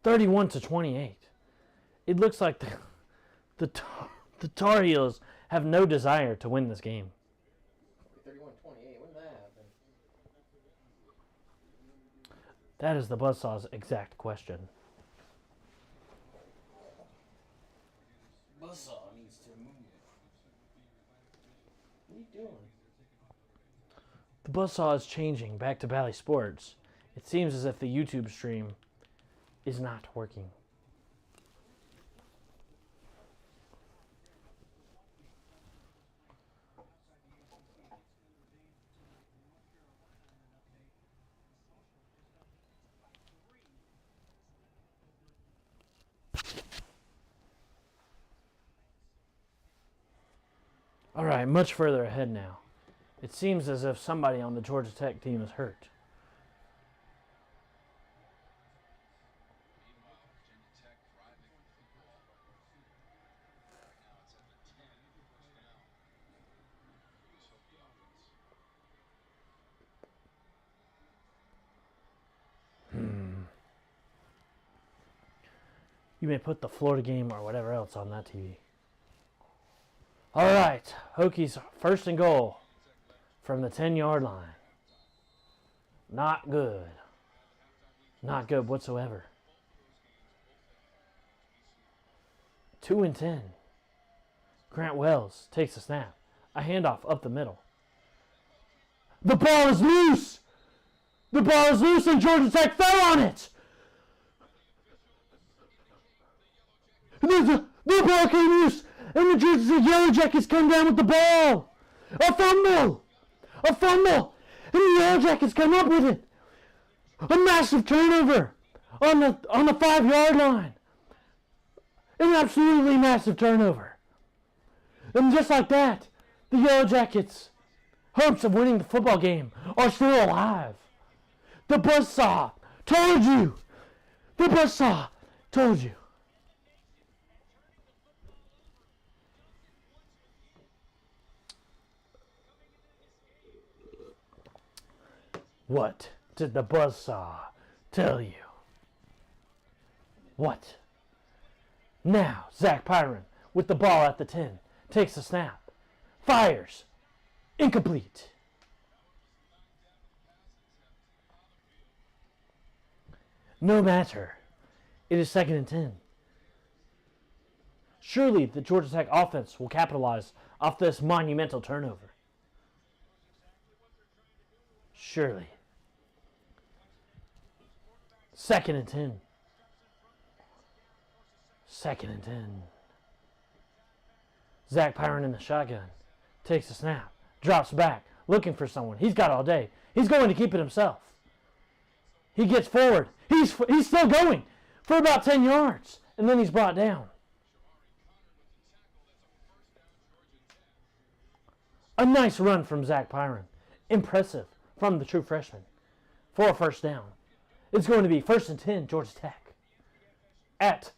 31-28. It looks like the Tar Heels have no desire to win this game. 31-28. When did that happen? That is the BUZZSAW's exact question. BUZZSAW needs to move. What are you doing? The BUZZSAW is changing back to Bally Sports. It seems as if the YouTube stream is not working. All right, much further ahead now. It seems as if somebody on the Georgia Tech team is hurt. You may put the Florida game or whatever else on that TV. All right, Hokies first and goal from the 10-yard line. Not good. Not good whatsoever. 2 and 10. Grant Wells takes a snap. A handoff up the middle. The ball is loose! The ball is loose and Georgia Tech fell on it! The ball came loose, and the Georgia Tech Yellow Jackets come down with the ball. A fumble! A fumble! And the Yellow Jackets come up with it. A massive turnover on the 5-yard line. An absolutely massive turnover. And just like that, the Yellow Jackets' hopes of winning the football game are still alive. The BUZZSAW told you. The BUZZSAW told you. What did the BUZZSAW tell you? What? Now, Zach Pyron with the ball at the 10 takes a snap, fires, incomplete. No matter. It is 2nd and 10. Surely the Georgia Tech offense will capitalize off this monumental turnover. Surely. 2nd and 10. 2nd and 10. Zach Pyron in the shotgun. Takes a snap. Drops back. Looking for someone. He's got all day. He's going to keep it himself. He gets forward. He's still going for about 10 yards. And then he's brought down. A nice run from Zach Pyron. Impressive from the true freshman. For a first down. It's going to be 1st and 10, Georgia Tech. At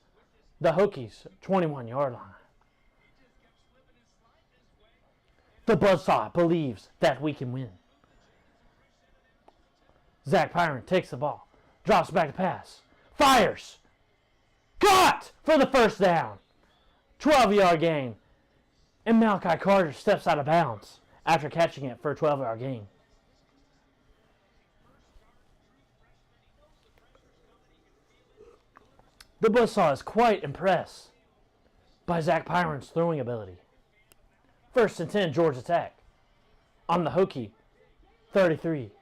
the Hokies' 21-yard line. The BUZZSAW believes that we can win. Zach Pyron takes the ball. Drops back to pass. Fires. Caught for the first down. 12-yard gain. And Malachi Carter steps out of bounds after catching it for a 12-yard gain. The BUZZSAW is quite impressed by Zach Pyron's throwing ability. 1st and 10, Georgia Tech. On the Hokie, 33.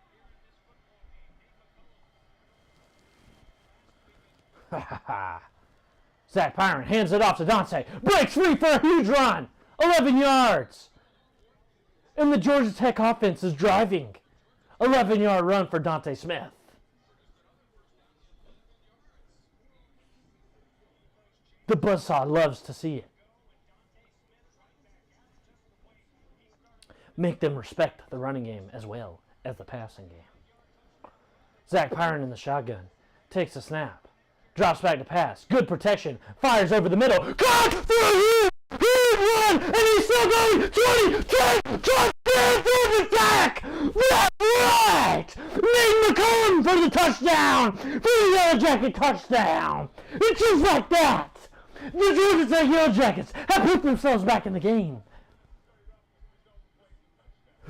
Zach Pyron hands it off to Dante. Breaks free for a huge run. 11 yards. And the Georgia Tech offense is driving. 11-yard run for Dante Smith. The BUZZSAW loves to see it. Make them respect the running game as well as the passing game. Zach Pyron in the shotgun. Takes a snap. Drops back to pass. Good protection. Fires over the middle. Caught for a huge run! And he's still going! 20, 10, touchdown, Georgia Tech! That's right! Nate McCollum for the touchdown! For the Yellow Jacket touchdown! It's just like that! The Georgia Tech Yellow Jackets have put themselves back in the game.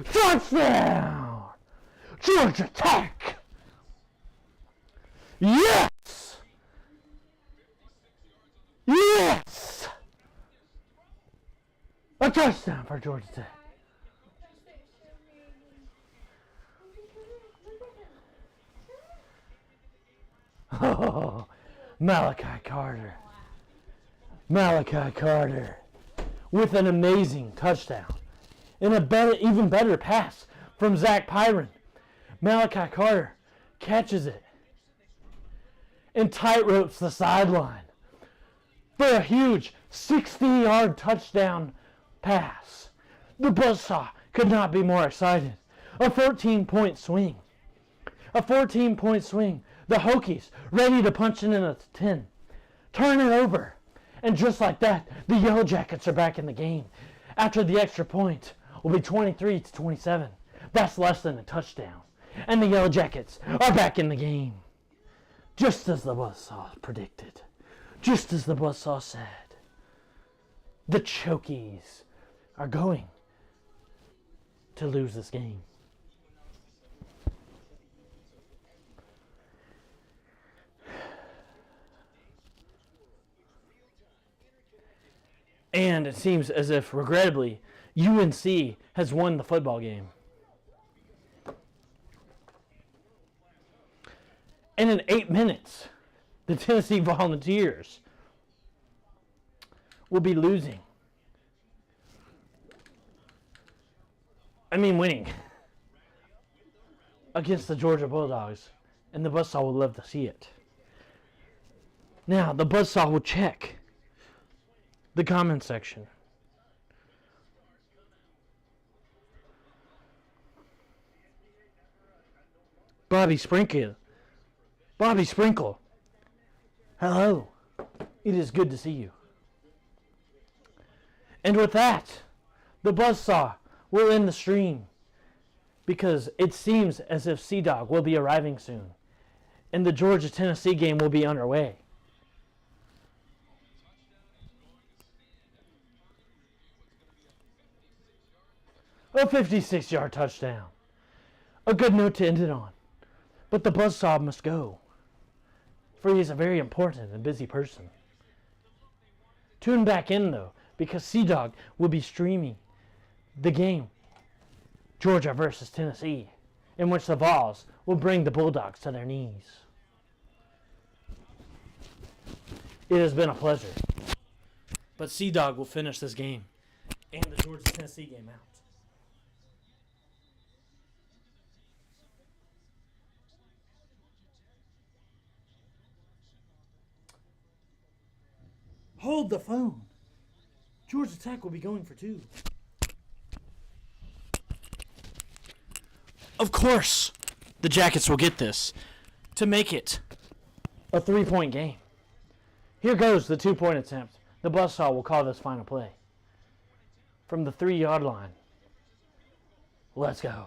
Touchdown! Georgia Tech! Yes! Yes! A touchdown for Georgia Tech. Oh, Malachi Carter. Malachi Carter with an amazing touchdown. And a better, even better pass from Zach Pyron. Malachi Carter catches it and tightropes the sideline for a huge 60-yard touchdown pass. The BUZZSAW could not be more excited. A 14-point swing. A 14-point swing. The Hokies ready to punch it in a 10. Turn it over. And just like that, the Yellow Jackets are back in the game. After the extra point will be 23-27. That's less than a touchdown. And the Yellow Jackets are back in the game. Just as the BUZZSAW predicted. Just as the BUZZSAW said. The Chokies are going to lose this game. And it seems as if, regrettably, UNC has won the football game. And in 8 minutes, the Tennessee Volunteers will be losing. Winning against the Georgia Bulldogs. And the BUZZSAW will love to see it. Now, the BUZZSAW will check the comment section. Bobby Sprinkle. Hello. It is good to see you. And with that, the BUZZSAW will end the stream because it seems as if Sea-Dog will be arriving soon and the Georgia-Tennessee game will be underway. A 56-yard touchdown. A good note to end it on. But the BUZZSAW must go, for he is a very important and busy person. Tune back in, though, because Sea-Dog will be streaming the game, Georgia versus Tennessee, in which the Vols will bring the Bulldogs to their knees. It has been a pleasure. But Sea-Dog will finish this game and the Georgia-Tennessee game out. Hold the phone. Georgia Tech will be going for 2. Of course, the Jackets will get this to make it a 3-point game. Here goes the 2-point attempt. The BUZZSAW will call this final play. From the 3-yard line. Let's go.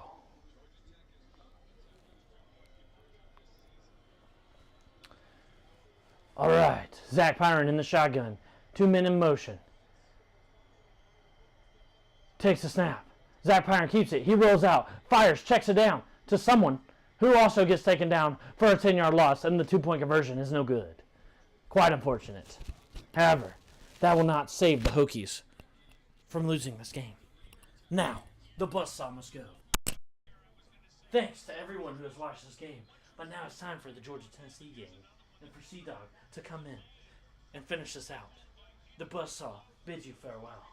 All right, Zach Pyron in the shotgun. 2 men in motion. Takes a snap. Zach Pyron keeps it. He rolls out, fires, checks it down to someone who also gets taken down for a 10-yard loss, and the 2-point conversion is no good. Quite unfortunate. However, that will not save the Hokies from losing this game. Now, the BUZZSAW must go. Thanks to everyone who has watched this game, but now it's time for the Georgia-Tennessee game and for Sea-Dog to come in and finish this out. The BUZZSAW bids you farewell.